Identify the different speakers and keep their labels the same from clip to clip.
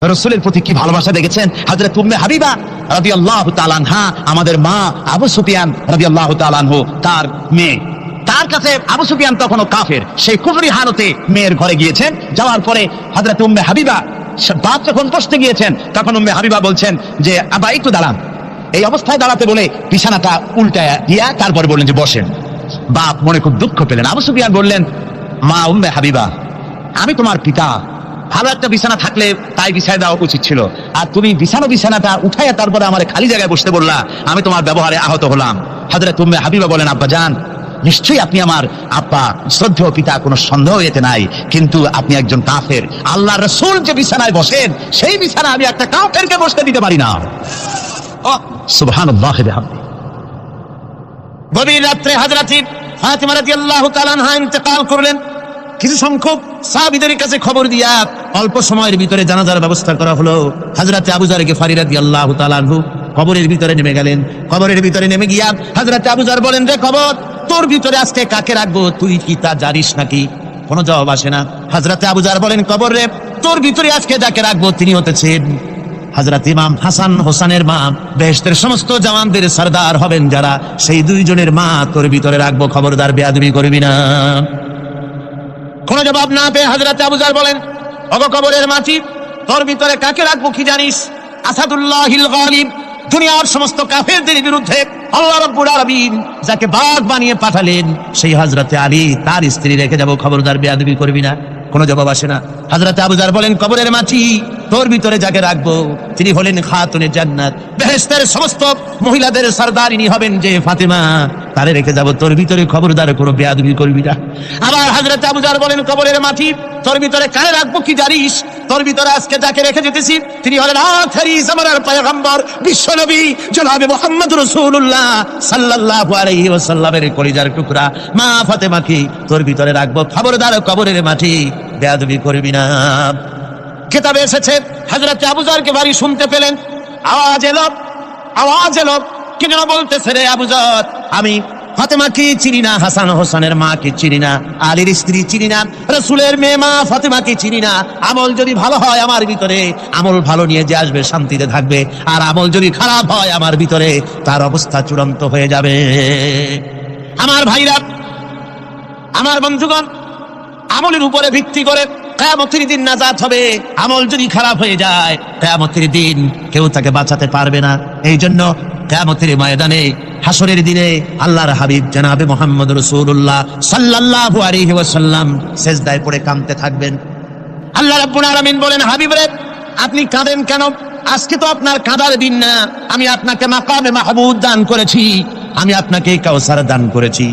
Speaker 1: রাসূলের প্রতি কি ভালোবাসা দেখেছেন। হযরত উম্মে হাবিবা রাদিয়াল্লাহু তাআলা আনহা, আমাদের মা আবু সুফিয়ান রাদিয়াল্লাহু তাআলা আনহু, তার মেয়ে, তার কাছে আবু সুফিয়ান তখনও কাফের, সেই কুফরি হালতে মেয়ের ঘরে গিয়েছেন। যাওয়ার পরে হযরত উম্মে হাবিবা বাপ যখন বসতে গিয়েছেন, তখন উম্মে হাবিবা বলছেন যে আবা একটু দাঁড়ান। এই অবস্থায় দাঁড়াতে বলে বিছানাটা উল্টায়া দিয়া তারপরে বললেন যে বসেন। বাপ মনে খুব দুঃখ পেলেন। আবু সুফিয়ান বললেন, মা উম্মে হাবিবা, আমি তোমার পিতা, ভালো একটা বিছানা থাকলে তাই বিছায় দেওয়া উচিত ছিল, আর তুমি বিছানাটা উঠাইয়া তারপরে আমার খালি জায়গায় বসতে বললা, আমি তোমার ব্যবহারে আহত হলাম। হযরত উম্মে হাবিবা বলেন, আব্বা জান, নিশ্চয়ই আপনি আমার আব্বা, শ্রদ্ধেয় পিতা, কোনো সন্দেহ এতে নাই, কিন্তু আপনি একজন কাফের। আল্লাহ রাসূল যে বিছানায় বসেন, সেই বিছানা আমি একটা কাফেরকে বসতে দিতে পারি না। সুবহানাল্লাহ। গভীর রাত্রে হযরত ফাতিমা রাদিয়াল্লাহু তাআলা আনহা ইন্তেকাল করলেন। কিছু সংখ্যক সাহাবীদের কাছে খবর দিয়া অল্প সময়ের ভিতরে জানাজার ব্যবস্থা করা হলো। হযরত আবু যার গিফারী রাদিয়াল্লাহু তাআলা আনহু কবরের ভিতরে নেমে গেলেন। কবরের ভিতরে নেমে গিয়া হযরত আবু যার বলেন, রে কবর, তোর ভিতরে আজকে কাকে রাখবো, তুই কি তা জানিস নাকি? কোনো জবাব আসে না। হযরত আবু যার বলেন, কবর রে, তোর ভিতরে আজকে যাকে রাখবো তিনি হতেছেন হযরত ইমাম হাসান হোসেনের মা, বেহেশতের সমস্ত জাওয়ানদের সরদার হবেন যারা, সেই দুইজনের মা তোর ভিতরে রাখবো, খবরদার বেয়াদবি করবি না। কোন জবাব না পেয়ে হযরত আবু যার বলেন, ওগো কবরের মাটি, তোর ভিতরে কাকে রাখবো কি জানিস? আসাদুল্লাহিল গালিব, দুনিয়ার সমস্ত কাফেরদের বিরুদ্ধে আল্লাহ রাব্বুল আলামিন যাকে বাঘ বানিয়ে পাঠালেন, সেই হযরত আলী, তার স্ত্রী রেখে যাবো, খবরদার বেয়াদবি করবি না। কোনো জবাব আসে না। হযরত আবু যার বলেন, কবরের মাটি, তোর ভিতরে যাকে রাখবো তিনি হলেন খাতুনে জান্নাত, বেহেশতের সমস্ত মহিলাদের সরদারিনী হবেন যে ফাতেমা, তারে রেখে যাব, তোর ভিতরে খবরদার কোনো বেয়াদবি করবি না। আবার হযরত আবু যার বলেন, কবরের মাটি, তোর ভিতরে কারে রাখবো কি জানিস? তোর ভিতরে আজকে যাকে রেখে যেতেছি তিনি হলেন আখেরি জামানার পয়গম্বর, বিশ্বনবী জনাবে মুহাম্মদ রাসূলুল্লাহ সাল্লাল্লাহু আলাইহি ওয়াসাল্লামের কলিজার টুকরা মা ফাতেমাকে তোর ভিতরে রাখবো, খবরদার কবরের মাটি বেয়াদবি করবি না। কিতাবে এসেছে হযরত আবু যারকে বাড়ি শুনতে পেলেন, আওয়াজ এলো, কি যেন বলতেছে, রে আবু যার, আমি ফাতেমাকে চিনি না, হাসান হোসেনের মাকে চিনি না, আলীর স্ত্রী চিনি না, রাসূলের মেয়ে মা ফাতেমাকে চিনি না। আমল যদি ভালো হয় আমার ভিতরে, আমল ভালো নিয়ে যে আসবে শান্তিতে থাকবে, আর আমল যদি খারাপ হয় আমার ভিতরে, তার অবস্থা চূড়ান্ত হয়ে যাবে। আমার ভাইরা, আমার বন্ধুগণ, আমলের উপরে ভিত্তি করে কিয়ামতের দিন নাজাত হবে। আমল যদি খারাপ হয়ে যায়, কিয়ামতের দিন কেউ তাকে বাঁচাতে পারবে না। এই জন্য কিয়ামতের ময়দানে, হাসরের দিনে আল্লাহর হাবিব জনাবে মুহাম্মদ রাসূলুল্লাহ সাল্লাল্লাহু আলাইহি ওয়াসাল্লাম সিজদায় পড়ে কাঁদতে থাকবেন। আল্লাহ রাব্বুল আলামিন বলেন, হাবিব রে, আপনি কাঁদেন কেন? আজকে তো আপনার কাঁদার দিন না। আমি আপনাকে মাকামে মাহমুদ দান করেছি, আমি আপনাকে কাউসার দান করেছি।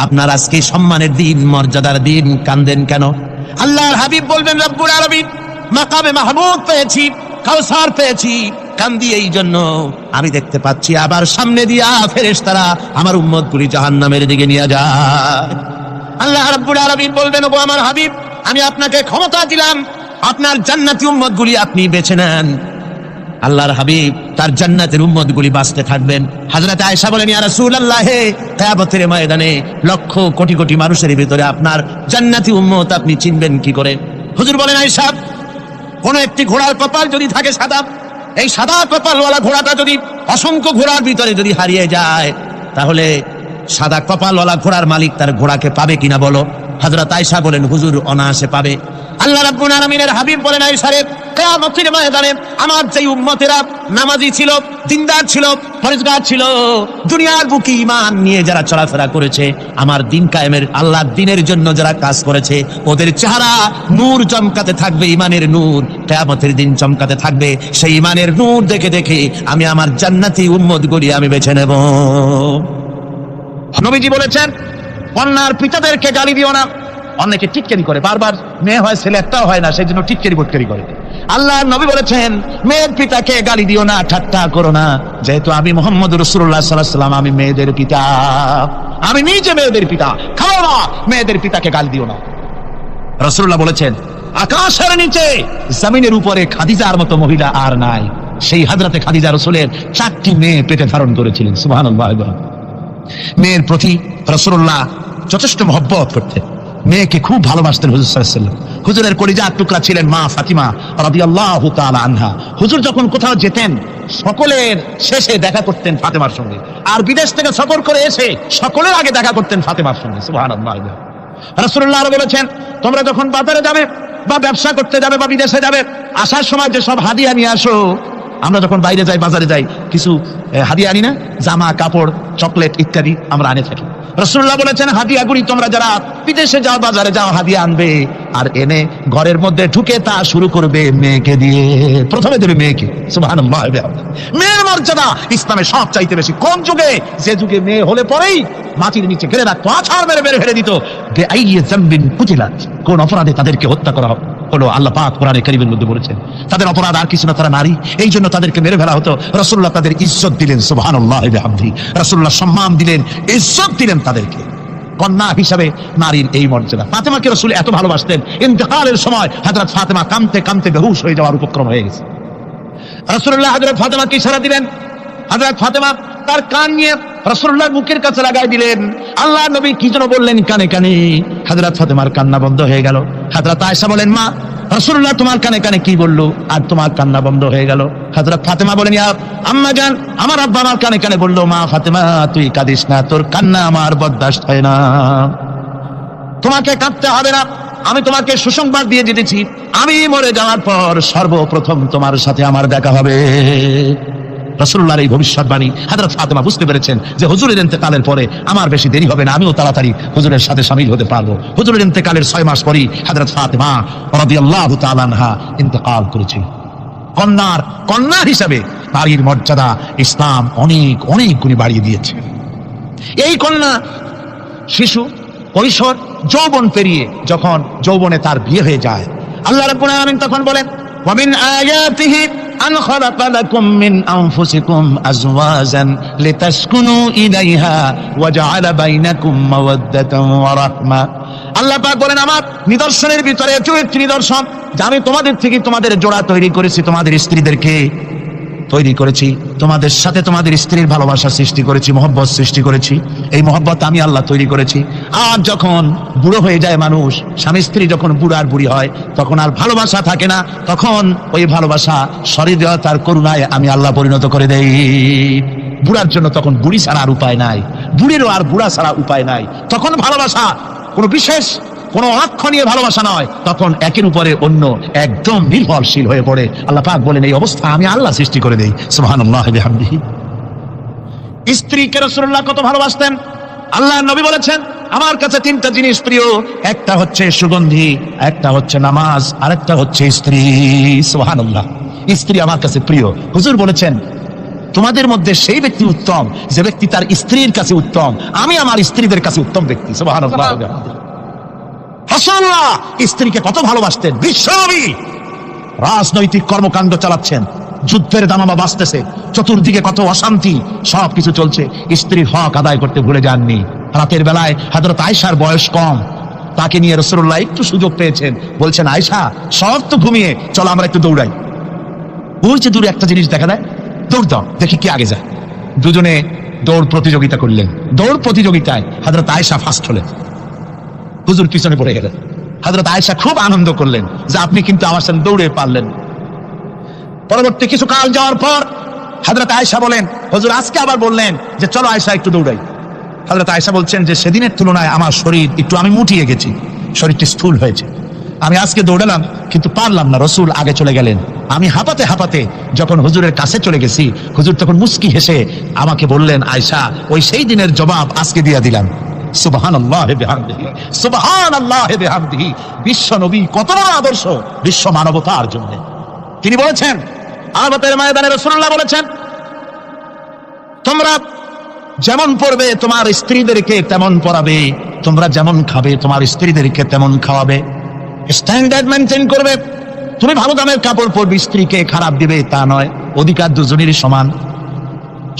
Speaker 1: আপনার আজকে সম্মানের দিন, মর্যাদার দিন, কাঁদেন কেন? আল্লাহর হাবিব বলবেন, রব্বুল আলামিন, মাকামে মাহমুদ পেয়েছি, কাউসার পেয়েছি, কান্দি এই জন্য আমি দেখতে পাচ্ছি আবার সামনে দিয়া ফেরেশতারা আমার উম্মতগুলি জাহান্নামের দিকে নিয়ে যায়। আল্লাহ রাব্বুল আলামিন বলবেন, ওগো আমার হাবিব, আমি আপনাকে ক্ষমতা দিলাম, আপনার জান্নাতি উম্মতগুলি আপনি বেছে নেন। আল্লাহর হাবিব তার জান্নাতের উম্মতগুলি বাঁচতে থাকবেন। হযরত আয়েশা বলেন, ইয়া রাসূলুল্লাহ, কিয়ামতের ময়দানে লক্ষ কোটি কোটি মানুষের ভিতরে আপনার জান্নাতি উম্মত আপনি চিনবেন কি করে? হুজুর বলেন, আয়েশা, কোন একটি ঘোড়ার কপাল যদি থাকে সাদা, এই সাদা কপালওয়ালা ঘোড়াটা যদি অসংখ্য ঘোড়ার ভিতরে যদি হারিয়ে যায়, তাহলে সাদা কপালওয়ালা ঘোড়ার মালিক তার ঘোড়াকে পাবে কিনা বলো? হযরত আয়েশা বলেন, হুজুর, অনায়াসে পাবে। আল্লাহ রাব্বুল আলামিনের হাবিব বলেন, আয়েশা রে, কিয়ামতের ময়দানে আমার যেই উম্মতেরা নামাজি ছিল, দিনদার ছিল, পরেজগার ছিল, দুনিয়ার বুকে ঈমান নিয়ে যারা চলাফেরা করেছে, আমার দিন কায়েমের, আল্লাহর দ্বীনের জন্য যারা কাজ করেছে, ওদের চেহারা নূর চমকাতে থাকবে, ঈমানের নূর কিয়ামতের দিন চমকাতে থাকবে। সেই ঈমানের নূর দেখে দেখে আমি আমার জান্নাতি উম্মতগুলি আমি বেছে নেব। নবীজি বলেছেন, কন্যার পিতাদেরকে গালি দিও না। অনেকে টিটকারি করে, বারবার মেয়ে হয় ছেলে একটাও হয় না, সেই জন্য টিটকারি বটকারি করে। আল্লাহ নবী বলেছেন, মেয়ের পিতাকে গালি দিও না, ঠাট্টা করো না, যেহেতু আমি মুহাম্মদ রাসূলুল্লাহ সাল্লাল্লাহু আলাইহি ওয়াসাল্লাম, আমি মেয়েদের পিতা, আমি নিজে মেয়েদের পিতা, খাও না, মেয়েদের পিতাকে গালি দিও না। রাসূলুল্লাহ বলেছেন, আকাশের নিচে জমিনের উপরে খাদিজার মতো মহিলা আর নাই। সেই হযরতে খাদিজা রাসূলের 4টি মেয়ে পেটে ধারণ করেছিলেন। সুবহানাল্লাহ। মেয়ের প্রতি রাসূলুল্লাহ যথেষ্ট মহব্বত করতেন। মেয়েকে খুব ভালোবাসতেন হুজুর সাল্লাল্লাহু আলাইহি ওয়াসাল্লাম। হুজুরের কলিজার টুকরা ছিলেন মা ফাতিমা রাদিয়াল্লাহু তাআলা আনহা। হুজুর যখন কোথাও যেতেন সকলের শেষে দেখা করতেন ফাতেমার সঙ্গে, আর বিদেশ থেকে সফর করে এসে সকলের আগে দেখা করতেন ফাতেমার সঙ্গে। সুবহানাল্লাহ। রাসূলুল্লাহ বলেছেন, তোমরা যখন বাজারে যাবে বা ব্যবসা করতে যাবে বা বিদেশে যাবে, আসার সময় যে সব হাদিয়া নিয়ে আসো। আমরা যখন বাইরে যাই, বাজারে যাই, কিছু হাদিয়া আনি না? জামা, কাপড়, চকলেট ইত্যাদি আমরা আনে থাকি। রাসূলুল্লাহ বলেছেন, হাদিয়াগুলি তোমরা যারা বিদেশে যাও, বাজারে যাও, হাদিয়া আনবে আর এনে ঘরের মধ্যে ঢুকে তা শুরু করবে মেয়েকে দিয়ে। প্রথমে দেবে মেয়েকে। সুবহানাল্লাহ। মেয়ের মর্যাদা ইসলামে সব চাইতে বেশি। কোন যুগে? যে যুগে মেয়ে হলে পরেই মাটির নিচে ঘিরে রাখতো, আছাড় মেরে মেরে ফেলে দিত। কোন অপরাধে তাদেরকে হত্যা করা হলো, আল্লাহ পাক কোরআনে কারীমের মধ্যে বলেছেন তাদের অপরাধ আর কিছু না, তারা নারী, এই জন্য তাদেরকে মেরে ফেলা হতো। রাসূলুল্লাহ তাদের ইজ্জত দিলেন। সুবহানাল্লাহ বিহামদিহি। রাসূলুল্লাহ সম্মান দিলেন, ইজ্জত দিলেন তাদেরকে। কন্যা হিসাবে নারীর এই মর্যাদা। ফাতেমাকে রাসূল এত ভালোবাসতেন, ইন্তেকালের সময় হযরত ফাতেমা কাঁদতে কাঁদতে বেহুশ হয়ে যাওয়ার উপক্রম হয়ে গেছে। রাসূলুল্লাহ হযরত ফাতেমাকে ইশারা দিলেন। হযরত ফাতেমা তার কান নিয়ে রাসূলুল্লাহর মুখের কাছে লাগাই দিলেন। আল্লাহর নবী কি যেন বললেন কানে কানে, হযরত ফাতেমার কান্না বন্ধ হয়ে গেল। হযরত আয়েশা বলেন, মা রাসূলুল্লাহ তোমার কানে কানে কি বললো আর তোমার কান্না বন্ধ হয়ে গেল? হযরত ফাতেমা বলেন, ইয়া আম্মা জান, আমার আব্বা আমার কানে কানে বললো, মা ফাতেমা তুই কাঁদিস না, তোর কান্না আমার বরদাস্ত হয় না, তোমাকে কাঁদতে হবে না। আমি তোমাকে সুসংবাদ দিয়ে দিতেছি, আমি মরে যাওয়ার পর সর্বপ্রথম তোমার সাথে আমার দেখা হবে। রাসূলুল্লাহর এই ভবিষ্যৎবাণী হযরত ফাতেমা বুঝতে পেরেছেন যে হুজুরের ইন্তেকালের পরে আমার বেশি দেরি হবে না, আমিও তাড়াতাড়ি হুজুরের সাথে শামিল হতে পারবো। হুজুরের ইন্তেকালের 6 মাস পরেই হযরত ফাতেমা রাদিয়াল্লাহু তাআলা আনহা ইন্তেকাল করেছেন। কন্যা হিসাবে নারীর মর্যাদা ইসলাম অনেক অনেক গুণে বাড়িয়ে দিয়েছে। এই কন্যা শিশু, কৈশোর, যৌবন পেরিয়ে যখন যৌবনে তার বিয়ে হয়ে যায়, আল্লাহ রাব্বুল আলামিন তখন বলেন, ওয়া মিন আয়াতিহি আন খালাকা লাকুম মিন আনফুসিকুম আজওয়াজান লিতাসকুনু ইলাইহা ওয়া জাআলা বাইনাকুম মাওয়াদ্দাতান ওয়া রাহমা। আল্লাহ পাক বলেন, আমার নিদর্শনের ভিতরে একটি নিদর্শন যে আমি তোমাদের থেকে তোমাদের জোড়া তৈরি করেছি, তোমাদের স্ত্রীদেরকে তৈরি করেছি, তোমাদের সাথে তোমাদের স্ত্রীর ভালোবাসা সৃষ্টি করেছি, মহব্বত সৃষ্টি করেছি। এই মহব্বত আমি আল্লাহ তৈরি করেছি। আর যখন বুড়ো হয়ে যায় মানুষ, স্বামী স্ত্রী যখন বুড়ার বুড়ি হয়, তখন আর ভালোবাসা থাকে না, তখন ওই ভালোবাসা সহৃদয়তার করুণায় আমি আল্লাহ পরিণত করে দেই। বুড়ার জন্য তখন বুড়ি ছাড়া আর উপায় নাই, বুড়িরও আর বুড়া ছাড়া উপায় নাই। তখন ভালোবাসা কোনো বিশেষ কোনো অক্ষণীয় ভালোবাসা নয়, তখন একের উপরে অন্য একদম নির্ভরশীল হয়ে পড়ে। আল্লাহ পাক বলেন, এই অবস্থা আমি আল্লাহ সৃষ্টি করে দেই। সুবহানাল্লাহ বিহামদিহি। স্ত্রীকে রাসূলুল্লাহ কত ভালোবাসতেন। আল্লাহর নবী বলেছেন, আমার কাছে 3টা জিনিস প্রিয়, একটা হচ্ছে সুগন্ধি, একটা হচ্ছে নামাজ, আর একটা হচ্ছে স্ত্রী। সুবহানাল্লাহ। স্ত্রী আমার কাছে প্রিয়। হুজুর বলেছেন, তোমাদের মধ্যে সেই ব্যক্তি উত্তম যে ব্যক্তি তার স্ত্রীর কাছে উত্তম। আমি আমার স্ত্রীদের কাছে উত্তম ব্যক্তি। সুবহানাল্লাহ। রাসূলুল্লাহ স্ত্রীকে কত ভালোবাসতেন। বিশ্বনবী রাজনৈতিক কর্মকাণ্ড চালাচ্ছেন, যুদ্ধের দামামা বাজতেছে, চতুর্দিকে কত অশান্তি, সবকিছু চলছে, স্ত্রীর হক আদায় করতে ভুলে যাননি। রাতের বেলায় হযরত আয়েশার বয়স কম, তাকে নিয়ে রাসূলুল্লাহ একটু সুযোগ পেয়েছেন, বলছেন, আয়েশা সব তো ঘুমিয়ে, চলো আমরা একটু দৌড়াই। ওই যে দূরে একটা জিনিস দেখা যায়, দৌড় দাও, দেখি কি আগে যায়। দুজনে দৌড় প্রতিযোগিতা করলেন। দৌড় প্রতিযোগিতায় হযরত আয়েশা ফার্স্ট হলেন, হুজুর পিছনে পড়ে গেলেন। হযরত আয়েশা খুব আনন্দ করলেন যে আপনি কিন্তু আমার সাথে দৌড়ে পারলেন। পরবর্তী কিছু কাল যাওয়ার পর হযরত আয়েশা বলেন, হুজুর আজকে আবার বললেন যে চলো আয়েশা একটু দৌড়াই। হযরত আয়েশা বলছেন যে সেদিনের তুলনায় আমার শরীর একটু, আমি মুটিয়ে গেছি, শরীরটি স্থূল হয়েছে, আমি আজকে দৌড়ালাম কিন্তু পারলাম না, রাসূল আগে চলে গেলেন। আমি হাঁপাতে হাঁপাতে যখন হুজুরের কাছে চলে গেছি, হুজুর তখন মুস্কি হেসে আমাকে বললেন, আয়েশা ওই সেই দিনের জবাব আজকে দিয়ে দিলাম। সুবহানাল্লাহ বিহামদিহি, সুবহানাল্লাহ বিহামদিহি। বিশ্ব নবী কত বড় আদর্শ বিশ্ব মানবতার জন্য। তিনি বলেছেন, আরাফাতের ময়দানে রাসূলুল্লাহ বলেছেন, তোমরা যেমন পড়বে তোমার স্ত্রীদেরকে তেমন পড়াবে, তোমরা যেমন খাবে তোমার স্ত্রীদেরকে তেমন খাওয়াবে, স্ট্যান্ডার্ড মেনটেন করবে। তুমি ভালো দামের কাপড় পরবে, স্ত্রীকে খারাপ দিবে তা নয়। অধিকার দুজনেরই সমান,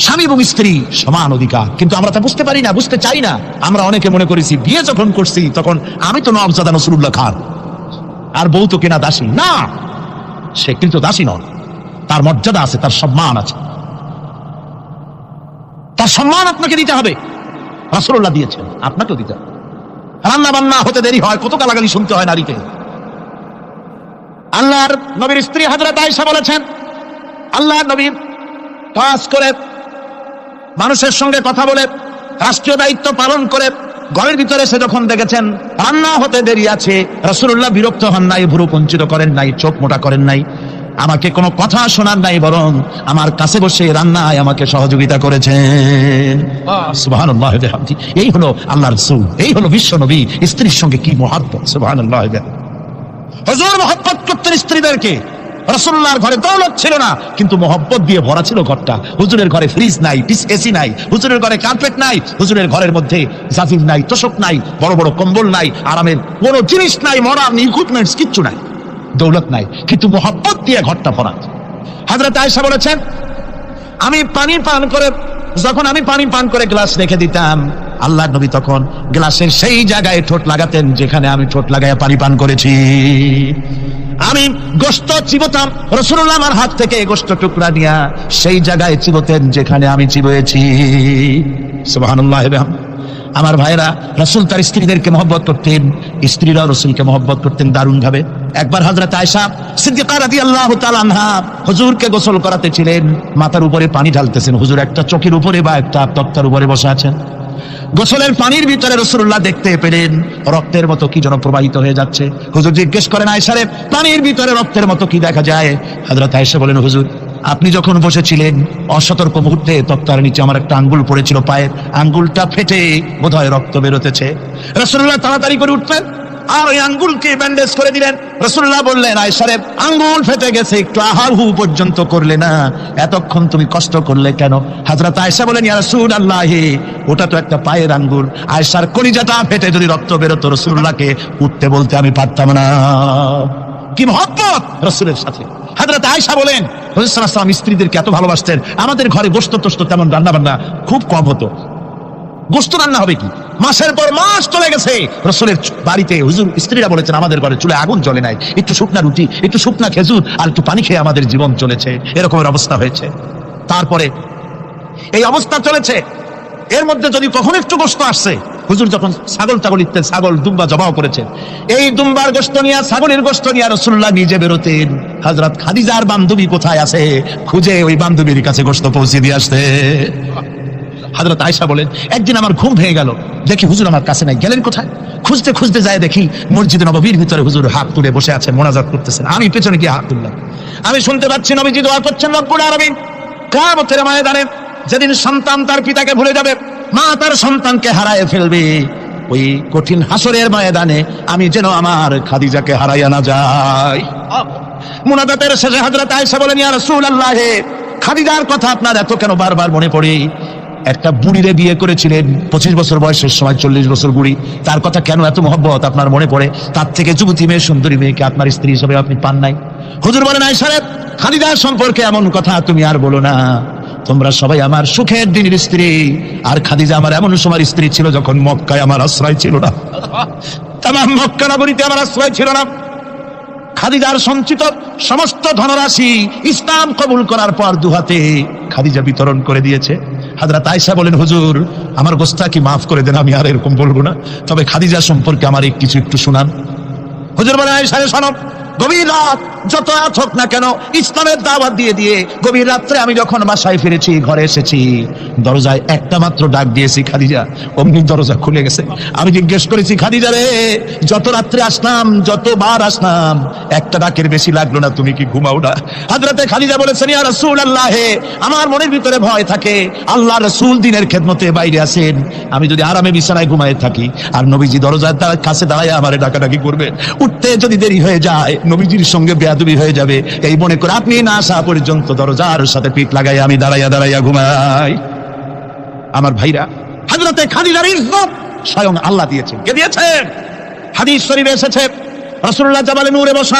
Speaker 1: স্বামী এবং স্ত্রী সমান অধিকার। কিন্তু আমরা তা বুঝতে পারি না, বুঝতে চাই না। আমরা অনেকে মনে করেছি বিয়ে যখন করছি তখন আমি তো নওয়াবজাদা নসরুল্লাহ খান আর বউ তো কিনা দাসী। না, সে কিন্তু দাসী নয়, তার মর্যাদা আছে, তার সম্মান আছে, তার সম্মান আপনাকে দিতে হবে। রাসূলুল্লাহ দিয়েছেন, আপনাকেও দিতে হবে। রান্না বান্না হতে দেরি হয়, কত গালাগালি শুনতে হয় নারীকে। আল্লাহর নবীর স্ত্রী হযরত আয়েশা বলেছেন, আল্লাহর নবী কাজ করে, মানুষের সঙ্গে কথা বলে, রাষ্ট্রীয় দায়িত্ব পালন করে ঘরের ভিতরে সে যখন দেখেছেন রান্না হতে দেরি আছে, রাসূলুল্লাহ বিরক্ত হন নাই, ভুরু কুঞ্চিত করেন নাই, চোখ মোটা করেন নাই, আমাকে কোনো কথা শোনার নাই, বরং আমার কাছে বসে রান্নায় আমাকে সহযোগিতা করেছেন। সুবহানাল্লাহ। এই হলো আল্লাহর রাসূল, এই হলো বিশ্ব নবী। স্ত্রীর সঙ্গে কি মহব্বত! সুবহানাল্লাহ। হুজুর মহব্বত করতেন স্ত্রীদেরকে। রাসূলুল্লাহর ঘরে দৌলত ছিল না, কিন্তু মহব্বত দিয়ে ভরা ছিল ঘরটা। হুজুরের ঘরে ফ্রিজ নাই, এসি নাই, হুজুরের ঘরে কার্পেট নাই, হুজুরের ঘরের মধ্যে জাফির নাই, তোশক নাই, বড় বড় কম্বল নাই, আরামের কোনো জিনিস নাই, মডার্ন ইকুইপমেন্টস কিচ্ছু নাই, দৌলত নাই, কিন্তু মহব্বত দিয়ে ঘরটা ভরা। হযরত আয়েশা বলেছেন, যখন আমি পানি পান করে গ্লাস রেখে দিতাম, আল্লাহর নবী তখন গ্লাসের সেই জায়গায় ঠোঁট লাগাতেন যেখানে আমি ঠোঁট লাগাইয়া পানি পান করেছি। আমি গোশত চিবোতাম, রাসূলুল্লাহ আমার হাত থেকে গোশত টুকরা নিয়া সেই জায়গায় চিবোতেন যেখানে আমি চিবোয়েছি। সুবহানাল্লাহ। আমার ভাইরা, রাসূল তার স্ত্রীদেরকে মহব্বত করতেন, স্ত্রীরাও রাসূলকে মহব্বত করতেন দারুণ ভাবে। একবার হযরত আয়েশা সিদ্দিকা রাদিয়াল্লাহু তাআলা আনহা হুজুরকে গোসল করাতেছিলেন, মাথার উপরে পানি ঢালতেছেন, হুজুর একটা চকির উপরে বা একটা তক্তার উপরে বসে আছেন। গোসলের পানির ভিতরে রাসূলুল্লাহ দেখতে পেলেন রক্তের মতো কি যেন প্রবাহিত হয়ে যাচ্ছে। হুজুর জিজ্ঞেস করেন, আয়েশারে, পানির ভিতরে রক্তের মতো কি দেখা যায়? হযরত আয়েশা বলেন, হুজুর, আপনি যখন বসেছিলেন অসতর্ক মুহূর্তে তক্তার নিচে আমার একটা আঙ্গুল পড়েছিল, পায়ের আঙ্গুলটা ফেটে বোধহয় রক্ত বেরোতেছে। রাসূলুল্লাহ তাড়াতাড়ি করে উঠলেন আর ওই আঙ্গুলকে ব্যান্ডেজ করে দিলেন। রাসূলুল্লাহ বললেন, আয়েশারে, আঙ্গুল ফেটে গেছে, একটু আহাহু পর্যন্ত করলে না, এতক্ষণ তুমি কষ্ট করলে কেন? হযরত আয়েশা বলেন, ইয়া রাসূলুল্লাহ, ওটা তো একটা পায়ের আঙ্গুল। আয়েশার কলিজাটা ফেটে যদি রক্ত বেরোতো, রাসূলুল্লাহকে উঠতে বলতে আমি পারতাম না। কি মহব্বত রাসূলের সাথে! হযরত আয়েশা বলেন, রাসূল সাল্লাল্লাহু আলাইহি ওয়াসাল্লাম স্ত্রীদেরকে এত ভালোবাসতেন। আমাদের ঘরে গোশত টোস্ত তেমন রান্না বান্না খুব কম হতো। গোশত রান্না হবে কি, মাসের পর মাস চলে গেছে রাসূলের বাড়িতে, হুজুর স্ত্রীরা বলেছেন আমাদের ঘরে চুলে আগুন জ্বলে নাই, একটু শুকনা রুটি, একটু শুকনা খেজুর আর একটু পানি খেয়ে আমাদের জীবন চলেছে, এরকমের অবস্থা হয়েছে। তারপরে এই অবস্থা চলেছে, এর মধ্যে যদি কখনো একটু গোশত আসছে, হুজুর যখন ছাগল ইত্যাদি ছাগল দুম্বা জবাও করেছেন, এই দুম্বার গোশত নিয়ে, ছাগলের গোশত নিয়ে রাসূলুল্লাহ নিজে বেরোতেন। হযরত খাদিজার বান্ধবী কোথায় আছে খুঁজে ওই বান্ধবীর কাছে গোশত পৌঁছে দিয়ে আসতে। হযরত আয়েশা বলেন, একদিন আমার ঘুম ভেঙে গেল, দেখি হুজুর আমার কাছে নাই। গেলেন কোথায়? খুঁজতে খুঁজতে যায় দেখি মসজিদে নববীর ভিতরে হুজুর হাত তুলে বসে আছেন, মোনাজাত করতেছেন। আমি পেছনে গিয়ে হাত তুললাম, আমি শুনতে পাচ্ছি নবীজি দোয়া করছেন রব্বুল আলামিন, কিয়ামতের ময়দানে যেদিন সন্তান তার পিতাকে ভুলে যাবে, মা তার সন্তানকে হারায় ফেলবে, ওই কঠিন হাসরের ময়দানে আমি যেন আমার খাদিজাকে হারাইয়া না যাই। মুনাজাতের শেষে হযরত আয়েশা বলেন, ইয়া রাসূলুল্লাহ, খাদিজার কথা আপনার এত কেন বারবার মনে পড়ে? একটা বুড়িরে বিয়ে করেছিলেন 25 বছর বয়সের সময়, 40 বছর বুড়ি, তার কথা কেন এত মহব্বত আপনার মনে পড়ে? তার থেকে যুবতী মেয়ে, সুন্দরী মেয়েকে আপনার স্ত্রী হিসেবে আপনি পান নাই। হুজুর বলেন, আয়েশা, খাদিজা সম্পর্কে এমন কথা তুমি আর বলো না, তোমরা সবাই আমার সুখের দিনের স্ত্রী, আর খাদিজা আমার এমন সময় স্ত্রী ছিল যখন মক্কায় আমার আশ্রয় ছিল না, তামাম মক্কা নগরীতে আমার আশ্রয় ছিল না। খাদিজার সঞ্চিত সমস্ত ধনরাশি ইসলাম কবুল করার পর দুহাতে খাদিজা বিতরণ করে দিয়েছে। হযরত আয়েশা বলেন, হুজুর আমার গোস্তাকি মাফ করে দেন, আমি আর এরকম বলবো না, তবে খাদিজা সম্পর্কে আমার কিছু একটু শুনান। হুজুর বলেন, আয়েশা শোনো, গভীর রাত যত রাত হোক না কেন, ইসলামের দাওয়াত দিয়ে দিয়ে গভীর রাত্রে আমি যখন বাসায় ফিরেছি, ঘরে এসেছি, দরজায় একটা মাত্র ডাক দিয়েছি, খাদিজা, অমনি দরজা খুলে গেছে। আমি জিজ্ঞেস করেছি, খাদিজা রে, যত রাত্রে আসলাম, যতবার আসলাম, একটা ডাকের বেশি লাগলো না, তুমি কি ঘুমাও না? হযরতে খাদিজা বলেছেন, ইয়া রাসূলুল্লাহ, আমার মনের ভিতরে ভয় থাকে, আল্লাহর রাসূল দিনের খেদমতে বাইরে আছেন, আমি যদি আরামে বিছানায় ঘুমায় থাকি আর নবীজি দরজার কাছে দাঁড়ায় আমারে ডাকাডাকি করবেন, উঠতে যদি দেরি হয়ে যায় নবীজির সঙ্গে বেয়াদবি হয়ে যাবে, এই মনে করে আপনি না আসা পর্যন্ত দরজার সাথে পিঠ লাগাই আমি দাঁড়াইয়া ঘুমাই। আমার ভাইরা, হযরতে খাদিজার ইজ্জত স্বয়ং আল্লাহ দিয়েছেন। কে দিয়েছেন? হাদিস শরীফে এসেছে, রাসূলুল্লাহ জাবালে নূরে বসা,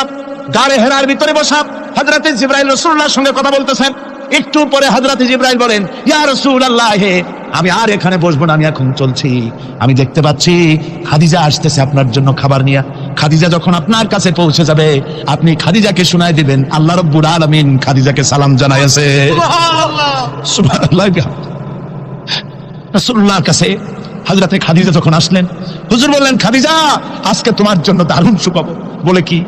Speaker 1: গারে হেরার ভিতরে বসা, হযরতে জিবরাইল রাসূলুল্লাহর সঙ্গে কথা বলতেছেন। একটু পরে হযরতে জিবরাইল বলেন, ইয়া রাসূলুল্লাহ, আমি আর এখানে বসবো না, আমি এখন চলছি, আমি দেখতে পাচ্ছি খাদিজা আসতেছে আপনার জন্য খাবার নিয়ে। খাদিজা যখন আপনার কাছে পৌঁছে যাবে, আপনি খাদিজাকে শোনায় দিবেন আল্লাহ রাব্বুল আলামিন খাদিজাকে সালাম জানাইছে। সুবহানাল্লাহ। রাসূলুল্লাহর কাছে
Speaker 2: হযরতে খাদিজা যখন আসলেন, হুজুর বললেন, খাদিজা আজকে তোমার জন্য দারুণ সুখবর। বলে কি?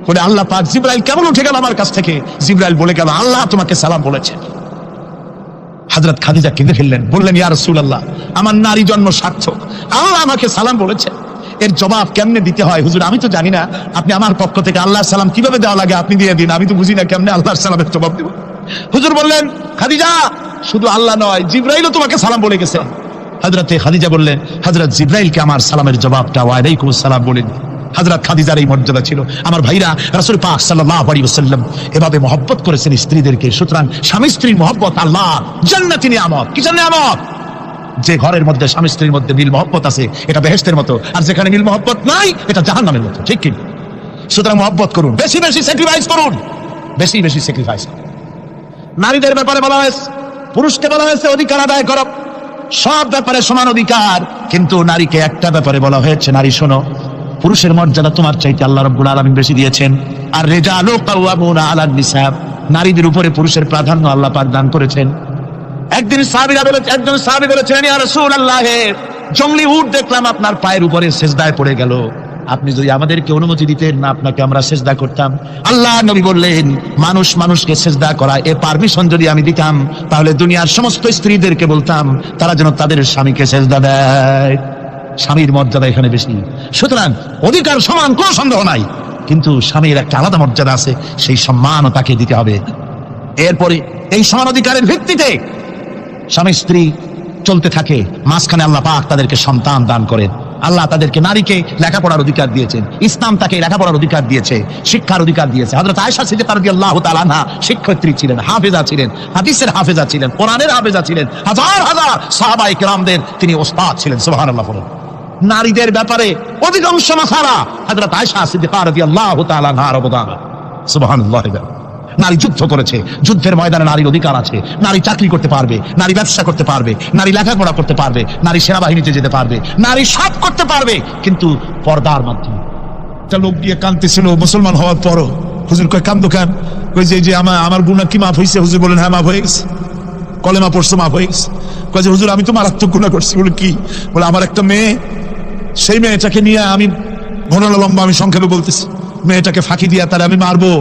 Speaker 2: বলে আল্লাহ পাক, জিবরাইল কেমন উঠে গেল আমার কাছ থেকে, জিবরাইল বলে গেল আল্লাহ তোমাকে সালাম বলেছেন। হযরত খাদিজা কেঁদে ফেললেন, বললেন ইয়া রাসূলুল্লাহ, আমার নারী জন্ম সার্থক, আল্লাহ আমাকে সালাম বলেছেন, এর জবাব কেমনে দিতে হয় হুজুর? আমি তো জানি না, আপনি আমার পক্ষ থেকে আল্লাহর সালাম কিভাবে দেওয়া লাগে আপনি দিয়ে দিন, আমি তো বুঝি না কেমনে আল্লাহর সালামের জবাব দেব। হুজুর বললেন, খাদিজা শুধু আল্লাহ নয়, জিবরাইলও তোমাকে সালাম বলে গেছেন। হযরতে খাদিজা বললেন, হযরত জিবরাইলকে আমার সালামের জবাবটা ওয়া আলাইকুমুস সালাম বলেন। হযরত খাদিজার এই মর্যাদা ছিল। আমার ভাইরা, রাসূল পাক সাল্লাল্লাহু আলাইহি ওয়াসাল্লাম এভাবে মহব্বত করেছেন স্ত্রীদেরকে। সুতরাং স্বামী স্ত্রীর মহব্বত আল্লাহ জান্নাতি নিয়ামত। কিসের নিয়ামত? যে ঘরের মধ্যে স্বামী স্ত্রীর মধ্যে মিল মহব্বত আছে এটা বেহেশতের মতো, আর যেখানে মিল মহব্বত নাই এটা জাহান্নামের মতো। ঠিক কি? সুতরাং মহব্বত করুন, বেশি বেশি স্যাক্রিফাইস করুন, বেশি বেশি স্যাক্রিফাইস। নারীদের ব্যাপারে বলা হয়েছে, পুরুষকে বলা হয়েছে অধিকার আদায় করো, সব ব্যাপারে সমান অধিকার, কিন্তু নারীকে একটা ব্যাপারে বলা হয়েছে, নারী শোনো, পুরুষের মর্যাদা তোমার চাইতে আল্লাহ রাব্বুল আলামিন বেশি দিয়েছেন। আর রিজালু কাওয়ামুনা আলান নিসা, নারীদের উপরে পুরুষের প্রাধান্য আল্লাহ পাক দান করেছেন। একদিন একজন সাহাবী বলেছেন, ইয়া রাসূলুল্লাহ, জংলি উট দেখলাম আপনার পায়ের উপরে সিজদায় পড়ে গেল, আপনি যদি আমাদেরকে অনুমতি দিতেন না আপনাকে আমরা সিজদা করতাম। আল্লাহ নবী বললেন, মানুষ মানুষকে সিজদা করা এ পারমিশন যদি আমি দিতাম তাহলে দুনিয়ার সমস্ত স্ত্রীদেরকে বলতাম তারা যেন তাদের স্বামীকে সিজদা দেয়। স্বামীর মর্যাদা এখানে বেশি। সুতরাং অধিকার সমান, কোনো সন্দেহ নাই, কিন্তু স্বামীর একটা আলাদা মর্যাদা আছে, সেই সম্মানও তাকে দিতে হবে। এরপরে এই সমান অধিকারের ভিত্তিতে স্বামী স্ত্রী চলতে থাকে, মাঝখানে আল্লাহ পাক তাদেরকে সন্তান দান করেন। আল্লাহ তাদেরকে, নারীকে লেখাপড়ার অধিকার দিয়েছেন, ইসলাম তাকে লেখাপড়ার অধিকার দিয়েছে, শিক্ষার অধিকার দিয়েছে। হযরত আয়েশা সিদ্দিকা রাদিয়াল্লাহু তাআলা আনহা শিক্ষয়িত্রী ছিলেন, হাফেজা ছিলেন, হাদিসের হাফেজা ছিলেন, কোরআনের হাফেজা ছিলেন, হাজার হাজার সাহাবায়ে কেরামদের তিনি ওস্তাদ ছিলেন। সুবহানাল্লাহ বলেন। নারীদের ব্যাপারে অধিকাংশ মাসালা হযরত আয়েশা সিদ্দিকা রাদিয়াল্লাহু তাআলা আনহার অবদান। সুবহানাল্লাহ। নারী যুদ্ধ করেছে, যুদ্ধের ময়দানে নারীর অধিকার আছে। নারী চাকরি করতে পারবে, নারী ব্যবসা করতে পারবে, নারী লেখাপড়া করতে পারবে, নারী সেনাবাহিনীতে যেতে পারবে, নারী সব করতে পারবে, কিন্তু পর্দার মাধ্যমে। একটা লোক গিয়ে কাঁদতেছিল মুসলমান হওয়ার পরও। হুজুর কয়, কান্দো কেন? কই যে আমার গুনাহ কি মাফ হয়েছে? হুজুর বলেন, হ্যাঁ মাফ হয়ে গেছে, কলেমা পড়ছো, মাফ হয়ে গেছে। কয় যে হুজুর আমি তো মারাত্মক গুনাহ করছি। বলে কি? বলে আমার একটা মেয়ে, সেই মেয়েটাকে নিয়ে আমি ঘন লম্বা আমি সংক্ষেপে বলতেছি, মেয়েটাকে ফাঁকি দিয়া তারা আমি মারবো,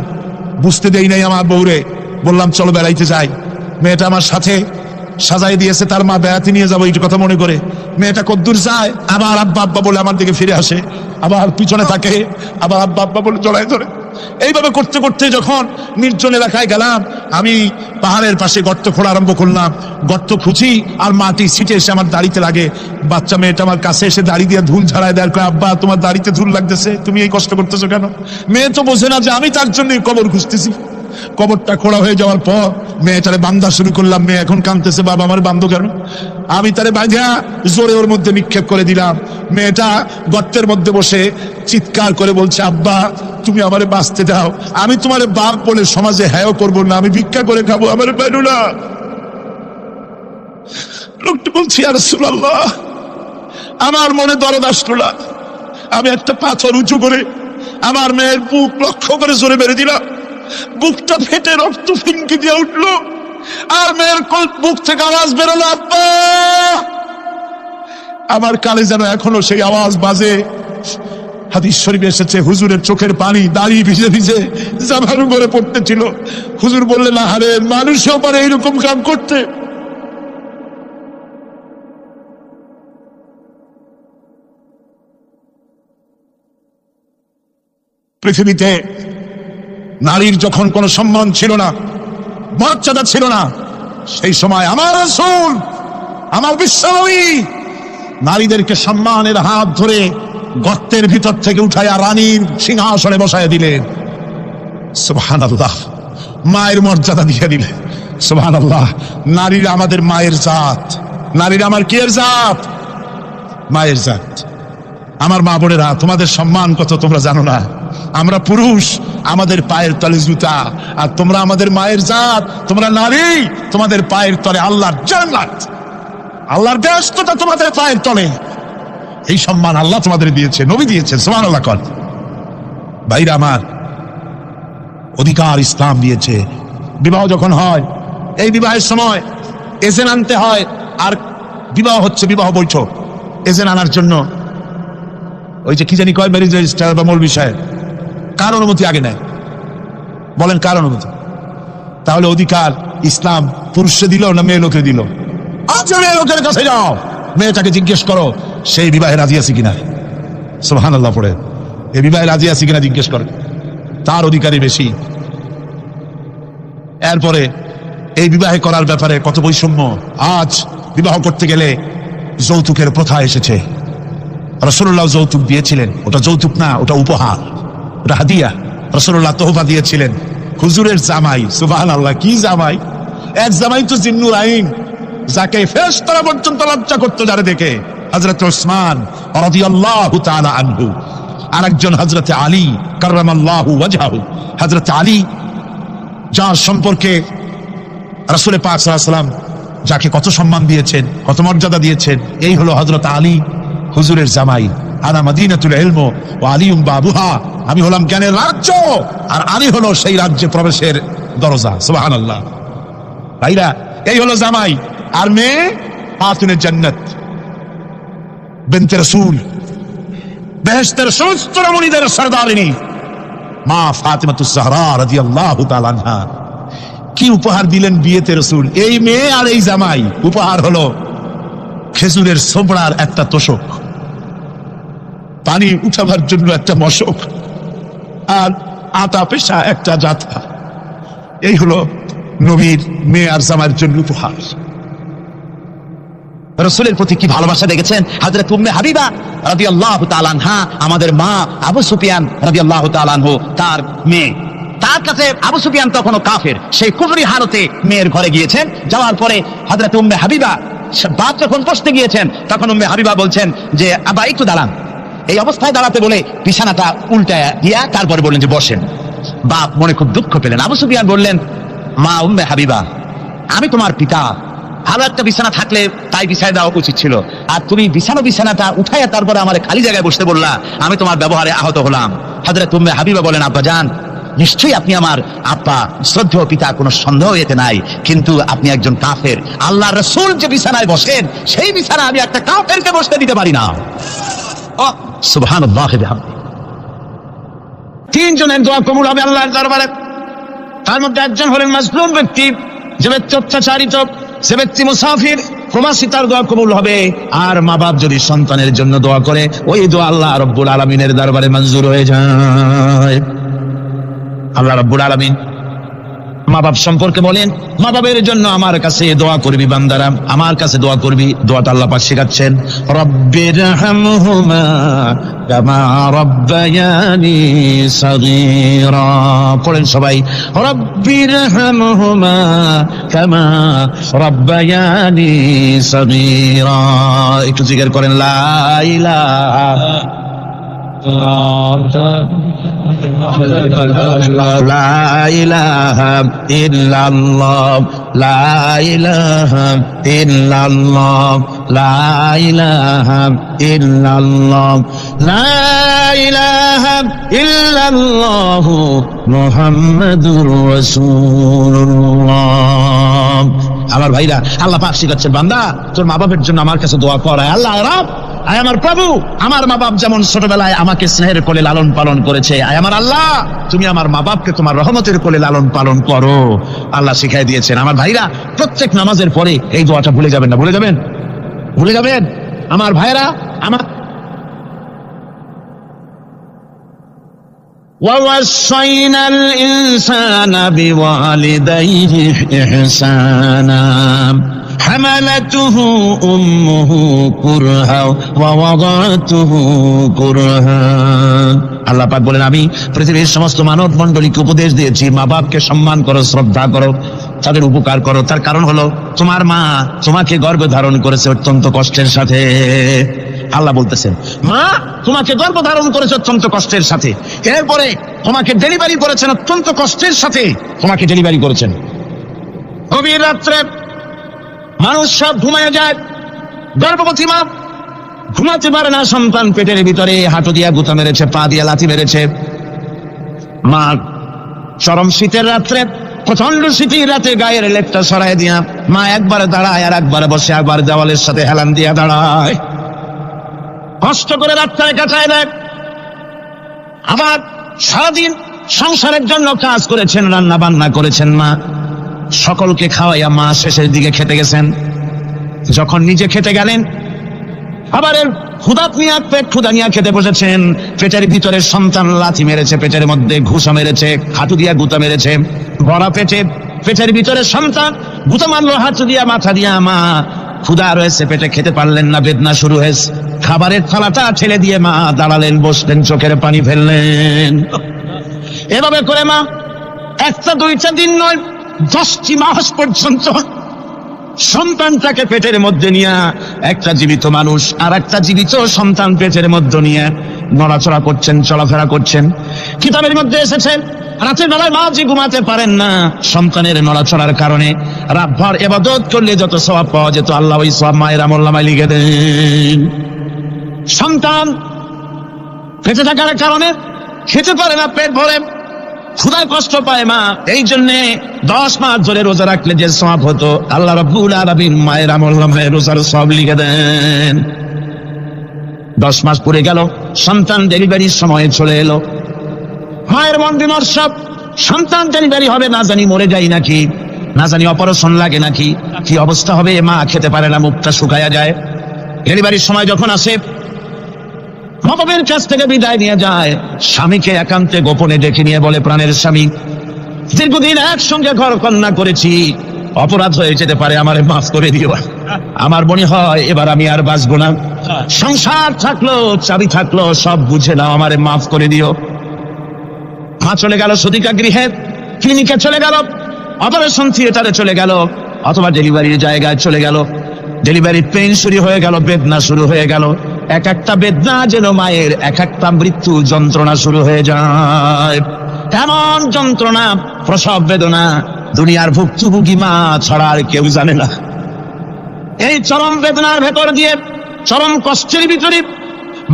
Speaker 2: বুঝতে দেই নাই আমার বউরে, বললাম চলো বেড়াইতে যাই। মেয়েটা আমার সাথে সাজাই দিয়েছে, তার মা বেড়াতে নিয়ে যাবো এইটু কথা মনে করে। মেয়েটা কদ্দূর যায়, আবার আব্বা আব্বা বলে আমার দিকে ফিরে আসে, আবার পিছনে থাকে, আবার আব্বা আব্বা বলে জড়ায় ধরে। এইভাবে করতে করতে যখন নির্জন এলাকায় গেলাম, আমি পাহাড়ের পাশে গর্ত খোঁড়া আরম্ভ করলাম। গর্ত খুঁজি আর মাটি ছিটে এসে আমার দাড়িতে লাগে। বাচ্চা মেয়েটা আমার কাছে এসে দাড়ি দিয়ে ধুল ঝাড়ায় দেয়, কয় আব্বা তোমার দাড়িতে ধুল লাগতেছে, তুমি এই কষ্ট করতেছো কেন? মেয়ে তো বোঝে না যে আমি তার জন্য কবর খুঁজতেছি। কবরটা খোঁড়া হয়ে যাওয়ার পর মেয়েটারে বান্ধা শুরু করলাম। মেয়ে এখন কাঁদতেছে, বাবা আমার বান্ধব কেন? আমি তারে বাঁধা জোরে ওর মধ্যে নিক্ষেপ করে দিলাম। মেয়েটা গর্তের মধ্যে বসে চিৎকার করে বলছে, আব্বা তুমি আমারে বাঁচতে দাও, আমি তোমার বাপ বলে সমাজে হ্যাঁ করবো না, আমি ভিক্ষা করে খাবো, আমার বেরো না। লোকটা বলছি, ইয়া রাসূলুল্লাহ, আমার মনে দরদ আসলো না। আমি একটা পাথর উঁচু করে আমার মেয়ের বুক লক্ষ্য করে জোরে মেরে দিলাম। বুকটা ফেটে রক্ত ফিনকি দিয়ে উঠলো, আর মেয়ের বুক থেকে আওয়াজ বেরোলো, আব্বা। আমার কানে যেন এখনো সেই আওয়াজ বাজে। হাদিস শরীফে এসেছে, হুজুরের চোখের পানি দাড়ি ভিজে ভিজে জামার উপরে পড়তেছিল। হুজুর বললেন, আরে মানুষও পারে এইরকম কাম করতে। পৃথিবীতে নারীর যখন কোনো সম্মান ছিল না, মর্যাদা ছিল না, সেই সময় আমার রাসূল, আমার বিশ্বনবী নারীদেরকে সম্মানের হাত ধরে গর্তের ভিতর থেকে উঠাইয়া রানীর সিংহাসনে বসাইয়া দিলেন। সুবহানাল্লাহ। মায়ের মর্যাদা দিয়ে দিলেন। সুবহানাল্লাহ। নারীরা আমাদের মায়ের জাত, নারীরা আমার কিয়ের জাত? মায়ের জাত। আমার মা বোনেরা, তোমাদের সম্মান কত তোমরা জানো না। আমরা পুরুষ, আমাদের পায়ের তলে জুতা, আর তোমরা আমাদের মায়ের জাত, তোমরা নারী, তোমাদের পায়ের তলে আল্লাহর জান্নাত, আল্লাহর ব্যস্ততা তোমাদের পায়ের তলে। এই সম্মান আল্লাহ তোমাদের দিয়েছে, নবী দিয়েছেন। সুবহানাল্লাহ। কর ভাইরা আমার, অধিকার ইসলাম দিয়েছে। বিবাহ যখন হয়, এই বিবাহের সময় এজেন্ট আনতে হয়, আর বিবাহ হচ্ছে বিবাহ বৈঠক। এজেন্ট আনার জন্য ওই যে কি জানি কয় ম্যারেজ রেজিস্ট্রার বা মৌলবি সাহেব কার অনুমতি আগে নেয়? বলেন কার অনুমতি? তাহলে অধিকার ইসলাম পুরুষে দিল না মেয়ে লোকে দিল? আচ্ছা, মেয়ে লোকের কাছে যাও, মেয়েটাকে জিজ্ঞেস করো সেই বিবাহে রাজি আছে কিনা। সুবহানাল্লাহ পড়ে এই বিবাহে রাজি আছে কিনা জিজ্ঞেস করে, তার অধিকারই বেশি। এরপরে এই বিবাহে করার ব্যাপারে কত বৈষম্য। আজ বিবাহ করতে গেলে যৌতুকের প্রথা এসেছে। রাসূলুল্লাহ যৌতুক দিয়েছিলেন, ওটা যৌতুক না, ওটা উপহার, ওটা হাদিয়া। রাসূলুল্লাহ তোহফা দিয়েছিলেন হুজুরের জামাই। সুবহানাল্লাহ, কি জামাই! এক জামাই তো জিন্নুর আইন, যাকে ফেরেশতারা পর্যন্ত লজ্জা করতো যারে দেখে, হযরত ওসমান রাদিয়াল্লাহু তাআলা আনহু। আরেকজন হযরত আলী কাররামাল্লাহু ওয়াজহাহু। হযরত আলী, যার সম্পর্কে রাসূল পাক সাল্লাল্লাহু আলাইহি ওয়াসাল্লাম যাকে কত সম্মান দিয়েছেন, কত মর্যাদা দিয়েছেন, এই হলো হযরত আলী হুজুরের জামাই। আনা মাদিনাতুল ইলম ওয়া আলিউম বাবুহা, আমি হলাম জ্ঞানের রাজ্য আর আলী হলো সেই রাজ্যে প্রবেশের দরজা। সুবহানাল্লাহ। ভাইরা, এই হলো জামাই। আর মেয়ে ফাতিমা জান্নাত বিনতে রাসূল, বেহেশতের সমস্ত রমণীদের সরদারিনী মা ফাতিমাতুজ জাহরা রাদিয়াল্লাহু তাআলা আনহা। কি উপহার দিলেন বিয়েতে রাসূল! এই মেয়ে আর এই জামাই। উপহার হলো খেজুরের ছোবড়ার একটা তোষক, পানি উঠাবার জন্য একটা মশক, আর আতা পেশা একটা জাথা। এই হলো নবীর মেয়ে আর জামাইয়ের জন্য উপহার।
Speaker 3: রাসূলের প্রতি কি ভালোবাসা দেখেছেন হযরত উম্মে হাবিবা রাদিয়াল্লাহু তাআলা আনহা, আমাদের মা আবু সুফিয়ান রাদিয়াল্লাহু তাআলা আনহু তার মেয়ে। তার কাছে আবু সুফিয়ান তখনও কাফের, সেই কুফরি হালতে মেয়ের ঘরে গিয়েছেন। যাওয়ার পরে হযরত উম্মে হাবিবা বাপ যখন বসতে গিয়েছেন, তখন উম্মে হাবিবা বলছেন যে আবা একটু দাঁড়ান। এই অবস্থায় দাঁড়াতে বলে বিছানাটা উল্টায়া দিয়া তারপরে বললেন যে বসেন। বাপ মনে খুব দুঃখ পেলেন। আবু সুফিয়ান বললেন, মা উম্মে হাবিবা, আমি তোমার পিতা, ভালো একটা বিছানা থাকলে তাই বিছায় দেওয়া উচিত ছিল, আর তুমি বিছানাটা উঠাইয়া তারপরে আমার খালি জায়গায় বসতে বললা, আমি তোমার ব্যবহারে আহত হলাম। হযরত উম্মে হাবিবা বলেন, আব্বা জান, নিশ্চয়ই আপনি আমার আব্বা, শ্রদ্ধেয় পিতা, কোনো সন্দেহ এতে নাই, কিন্তু আপনি একজন কাফের। আল্লাহ রাসূল যে বিছানায় বসেন, সেই বিছানা আমি একটা কাফেরকে বসতে দিতে পারি না। সুবহানাল্লাহ।
Speaker 1: তিনজনের দোয়া কবুল হবে আল্লাহর দরবারে। তার মধ্যে একজন হলেন মাজলুম ব্যক্তি, যে ব্যক্তি অত্যাচারিত, যে ব্যক্তি মুসাফির, প্রবাসী, তার দোয়া কবুল হবে। আর মা বাপ যদি সন্তানের জন্য দোয়া করে, ওই দোয়া আল্লাহ রাব্বুল আলামিনের দরবারে মঞ্জুর হয়ে যায়। আল্লাহ রাব্বুল আলামিন মা বাপ সম্পর্কে বলেন, মা বাবের জন্য আমার কাছে দোয়া করবি বান্দারা, আমার কাছে দোয়া করবি। দোয়াটা আল্লাহ পাক শেখাচ্ছেন, রব্বিরহামহুমা কামা রাব্বায়ানি সাগীরা। পড়েন সবাই, রব্বিরহামহুমা কামা রাব্বায়ানি সাগীরা। একটু জিকির করেন, লা ইলাহা লা ইলাহা ইল্লাল্লাহ, লা ইলাহা ইল্লাল্লাহ, লা ইলাহা ইল্লাল্লাহ, লা ইলাহা ইল্লাল্লাহ মুহাম্মাদুর রাসূলুল্লাহ। আমার ভাইরা, আল্লাহ পাক শিখাচ্ছেন, বান্দা তোর মা বাপের জন্য আমার কাছে দোয়া কর। আল্লাহ রাব, আয় আমার প্রভু, আমার মা বাপ যেমন ছোটবেলায় আমাকে স্নেহের কোলে লালন পালন করেছে, আয় আমার আল্লাহ, তুমি আমার মা বাপকে তোমার রহমতের কোলে লালন পালন করো। আল্লাহ শিখাই দিয়েছেন। আমার ভাইরা, প্রত্যেক নামাজের পরে এই দোয়াটা ভুলে যাবেন না। ভুলে যাবেন? ভুলে যাবেন? আমার ভাইরা, আমার وَوَصَّيْنَا الْإِنسَانَ بِوَالِدَيْهِ إِحْسَانًا حَمَلَتْهُ أُمُّهُ كُرْهًا وَوَضَعَتْهُ كُرْهًا। আল্লাহ পাক বলেন, আমি পৃথিবীর সমস্ত মানব মণ্ডলীকে উপদেশ দিয়েছি, মা বাপকে সম্মান করো, শ্রদ্ধা করো, তাদের উপকার করো। তার কারণ হলো তোমার মা তোমাকে গর্ভে ধারণ করেছে অত্যন্ত কষ্টের সাথে। আল্লাহ বলতেছেন, মা তোমাকে গর্ভ ধারণ করেছে অত্যন্ত কষ্টের সাথে, এরপরে তোমাকে ডেলিভারি করেছেন অত্যন্ত কষ্টের সাথে, তোমাকে ডেলিভারি করেছেন। গভীর রাত্রে মানুষ সব ঘুমায় যায়, গর্ভবতী মা ঘুমাতে পারে না, সন্তান পেটের ভিতরে হাঁটু দিয়া গুতা মেরেছে, পা দিয়া লাথি মেরেছে। মা চরম শীতের রাত্রে, প্রচন্ড শীতের রাতে গায়ের লেপটা সরাই দিয়া মা একবারে দাঁড়ায়, আর একবারে বসে, একবার দেওয়ালের সাথে হেলান দিয়া দাঁড়ায়। কষ্ট করে রাতটায় কাটায় দেয়। আবার সারাদিন সংসারের জন্য কাজ করেছেন, রান্না বান্না করেছেন মা, সকলকে খাওয়াইয়া মা শেষের দিকে খেতে গেছেন। যখন নিজে খেতে গেলেন, আবার পেট ক্ষুধা নিয়ে খেতে বসেছেন। পেটের ভিতরে সন্তান লাথি মেরেছে, পেটের মধ্যে ঘুষা মেরেছে, হাঁটু দিয়া গুতা মেরেছে, ভরা পেটের ভিতরে সন্তান গুতা মারলো হাঁটু দিয়া, মাথা দিয়া। মা ক্ষুধা রয়েছে, পেটে খেতে পারলেন না, বেদনা শুরু হয়েছে। খাবারের থালাটা ঠেলে দিয়ে মা দাঁড়ালেন, বসলেন, চোখের পানি ফেললেন। এভাবে করে মা একটা দুইটা দিন নয়, 10টি মাস পর্যন্ত সন্তানটাকে পেটের মধ্যে নিয়ে, একটা জীবিত মানুষ আর একটা জীবিত সন্তান পেটের মধ্যে নিয়ে নড়াচড়া করছেন, চলাফেরা করছেন। কিতাবের মধ্যে এসেছে রাতের বেলায় মা যে ঘুমাতে পারেন না সন্তানের নড়াচড়ার কারণে, রাতভর ইবাদত করলে যত সওয়াব পাওয়া যেত আল্লাহ ওই সওয়াব মায়ের আমলনামায় লিখে দেন। সন্তান পেটে থাকার কারণে খেতে পারে না, পেট ভরে ক্ষুধায় কষ্ট পায় মা। এই জন্য 10 মাস ধরে রোজা রাখলে যে সওয়াব হতো আল্লাহ রাব্বুল আলামিন মায়ের আমলনামায় রোজার সওয়াব লিখে দেন। 10 মাস পুরে গেল, সন্তান ডেলিভারির সময় চলে এলো। মায়ের মন বিমর্ষ, সন্তান ডেলিভারি হবে, না জানি মরে যায় নাকি, না জানি অপারেশন লাগে নাকি, কি অবস্থা হবে। মা খেতে পারে না, মুখটা শুকায়া যায়। ডেলিভারির সময় যখন আসে, মাবাবের কাছ থেকে বিদায় নিয়ে যায়, স্বামীকে একান্তে গোপনে ডেকে নিয়ে বলে, প্রাণের স্বামী, দীর্ঘদিন একসঙ্গে ঘর কন্যা করেছি, অপরাধ হয়ে যেতে পারে, আমারে মাফ করে দিও। আমার মনে হয় এবার আমি আর বাঁচবো না। সংসার থাকলো, চাবি থাকলো, সব বুঝে নাও, আমারে মাফ করে দিও। মা চলে গেল সদিকা গৃহে, ক্লিনিকে চলে গেল, অপারেশন থিয়েটারে চলে গেল, অথবা ডেলিভারির জায়গায় চলে গেল। ডেলিভারির পেইন শুরু হয়ে গেল, বেদনা শুরু হয়ে গেল। এক একটা বেদনা যেন মায়ের এক একটা মৃত্যু যন্ত্রণা শুরু হয়ে যায়। এমন যন্ত্রণা, প্রসব বেদনা দুনিয়ার ভুক্তভোগী মা ছাড়া আর কেউ জানে না। এই চরম বেদনার ভেতর দিয়ে, চরম কষ্টের ভিতরে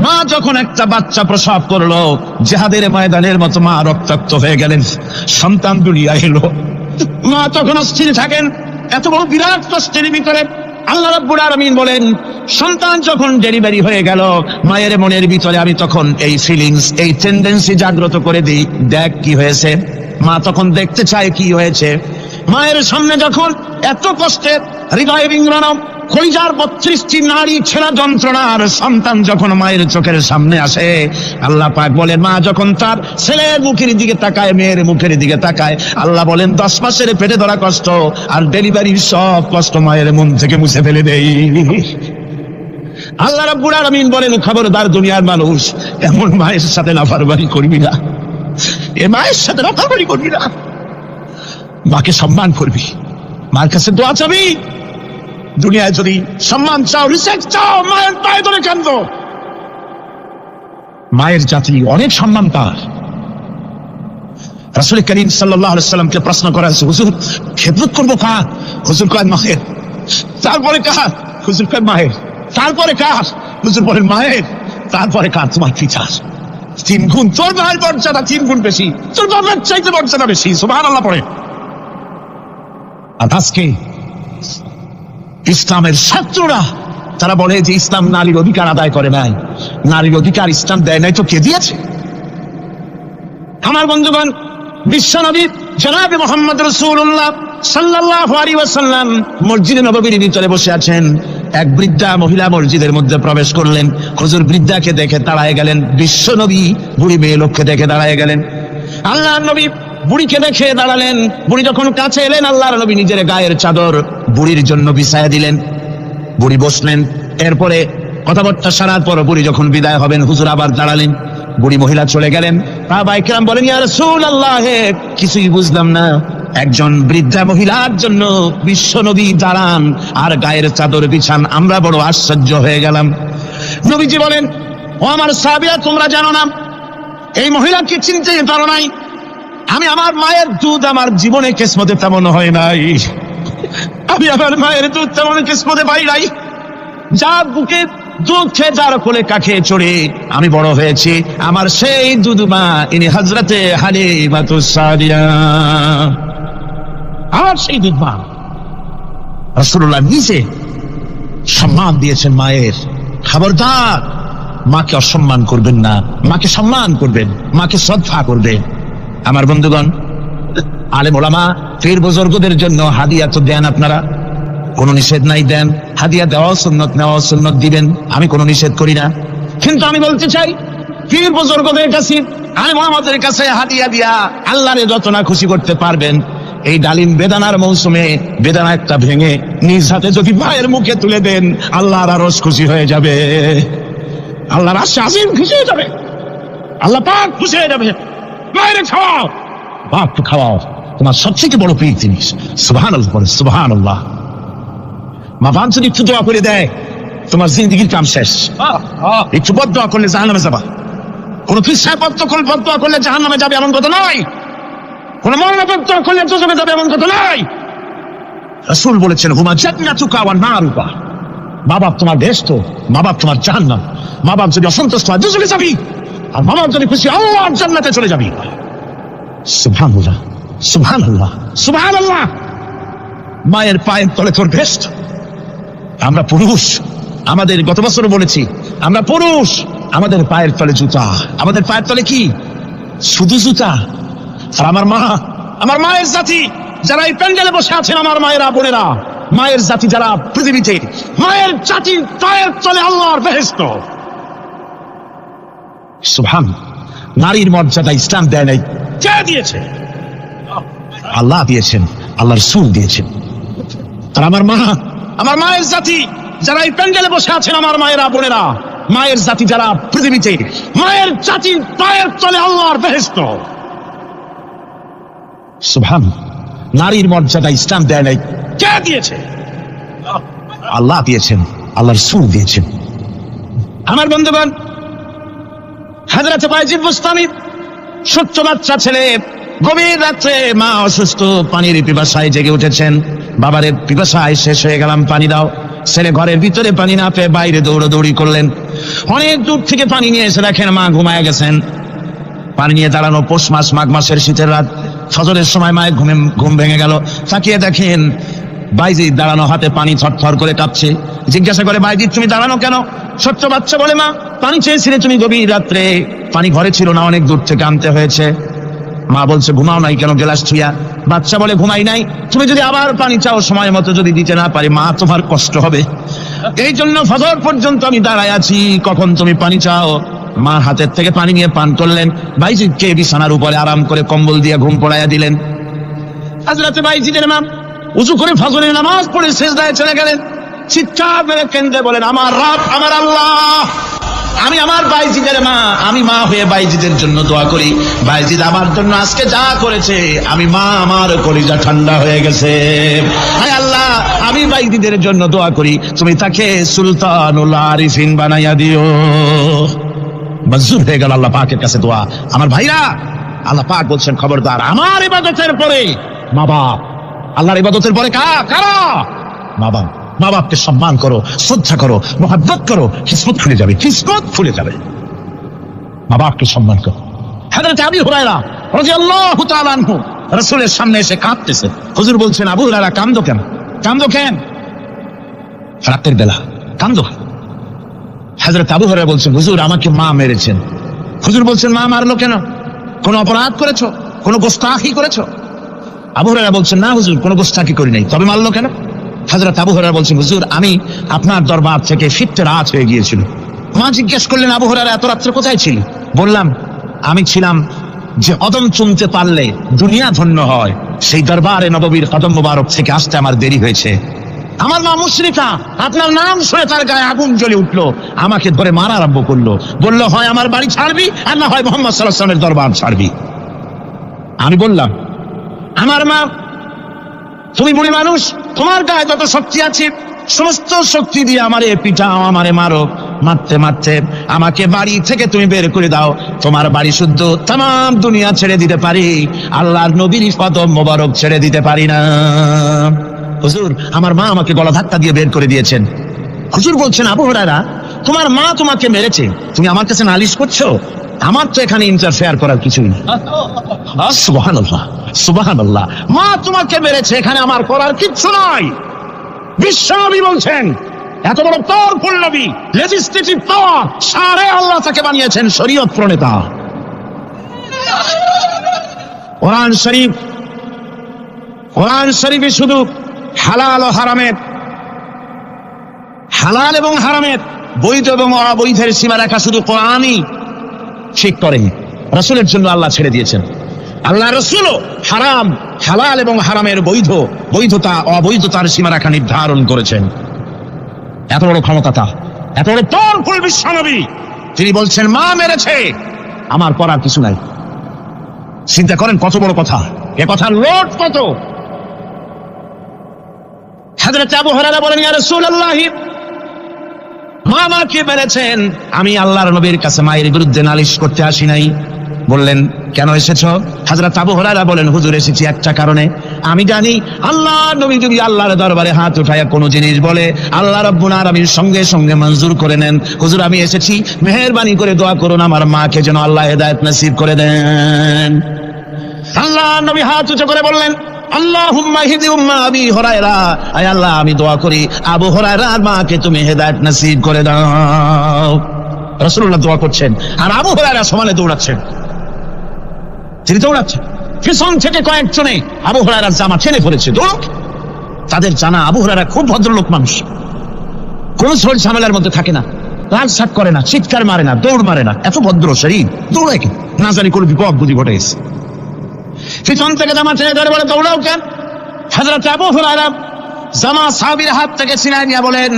Speaker 1: মা যখন একটা বাচ্চা প্রসব করলো, জিহাদের ময়দানের মতো মা রক্তাক্ত হয়ে গেলেন, সন্তান দুনিয়ায় এলো। মা তখন অস্থির থাকেন, এত বড় বিরাট কষ্টের ভিতরে। আল্লাহ রাব্বুল আলামিন বলেন, সন্তান যখন ডেলিভারি হয়ে গেল, মায়ের মনের ভিতরে আমি তখন এই ফিলিংস, এই টেন্ডেন্সি জাগ্রত করে দিই, দেখ কি হয়েছে। মা তখন দেখতে চায় কি হয়েছে। মায়ের সামনে যখন এত কষ্টে হৃদয় বিংড়ানো, কলিজার 32টি নাড়ি ছেঁড়া যন্ত্রণার সন্তান যখন মায়ের চোখের সামনে আসে, আল্লাহ পাক বলেন, মা যখন তার ছেলের মুখের দিকে তাকায়, মেয়ের মুখের দিকে তাকায়, আল্লাহ বলেন 10 মাসের পেটে ধরা কষ্ট আর ডেলিভারির সব কষ্ট মায়ের মন থেকে মুছে ফেলে দেই। আল্লাহ রাব্বুল আলামিন বলেন, খবরদার দুনিয়ার মানুষ, এমন মায়ের সাথে নাফরমানি করবি না, এ মায়ের সাথে নাফরমানি করবি না। মাকে সম্মান করবি, মার কাছে দোয়া চাবি। দুনিয়ায় যদি সম্মান চাও, রিসেক্ট চাও, মায়ের পায়ে ধরে কাঁদো। মায়ের জাতি অনেক সম্মান তার। রাসূল করিম সাল্লাল্লাহু আলাইহি সাল্লামকে প্রশ্ন করা হয়েছে, হুজুর খেদমত করবো কার? হুজুর কয় মায়ের। তারপরে কার? হুজুর কয় মায়ের। তারপরে কার? হুজুর বলেন মায়ের। তারপরে কার? তোমার পিতা। 3 গুণ। তোর মায়ের মর্যাদা 3 গুণ বেশি, তোর বাবার চাইতে মর্যাদা বেশি। সুবহানাল্লাহ পড়ে। আর আজকে ইসলামের ছাত্ররা তারা বলে যে ইসলাম নারীর অধিকার আদায় করে নাই। নারীর অধিকার ইসলাম দেয় নাই তো কে দিয়েছে? আমার বন্ধুগণ, বিশ্বনবী জনাবে মুহাম্মদ রাসূলুল্লাহ সাল্লাল্লাহু আলাইহি ওয়াসাল্লাম মসজিদে নববীর ভিতরে বসে আছেন। এক বৃদ্ধা মহিলা মসজিদের মধ্যে প্রবেশ করলেন। হুজুর বৃদ্ধাকে দেখে দাঁড়ায় গেলেন। বিশ্বনবী বুড়ি মেয়ে লোককে দেখে দাঁড়ায় গেলেন। আল্লাহর নবী বুড়িকে দেখে দাঁড়ালেন। বুড়ি যখন কাছে এলেন, আল্লাহর নবী নিজের গায়ের চাদর বুড়ির জন্য বিছায়া দিলেন। বুড়ি বসলেন। এরপরে কথাবার্তা সারার পর বুড়ি যখন বিদায় হবেন, হুজুর আবার দাঁড়ালেন। বুড়ি মহিলা চলে গেলেন। সাহাবায়ে কেরাম বলেন, ইয়া রাসূলুল্লাহ, কিছুই বুঝলাম না, একজন বৃদ্ধা মহিলার জন্য বিশ্বনবী দাঁড়ান আর গায়ের চাদর বিছান, আমরা বড় আশ্চর্য হয়ে গেলাম। নবীজি বলেন, ও আমার সাহাবীরা, তোমরা জানো না, এই মহিলাকে চিনতে পারো নাই? আমি আমার মায়ের দুধ আমার জীবনে কিসমতে তেমন হয় নাই। আমি আমার মায়ের দুধ তেমন কিসমতে পাই নাই। যার বুকে দুধ খেয়ে, যার কোলে কাখে চড়ে আমি বড় হয়েছি, আমার সেই দুধ মা, ইনি হযরতে হালিমাতুস সাদিয়া, আমার সেই দুধ মা। রাসূলুল্লাহ নিজে সম্মান দিয়েছেন মায়ের। খবরদার
Speaker 2: মাকে অসম্মান করবেন না, মাকে সম্মান করবেন, মাকে শ্রদ্ধা করবেন। আমার বন্ধুগণ, আলেম ওলামা পীর বুজুর্গদের জন্য হাদিয়া তো দেন, আপনারা কোনো নিষেধ নাই, দেন। হাদিয়া দেওয়া সুন্নত, নেওয়া সুন্নত, দিবেন, আমি কোনো নিষেধ করি না। কিন্তু আমি বলতে চাই, পীর বুজুর্গদের কাছে, আলেম ওলামাদের কাছে হাদিয়া দিয়া আল্লাহরে যত না খুশি করতে পারবেন, এই ডালিম বেদানার মৌসুমে বেদানা একটা ভেঙে নিজ হাতে যদি মায়ের মুখে তুলে দেন, আল্লাহর আরশ খুশি হয়ে যাবে, আল্লাহর আরশ আজিম খুশি হয়ে যাবে, আল্লাহ পাক খুশি হয়ে যাবে। মায়ের খাওয়াও, বাপ খাওয়াও, তোমার সবচেয়ে বড় প্রিয় জিনিস। সুবহানাল্লাহ, সুবহানাল্লাহ। মা বাপ যদি একটু দোয়া করে দেয়, তোমার জিন্দেগির কাম শেষ। একটু বদদোয়া করলে জাহান্নামে যাবা। কোন ফিসায় বদদোয়া করলে জাহান্নামে যাবে এমন কথা নয়, কোন মরণাপত্তর করলে দুজনে যাবে এমন কথা নয়। রাসূল বলেছেন, হুমা জান্নাতুকা ওয়া নারুকা, মা বাপ তোমার বেহেশত, মা বাপ তোমার জাহান্নাম। মা বাপ যদি অসন্তুষ্ট হয় দুজনে যাবি, আর মা বাপ যদি খুশি আল্লাহর জান্নাতে চলে যাবি। সুবহানাল্লাহ, সুবহানাল্লাহ, সুবহানাল্লাহ। মায়ের পায়ের তলে তোর বেহেশত। আমরা পুরুষ, আমাদের গত বছর বলেছি, আমরা পুরুষ, আমাদের পায়ের তলে জুতা। আমাদের পায়ের তলে কি? শুধু জুতা। আর আমার মা, আমার মায়ের জাতি যারা এই প্যান্ডেলে বসে আছেন, আমার মায়েরা বোনেরা, মায়ের জাতি যারা পৃথিবীতে, মায়ের জাতির পায়ের তলে আল্লাহর বেহেশত। সুবহান। নারীর মর্যাদা ইসলাম দেয় নাই, কে দিয়েছে? আল্লাহ দিয়েছেন, আল্লাহ রাসূল দিয়েছেন। আর আমার মা, আমার মায়ের জাতি যারা এই প্যান্ডেলে বসে আছেন, আমার মায়েরা বোনেরা, মায়ের জাতি যারা পৃথিবীতে, মায়ের জাতির পায়ের তলে আল্লাহর বেহেশত। সুবহান। নারীর মর্যাদা ইসলাম দেয় নাই, কে দিয়েছে? আল্লাহ দিয়েছেন, আল্লাহ রাসূল দিয়েছেন। আমার বন্ধুগণ, হযরত বাইজিদ বুস্তামি, ছোট্ট বাচ্চা ছেলে, গভীর রাত্রে মা অসুস্থ, পানির পিপাসায় জেগে উঠেছেন। বাবারে পিপাসায় শেষ হয়ে গেলাম, পানি দাও। ছেলে ঘরের ভিতরে পানি না পেয়ে বাইরে দৌড়াদৌড়ি করলেন। অনেক দূর থেকে পানি নিয়ে এসে দেখেন মা ঘুমায় গেছেন। পানি নিয়ে দাঁড়ানো পৌষ মাস, মাঘ মাসের শীতের রাত, ফজরের সময় মায়ের ঘুম ভেঙে গেল। তাকিয়ে দেখেন বাইজিদ দাঁড়ানো, হাতে পানি থরথর করে কাঁপছে। জিজ্ঞাসা করে, বাইজিদ তুমি দাঁড়ানো কেন? ছোট্ট বাচ্চা বলে, মা পানি চেয়েছিলে তুমি গভীর রাত্রে, পানি ঘরে ছিল না, অনেক দূর থেকে আনতে হয়েছে। মা বলছে, ঘুমাও নাই কেন গ্লাস ছুঁয়া? বাচ্চা বলে, ঘুমাই নাই, তুমি যদি আবার পানি চাও সময় মতো যদি দিতে না পারি, মা তোমার কষ্ট হবে, এই জন্য ফজর পর্যন্ত আমি দাঁড়ায় আছি, কখন তুমি পানি চাও। মা হাতের থেকে পানি নিয়ে পান করলেন। বাইজিদকে বিছানার উপরে আরাম করে কম্বল দিয়ে ঘুম পড়াইয়া দিলেন। হযরত বাইজিদের মা উযু করে ফজরের নামাজ পড়ে সিজদায় চলে গেলেন। চিৎকার মেরে কেঁদে বলেন, আমার রব, আমার আল্লাহ, আমি আমার বাইজিদের মা, আমি মা হয়ে বাইজিদের জন্য দোয়া করি। বাইজিদ আমার জন্য আজকে যা করেছে, আমি মা, আমার কলিজা ঠান্ডা হয়ে গেছে। হায় আল্লাহ, আমি বাইজিদের জন্য দোয়া করি, তুমি তাকে সুলতানুল আরিফিন বানাইয়া দিও। মঞ্জুর হয়ে গেল আল্লাহ পাকের কাছে দোয়া। আমার ভাইরা, আল্লাহ পাক বলছেন, খবরদার, আমার ইবাদতের পরে মা বাপ, আল্লাহর ইবাদতের পরে কারা? মা বাপ। মা বাপকে সম্মান করো, শ্রদ্ধা করো, মহব্বত করো, কিসমত খুলে যাবে, কিসমত খুলে যাবে। মা বাপকে সম্মান করো। হযরত আবু হুরায়রা রাদিয়াল্লাহু তাআলা আনহু রাসূলের সামনে এসে কাঁদতেছে। হুজুর বলছেন, আবু হুরায়রা কাঁদো কেন? কাঁদো কেন? রাতের বেলা কাঁদো। হযরত আবু হুরায়রা বলছেন, হুজুর আমাকে মা মেরেছেন। হুজুর বলছেন, মা মারলো কেন? কোন অপরাধ করেছো? কোন গোস্তাখি করেছো? আবু হুরায়রা বলছেন, না হুজুর, কোন গোস্তাখি করি নাই, তবে মারলো কেন? হযরত আবু হুরায়রা বলছেন, হুজুর আমি আপনার দরবার থেকে ফিরতে রাত হয়ে গিয়েছিল। মা জিজ্ঞেস করলেন, আবু হুরায়রা এত রাত্রে কোথায় ছিলি? বললাম, আমি ছিলাম যে কদম চুমতে পারলে দুনিয়া ধন্য হয়, সেই দরবারে নববীর কদম মোবারক থেকে আসতে আমার দেরি হয়েছে। আমার মা মুশরিকা, আপনার নাম শুনে তার গায়ে আগুন জ্বলে উঠলো, আমাকে ধরে মারা আরম্ভ করলো। বললো, হয় আমার বাড়ি ছাড়বি, আর না হয় মুহাম্মদ সাল্লাল্লাহু আলাইহি ওয়াসাল্লামের দরবার ছাড়বি। আমি বললাম, আমার মা, তুমি বুড়ি মানুষ, তোমার গায়ে যত শক্তি আছে সমস্ত শক্তি দিয়ে আমারে পিটাও, আমারে মারো, মারতে মারতে আমাকে বাড়ি থেকে তুমি বের করে দাও। তোমার বাড়ি শুদ্ধ, তাম দুনিয়া ছেড়ে দিতে পারি, আল্লাহর নবীর কদম মোবারক ছেড়ে দিতে পারি না। হুজুর, আমার মা আমাকে গলা ধাক্কা দিয়ে বের করে দিয়েছেন। হুজুর বলছেন, আবু হুরায়রা, তোমার মা তোমাকে মেরেছে, তুমি আমার কাছে নালিশ করছো? আমার তো এখানে ইন্টারফেয়ার করার কিছুই নেই। সুবহানাল্লাহ, সুবহানাল্লাহ। মা তোমাকে মেরেছে, এখানে আমার করার কিচ্ছু নাই। বিশ্বনবী বলছেন, এত বড় পাওয়ারফুল নবী, লেজিসলেটিভ পাওয়ার, সারে আল্লাহ তাকে বানিয়েছেন শরীয়ত প্রণেতা। কোরআন শরীফে শুধু হালাল ও হারামের, হালাল এবং হারামের, বৈধ এবং অবৈধের সীমারেখা শুধু কোরআনই ঠিক করেনি, রাসূলের জন্য আল্লাহ ছেড়ে দিয়েছেন। আল্লাহ রাসূলও হারাম, হালাল এবং হারামের বৈধতা অবৈধতার সীমারেখা নির্ধারণ করেছেন। এত বড় ক্ষমতা তা, এত বড় পাওয়ারফুল বিশ্বনবী, তিনি বলছেন মা মেরেছে, আমার করার কিছু নাই। চিন্তা করেন কত বড় কথা, এ কথার লোড কত। হযরত আবু হুরায়রা বলেন, ইয়া রাসূলুল্লাহ, মা আমাকে মেরেছেন, আমি আল্লাহর নবীর কাছে মায়ের বিরুদ্ধে নালিশ করতে আসি নাই। বললেন, কেন এসেছো? হযরত আবু হুরায়রা বলেন, হুজুর এসেছি একটা কারণে, আমি জানি আল্লাহর নবী যদি আল্লাহর দরবারে হাত উঠায়া কোনো জিনিস বলে আল্লাহ রাব্বুল আলামিন সঙ্গে সঙ্গে মঞ্জুর করে নেন। হুজুর আমি এসেছি, মেহেরবানি করে দোয়া করুন আমার মাকে যেন আল্লাহ হেদায়েত নসিব করে দেন। আল্লাহর নবী হাত উঁচু করে বললেন, আল্লাহুম্মা হিদি উম্মা আবি হুরায়রা, আয় আল্লাহ আমি দোয়া করি আবু হুরায়রার মাকে তুমি হেদায়েত নসিব করে দাও। রাসূলুল্লাহ দোয়া করছেন আর আবু হুরায়রা সমানে দৌড়াচ্ছেন। তিনি দৌড়াচ্ছেন, পিছন থেকে কয়েকজনে আবু হুরায়রার জামা টেনে পড়েছে। তাদের জানা আবু হুরায়রা খুব ভদ্রলোক মানুষ, কোন ঝড় ঝামেলার মধ্যে থাকে না, লাল শাক করে না, চিৎকার মারে না, দৌড় মারে না, এত ভদ্র শরীর, দৌড়ায় কি না জানি কোন বিপদ বুঝি ঘটে গেছে। পিছন থেকে জামা টেনে ধরে বলে, দৌড়াও কেন? হযরত আবু হুরায়রা জামা সাহাবীর হাত থেকে ছিনায় নিয়ে বলেন,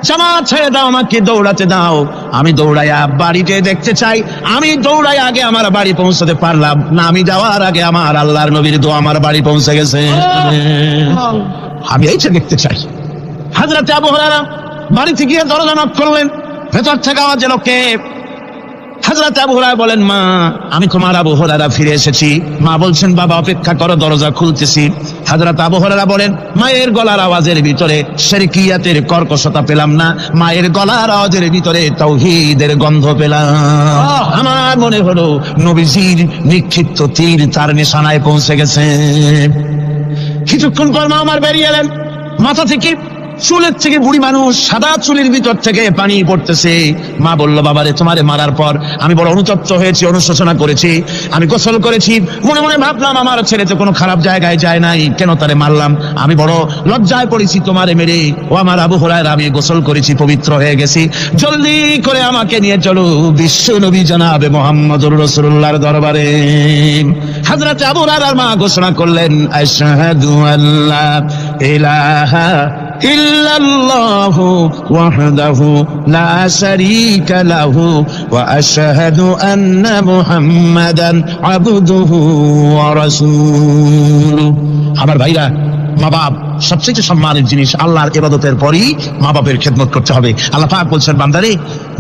Speaker 2: জামা ছেড়ে দাও, আমাকে দৌড়াতে দাও, আমি দৌড়াইয়া বাড়িতে দেখতে চাই। আমি দৌড়াই আগে আমার বাড়ি পৌঁছাতে পারলাম না, আমি যাওয়ার আগে আমার আল্লাহর নবীর দোয়া আমার বাড়ি পৌঁছে গেছে, আমি এইটা দেখতে চাই। হযরত আবু হুরায়রা বাড়িতে গিয়ে দরজা নক করলেন, ভেতর থেকে আওয়াজ এলো, কে? হযরত আবু হুরায়রা বলেন, মা আমি তোমার আবু হুরায়রা ফিরে এসেছি। মা বলছেন, বাবা অপেক্ষা করো, দরজা খুলতেছি। হযরত আবু হুরায়রা বলেন, মায়ের গলার আওয়াজের ভিতরে শিরকিয়াতের কর্কশতা পেলাম না, মায়ের গলার আওয়াজের ভিতরে তাওহীদের গন্ধ পেলাম। আমার মনে হলো নবীজির নিক্ষিপ্ত তীর তার নিশানায় পৌঁছে গেছে। কিছুক্ষণ পর মা আমার বেরিয়ে এলেন, মাথা থেকে চুলের থেকে, বুড়ি মানুষ, সাদা চুলের ভিতর থেকে পানি পড়তেছে। মা বলল, বাবারে তোমারে মারার পর আমি বড় অনুতপ্ত হয়েছি, অনুশোচনা করেছি, আমি গোসল করেছি, মনে মনে ভাবলাম আমার ছেলে তো কোনো খারাপ জায়গায় যায় নাই, কেন তারে মারলাম, আমি বড় লজ্জায় পড়েছি তোমারে মেরে। ও আমার আবু হুরায়রা, আমি গোসল করেছি, পবিত্র হয়ে গেছি, জলদি করে আমাকে নিয়ে চলো বিশ্ব নবী জনাবে মুহাম্মদুর রাসূলুল্লাহর দরবারে। হযরত আবু হুরায়রার মা ঘোষণা করলেন, আশহাদু আল্লা ইলাহা ইল্লাল্লাহু ওয়াহদাহু লা শারীকা লাহু ওয়া আশহাদু আন্না মুহাম্মাদান আবদুহু ওয়া রাসূলুহু। আমার ভাইরা, মা বাপ সবচেয়ে সম্মানের জিনিস, আল্লাহর ইবাদতের পরই মা বাপের খেদমত করতে হবে। আল্লাহ পাক বলছেন, বান্দারে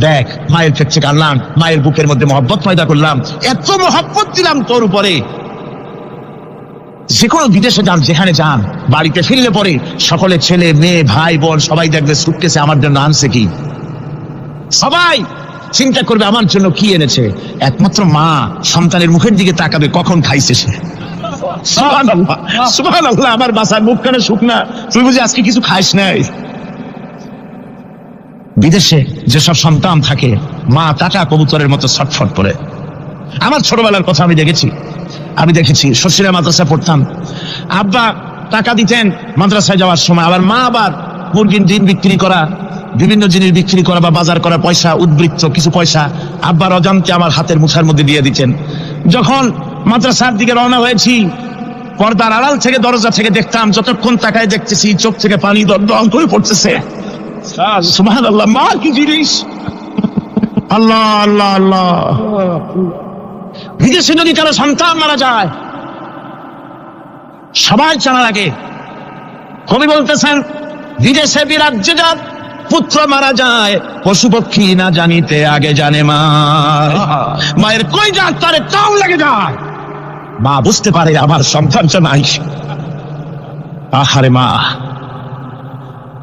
Speaker 2: দেখ, মায়ের পেট থেকে আনলাম, মায়ের বুকের মধ্যে মহব্বত পয়দা করলাম, এত মহব্বত দিলাম তোর উপরে, যে কোনো বিদেশে যান, যেখানে যান, বাড়িতে ফিরলে পরে সকলে ছেলে মেয়ে ভাই বোন সবাই দেখবে সুটকেসে আমার জন্য আনছে কি, সবাই চিন্তা করবে আমার জন্য কি এনেছে। একমাত্র মা সন্তানের মুখের দিকে তাকাবে কখন খাইছে সে। সুবহানাল্লাহ, সুবহানাল্লাহ, আমার বাসার মুখখানে শুকনা, তুই বুঝি আজকে কিছু খাইস নাই। বিদেশে যেসব সন্তান থাকে, মা টাকা কবুতরের মতো ছটফট করে। আমার ছোটবেলার কথা আমি দেখেছি, শ্বশুরা মাদ্রাসা পড়তাম, আব্বা টাকা দিতেন মাদ্রাসায় যাওয়ার সময়, আবার মা আবার মুরগির ডিম বিক্রি করা, বিভিন্ন জিনিস বিক্রি করা বা বাজার করা পয়সা, উদ্বৃত্ত কিছু পয়সা আব্বার অজান্তে আমার হাতের মুঠার মধ্যে দিয়ে দিতেন। যখন মাদ্রাসার দিকে রওনা হয়েছি, পর্দার আড়াল থেকে দরজা থেকে দেখতাম, যতক্ষণ তাকায় দেখতেছি চোখ থেকে পানি দল করে পড়তেছে। সুবহানাল্লাহ, মা কি জিনিস! আল্লাহ আল্লাহ আল্লাহ। বিদেশে যদি কারো সন্তান মারা যায়, সবাই জানার আগে, কবি বলতেছেন, বিদেশে বিরাজ্যে যার পুত্র মারা যায়, পশু পক্ষী না জানিতে আগে জানে মা। মায়ের কই যাক তারে টান লেগে যায়, মা বুঝতে পারে আমার সন্তানটা নাই। আহারে মা!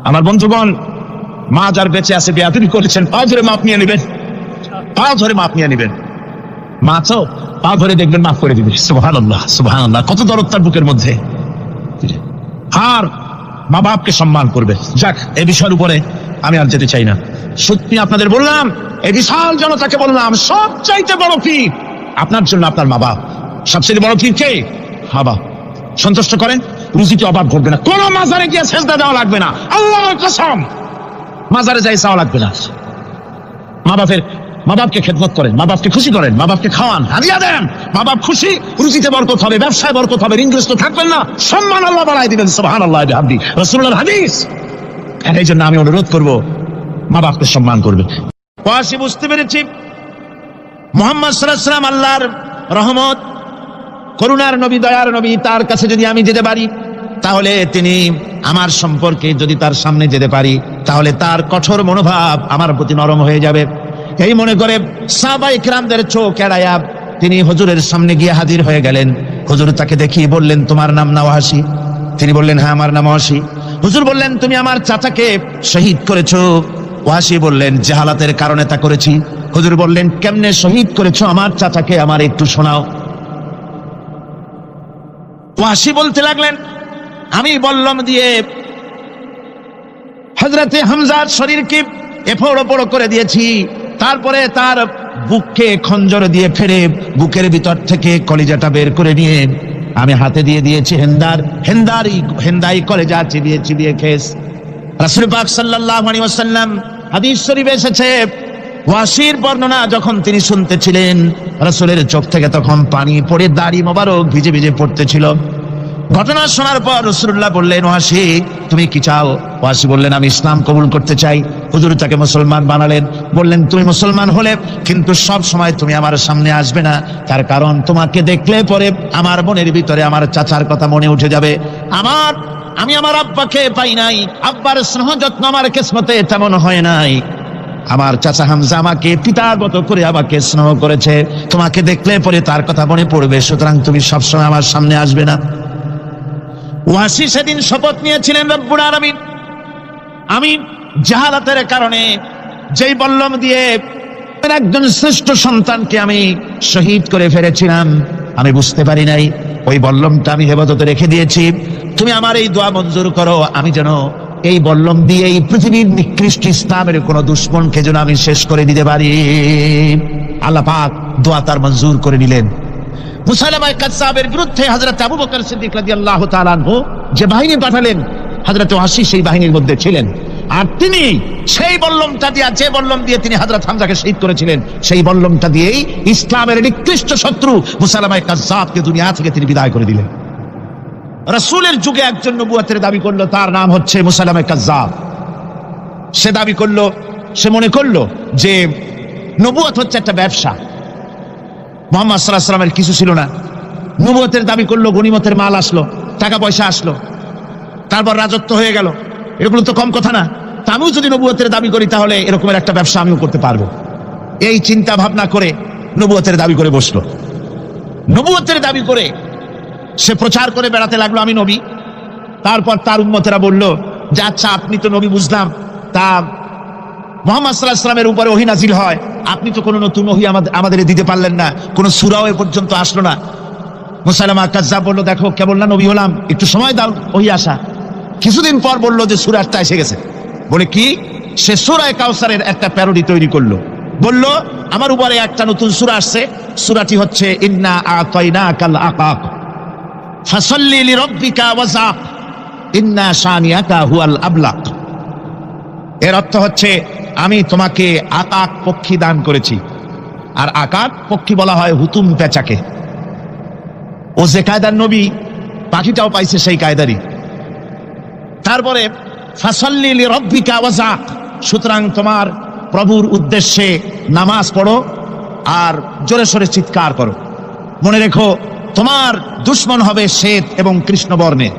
Speaker 2: আমার বন্ধুগণ, মা যার বেঁচে আছে বেয়াদবি করেছেন, পা ধরে মাপ নিয়ে নেবেন, পা ধরে মাপ নিয়ে নেবেন। মা তো পা ধরে দেখবেন মাফ করে দিবে। সুবহানাল্লাহ, সুবহানাল্লাহ, কত দরদ তার বুকের মধ্যে। আর মা বাপকে সম্মান করবে। যাক, এই বিষয়ের উপরে আমি আর যেতে চাই না। সত্যি আপনাদের বললাম, এই বিশাল জনতাকে বললাম, সবচাইতে বড় পীর আপনার জন্য আপনার মা বাপ। সবচেয়ে বড় পীর কে? বাবা। সন্তুষ্ট করেন, রুজিতে অভাব ঘটবে না, কোন মাজারে গিয়ে সেজদা দেওয়া লাগবে না, আল্লাহর কসম মাজারে যাই চাওয়া লাগবে না। মা বাপকে খেদমত করেন, মা বাপকে খুশি করেন, মা বাপকে খাওয়ান, হাদিয়া দেন, মা বাপ খুশি, রুজিতে বরকত হবে, ব্যবসায় বরকত হবে, ঋণগ্রস্ত তো থাকবেন না, সম্মান আল্লাহ বাড়াই দিবেন। সুবহানাল্লাহ বিহামদি, রাসূলুল্লাহর হাদিস। এই জন্য আমি অনুরোধ করব, মা বাপকে সম্মান করবে। ওয়াসি বুঝতে পেরেছি মুহাম্মদ সাল্লাল্লাহু আলাইহি ওয়াসাল্লাম আল্লাহর রহমত, করুণার নবী, দয়ার নবী, তার কাছে যদি আমি যেতে পারি তাহলে তিনি আমার সম্পর্কে, যদি তার সামনে যেতে পারি তাহলে তার কঠোর মনোভাব আমার প্রতি নরম হয়ে যাবে। এই মনে করে সাহাবায়ে কিরামদের চোখ এড়ায়া তিনি হুজুরের সামনে গিয়ে হাজির হয়ে গেলেন। হুজুর তাকে দেখিয়ে বললেন, তোমার নাম না ওয়াসি? তিনি বললেন, হ্যাঁ আমার নাম ওয়াসি। হুজুর বললেন, তুমি আমার চাচাকে শহীদ করেছো? ওয়াসি বললেন, জাহালাতের কারণে তা করেছি। হুজুর বললেন, কেমনে শহীদ করেছো আমার চাচাকে, আমার একটু শোনাও। ওয়াসি বলতে লাগলেন, আমি বল্লম দিয়ে হযরতে হামজার শরীরকে এফোড় ওপড় করে দিয়েছি, তারপরে তার বুককে খঞ্জর দিয়ে ফেরে বুকের ভিতর থেকে কলিজাটা বের করে নিয়ে আমি হাতে দিয়ে দিয়েছি হেন্দাই কলেজা চিবিয়ে চিবিয়ে খেস। রাসূল পাক সাল্লাল্লাহু আলাইহি ওয়াসাল্লাম, হাদিস শরীফে এসেছে, ওয়াসির বর্ণনা যখন তিনি শুনতেছিলেন রাসূলের চোখ থেকে তখন পানি পড়ে দাড়ি মোবারক ভিজে ভিজে পড়তেছিল। ঘটনা শোনার পর রাসূলুল্লাহ বললেন, ওয়াসি তুমি কি চাও? ওয়াসি বললেন, আমি ইসলাম কবুল করতে চাই। হুজুর তাকে মুসলমান বানালেন। বললেন, তুমি মুসলমান হলে কিন্তু সব সময় তুমি আমার সামনে আসবে না, তার কারণ তোমাকে দেখলে পরে আমার মনের ভিতরে আমার চাচার কথা মনে উঠে যাবে। আমি আমার আব্বাকে পাই নাই, আব্বার স্নেহ যত্ন আমার কিসমতে তেমন হয় নাই। আমার চাচা হামজা আমাকে পিতার মতো করে আমাকে স্নেহ করেছে, তোমাকে দেখলে পরে তার কথা মনে পড়বে, সুতরাং তুমি সবসময় আমার সামনে আসবে না। ওয়াসি সেদিন শপথ নিয়েছিলেন, রব্বুল আলামিন, আমি জাহালাতের কারণে যেই বল্লম দিয়ে একজন শ্রেষ্ঠ সন্তানকে আমি শহীদ করে ফেলেছিলাম, আমি বুঝতে পারি নাই, ওই বল্লমটা আমি হেফাজতে রেখে দিয়েছি। তুমি আমার এই দোয়া মঞ্জুর করো, আমি যেন এই বল্লম দিয়ে এই পৃথিবীর নিকৃষ্ট ইসলামের কোন দুশ্মনকে যেন আমি শেষ করে দিতে পারি। আল্লাহ পাক দোয়া তার মঞ্জুর করে নিলেন। মুসাইলামা কাযযাবের বিরুদ্ধে হযরত আবু বকর সিদ্দিক রাদিয়াল্লাহু তাআলা আনহু যে বাহিনী পাঠালেন, হযরত ওয়াসি সেই বাহিনীর মধ্যে ছিলেন। আর তিনি সেই বল্লমটা দিয়ে, যে বল্লম দিয়ে তিনি হযরত হামজাকে শহীদ করেছিলেন, সেই বল্লমটা দিয়েই ইসলামের নিকৃষ্ট শত্রু মুসাইলামা কাযযাবকে দুনিয়া থেকে তিনি বিদায় করে দিলেন। রাসূলের যুগে একজন নবুয়তের দাবি করলো, তার নাম হচ্ছে মুসাইলামা কাযযাব। সে দাবি করলো, সে মনে করলো যে নবুয়ত হচ্ছে একটা ব্যবসা। মুহাম্মদ সাল্লাল্লাহু আলাইহি ওয়াসাল্লামের কিছু ছিল না, নবুয়তের দাবি করলো, গনিমতের মাল আসলো, টাকা পয়সা আসলো, তারপর রাজত্ব হয়ে গেল, এগুলো তো কম কথা না। তা আমিও যদি নবুয়তের দাবি করি তাহলে এরকমের একটা ব্যবসা আমিও করতে পারবো। এই চিন্তা ভাবনা করে নবুয়তের দাবি করে বসলো। নবুয়তের দাবি করে সে প্রচার করে বেড়াতে লাগলো, আমি নবী। তারপর তার উম্মতেরা বলল যে, আচ্ছা আপনি তো নবী বুঝলাম, তা মুহাম্মদ সাল্লাল্লাহু আলাইহি ওয়াসাল্লামের উপরে ওহী নাজিল হয়, আপনি তো কোনো নতুন ওহী আমাদের দিতে পারলেন না, কোনো সূরাও এ পর্যন্ত আসলো না। মুসাইলামা কাযযাব বলল, দেখো কেবল না নবী হলাম, একটু সময় দাও ওহী আসা। কিছুদিন পর বলল যে সূরাটা এসে গেছে। বলে কি? সে সূরা কাউসারের একটা প্যারোডি তৈরি করলো। বলল, আমার উপরে একটা নতুন সূরা আসছে, সূরাটি হচ্ছে ইন্না আতাইনাকাল আকাক ফাসাল্লি লিরাব্বিকা ওয়াযাক ইন্না শানিয়াকা হুয়াল আবলাক। এর অর্থ হচ্ছে, আমি তোমাকে আকাক পক্ষী দান করেছি। আর আকাক পক্ষী বলা হয় হুতুম পেঁচাকে। ও যে কায়দার নবী, পাখিটাও পাইছে সেই কায়দারই। তারপরে ফাসাল্লি লিরাব্বিকা ওয়াযাক, সুতরাং তোমার প্রভুর উদ্দেশ্যে নামাজ পড়ো আর জোরে সোরে চিৎকার করো। মনে রেখো, তোমার দুশ্মন হবে শ্বেত এবং কৃষ্ণ বর্ণের।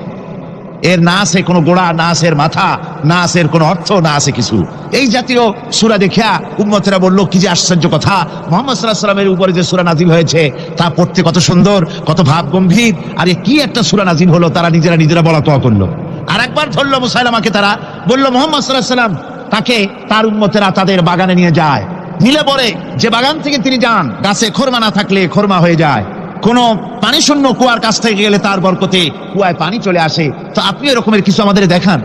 Speaker 2: এর না আছে কোনো গোড়া, না আছে এর মাথা, না আছে এর কোনো অর্থ, না আছে কিছু। এই জাতীয় সূরা দেখিয়া উম্মতেরা বলল, কি যে আশ্চর্য কথা, মুহাম্মদ সাল্লাল্লাহু আলাইহি ওয়াসাল্লামের উপরে যে সূরা নাজিল হয়েছে তা পড়তে কত সুন্দর, কত ভাব গম্ভীর, আর কি একটা সূরা নাজিল হলো। তারা নিজেরা বলা তোয়া করলো। আর একবার ধরলো মুসাইলামাকে, তারা বলল মুহাম্মদ সাল্লাল্লাহু আলাইহি ওয়াসাল্লাম তাকে তার উম্মতেরা তাদের বাগানে নিয়ে যায়। নিলে পরে যে বাগান থেকে তিনি যান, গাছে খরমা না থাকলে খরমা হয়ে যায়, কোন পানি শূন্য কুয়ার কাছ থেকে গেলে তার বরকতে কুয়ায় পানি চলে আসে। তো আপনি এরকমের কিছু আমাদের দেখান।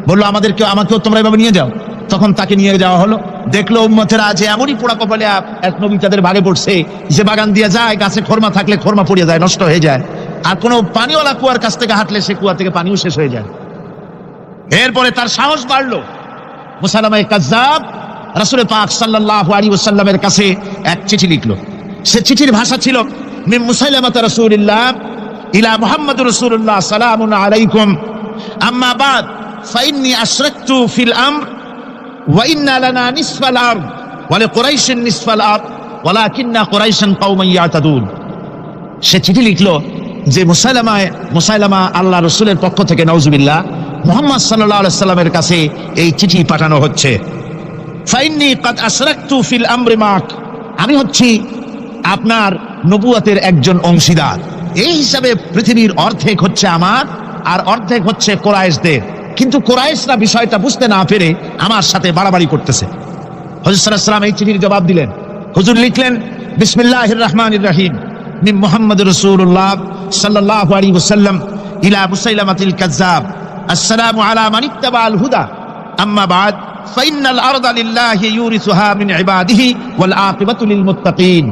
Speaker 2: বললো, আমাকেও তোমরা এভাবে নিয়ে যাও। তো তখন তাকে নিয়ে যাওয়া হলো। দেখলো উম্মতেরা যে এমনই পোড়া কপালে এক নবী তাদের ভাগে পড়ছে, যে বাগান দিয়ে যায়, গাছে খরমা থাকলে খরমা পড়ে যায়, নষ্ট হয়ে যায়, আর কোনো পানিওয়ালা কুয়ার কাছ থেকে হাঁটলে সে কুয়া থেকে পানিও শেষ হয়ে যায়। এরপরে তার সাহস বাড়লো। মুসাইলামা কাযযাব রাসূল পাক সাল্লাল্লাহু আলাইহি ওয়াসাল্লামের কাছে এক চিঠি লিখলো। সে চিঠির ভাষা ছিল মিন মুসাইলামাতা রাসূলিল্লাহ ইলা মুহাম্মাদুর রাসূলুল্লাহ সালামুন আলাইকুম আম্মা বাদ ফাইন্নী আশরাকতু ফিল আমর ওয়া ইন্না লানা নিসফাল আরদ ওয়া লিকুরাইশিন নিসফাল আরদ ওয়ালাকিন্না কুরাইশান কওমান ইয়াতাদুন। সে চিঠি লিখলো যে মুসাইলামা আল্লাহ রাসূলের পক্ষ থেকে নাউজুবিল্লাহ মুহাম্মদ সাল্লাল্লাহু আলাইহি সাল্লামের কাছে এই চিঠি পাঠানো হচ্ছে। ফাইন্নী কাদ আশরাকতু ফিল আমরি মাক, আমি হচ্ছি আপনার নবুয়তের একজন অংশীদার। এই হিসাবে পৃথিবীর অর্ধেক হচ্ছে আমার আর অর্ধেক হচ্ছে কুরাইশদের, কিন্তু কুরাইশরা বিষয়টা বুঝতে না পেরে আমার সাথে বাড়াবাড়ি করতেছে। হুজুর সাল্লাল্লাহু আলাইহি ওয়াসাল্লাম এই চিঠির জবাব দিলেন। হুজুর লিখলেন বিসমিল্লাহির রহমানির রহিম মিন মুহাম্মাদুর রাসূলুল্লাহ সাল্লাল্লাহু আলাইহি ওয়াসাল্লাম ইলা মুসাইলামাতিল কাযযাব আসসালামু আলা মান ইত্তাবাআল হুদা আম্মা বাদ ফাইন্নাল আরদা লিল্লাহি ইউরিসুহা মিন ইবাদিহি ওয়াল আকিবাতু লিল মুত্তাকিন।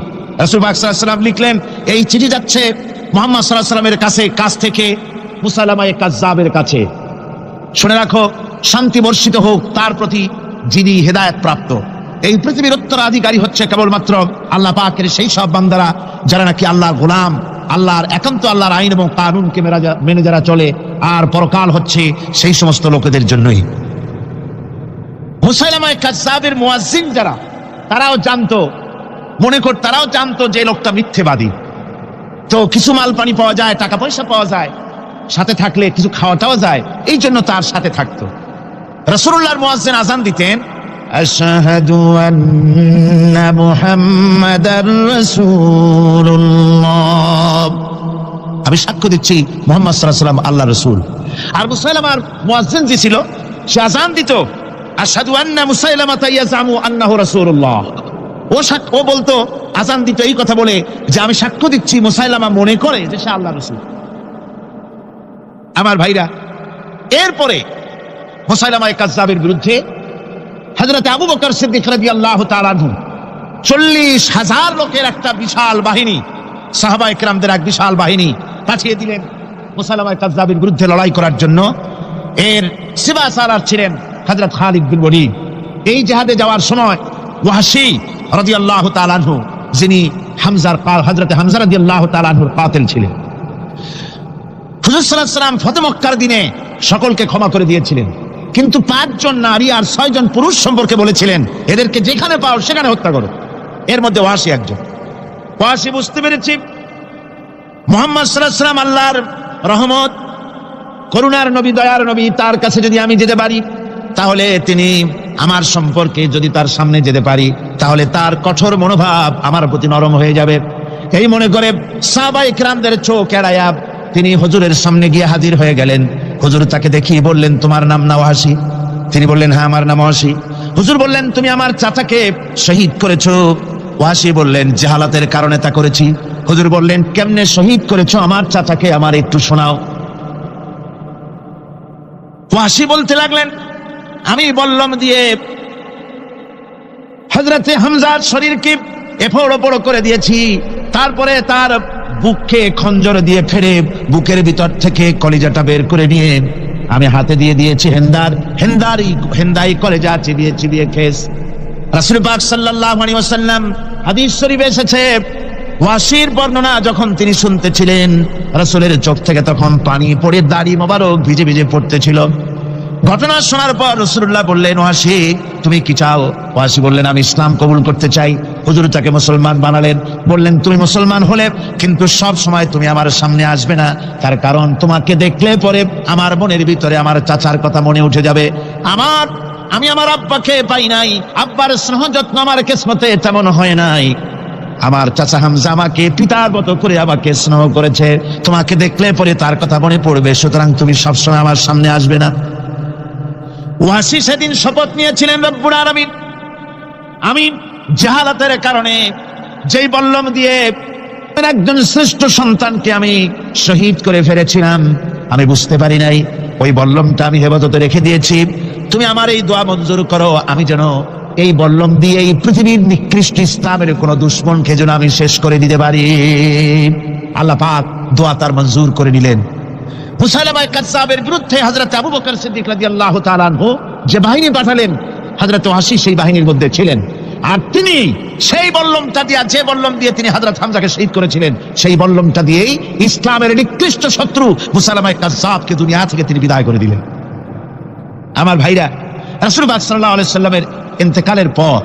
Speaker 2: রাসূল পাক সাল্লাল্লাহু আলাইহি ওয়াসাল্লাম লিখলেন এই চিঠি যাচ্ছে মুহাম্মদ সাল্লাল্লাহু আলাইহি ওয়াসাল্লামের কাছ থেকে মুসাইলামা কাযযাবের কাছে। শুনে রাখো, শান্তি বর্ষিত হোক তার প্রতি যিনি হেদায়েত প্রাপ্ত। এই পৃথিবীর উত্তরাধিকারী হচ্ছে কেবলমাত্র আল্লাহ পাকের সেই সব বান্দারা যারা নাকি আল্লাহর গোলাম, আল্লাহর একান্ত আল্লাহর আইন এবং কানুনকে মেনে যারা চলে, আর পরকাল হচ্ছে সেই সমস্ত লোকেদের জন্যই। মুসাইলামা কাযযাবের মুয়াজ্জিন যারা, তারাও জানতো, তারাও জানতো যে লোকটা মিথ্যেবাদী। তো কিছু মাল পানি পাওয়া যায়, টাকা পয়সা পাওয়া যায়, সাথে থাকলে কিছু খাওয়াটাও যায়, এই জন্য তার সাথে থাকতো। রাসূলুল্লাহর মুয়াজ্জিন আযান দিতেন, আশহাদু আন্না মুহাম্মাদার রাসূলুল্লাহ, আমি সাক্ষ্য দিচ্ছি মুহাম্মদ সাল্লাল্লাহু আলাইহি ওয়াসাল্লাম আল্লাহর রাসূল। আর মুসাইলামার মুয়াজ্জিন যে ছিল সে আযান দিত আশহাদু আন্না মুসাইলামাতা ইয়াজামু আন্নাহু রাসূলুল্লাহ। ও বলতো, আযান দিত এই কথা বলে যে আমি সাক্ষ্য দিচ্ছি মুসাইলামা মনে করে যে সে আল্লাহর রাসূল। আমার ভাইরা, এরপরে মুসাইলামা কাযযাবের বিরুদ্ধে হযরত আবু বকর সিদ্দিক রাদিয়াল্লাহু তাআলা আনহু 40,000 লোকের একটা বিশাল বাহিনী, সাহাবায়ে কেরামদের এক বিশাল বাহিনী পাঠিয়ে দিলেন মুসাইলামা কাযযাবের বিরুদ্ধে লড়াই করার জন্য। এর সিবাসারার ছিলেন হযরত খালিদ বিন ওয়ালিদ। এই জিহাদে যাওয়ার সময় ওয়াহশী রাদিয়াল্লাহু তাআলা আনহু, যিনি হযরত হামজা রাদিয়াল্লাহু তাআলা আনহুর কাতিল ছিলেন, হুজুর সাল্লাল্লাহু আলাইহি ওয়াসাল্লাম ফতে মক্কার দিনে সকলকে ক্ষমা করে দিয়েছিলেন, কিন্তু 5 জন নারী আর 6 জন পুরুষ সম্পর্কে বলেছিলেন এদেরকে যেখানে পাও সেখানে হত্যা করো। এর মধ্যে ওয়াহশী একজন। ওয়াহশী বুঝতে পেরেছি মুহাম্মদ সাল্লাল্লাহু আলাইহি ওয়াসাল্লাম আল্লাহর রহমত, করুণার নবী, দয়ার নবী, তার কাছে যদি আমি যেতে পারি তাহলে তিনি আমার সম্পর্কে, যদি তার সামনে যেতে পারি তাহলে তার কঠোর মনোভাব আমার প্রতি নরম হয়ে যাবে। এই মনে করে সাহাবায়ে কেরামদের চোখ এড়ায়া তিনি হুজুরের সামনে গিয়ে হাজির হয়ে গেলেন। হুজুর তাকে দেখিয়ে বললেন, তোমার নাম না ওয়াহশী? তিনি বললেন, হ্যাঁ আমার নাম ওয়াহশী। হুজুর বললেন, তুমি আমার চাচাকে শহীদ করেছো? ওয়াহশী বললেন, জাহালাতের কারণে তা করেছি। হুজুর বললেন, কেমনে শহীদ করেছো আমার চাচাকে, আমার একটু শোনাও। ওয়াহশী বলতে লাগলেন, আমি বল্লম দিয়ে হযরতে হামজার শরীরকে এফোড় ওপড় করে দিয়েছি, তারপরে তার বুককে খঞ্জর দিয়ে ফেরে বুকের ভিতর থেকে কলিজাটা বের করে নিয়ে আমি হাতে দিয়ে দিয়েছি হেন্দাই কলিজা চিবিয়ে খেস। রাসূল পাক সাল্লাল্লাহু আলাইহি ওয়াসাল্লাম, হাদিস শরীফে এসেছে, ওয়াহশীর বর্ণনা যখন তিনি শুনতেছিলেন রাসূলের চোখ থেকে তখন পানি পড়ে দাড়ি মোবারক ভিজে ভিজে পড়তেছিল। ঘটনা শোনার পর রাসূলুল্লাহ বললেন, ওয়াহশী তুমি কি চাও? ওয়াহশী বললেন, আমি ইসলাম কবুল করতে চাই। হুজুর তাকে মুসলমান বানালেন। বললেন, তুমি মুসলমান হলে কিন্তু সব সময় তুমি আমার সামনে আসবে না, তার কারণ তোমাকে দেখলে পরে আমার মনের ভিতরে আমার চাচার কথা মনে উঠে যাবে। আমি আমার আব্বাকে পাই নাই, আব্বার স্নেহ যত্ন আমার কিসমতে তেমন হয় নাই। আমার চাচা হামজা আমাকে পিতার মতো করে আমাকে স্নেহ করেছে, তোমাকে দেখলে পরে তার কথা মনে পড়বে, সুতরাং তুমি সবসময় আমার সামনে আসবে না। ওয়াহশী সেদিন শপথ নিয়েছিলেন, রব্বুল আলামিন, আমি জাহালাতের কারণে যেই বল্লম দিয়ে একজন শ্রেষ্ঠ সন্তানকে আমি শহীদ করে ফেলেছিলাম, আমি বুঝতে পারি নাই, ওই বল্লমটা আমি হেফাজতে রেখে দিয়েছি।
Speaker 1: তুমি আমার এই দোয়া মঞ্জুর করো, আমি যেন এই বল্লম দিয়ে এই পৃথিবীর নিকৃষ্ট ইসলামের কোন দুশ্মনকে যেন আমি শেষ করে দিতে পারি। আল্লাহ পাক দোয়া তার মঞ্জুর করে নিলেন। মুসাইলামা কাযযাবের বিরুদ্ধে হযরত আবু বকর সিদ্দিক রাদিয়াল্লাহু তাআলা আনহু যে বাহিনী পাঠালেন, হযরত ওয়াসি সেই বাহিনীর মধ্যে ছিলেন। আর তিনি সেই বল্লমটা দিয়ে, যে বল্লম দিয়ে তিনি হযরত হামজাকে শহীদ করেছিলেন, সেই বল্লমটা দিয়েই ইসলামের নিকৃষ্ট শত্রু মুসাইলামা কাযযাবকে দুনিয়া থেকে তিনি বিদায় করে দিলেন। আমার ভাইরা, রাসূল পাক সাল্লাল্লাহু আলাইহি সাল্লামের ইন্তেকালের পর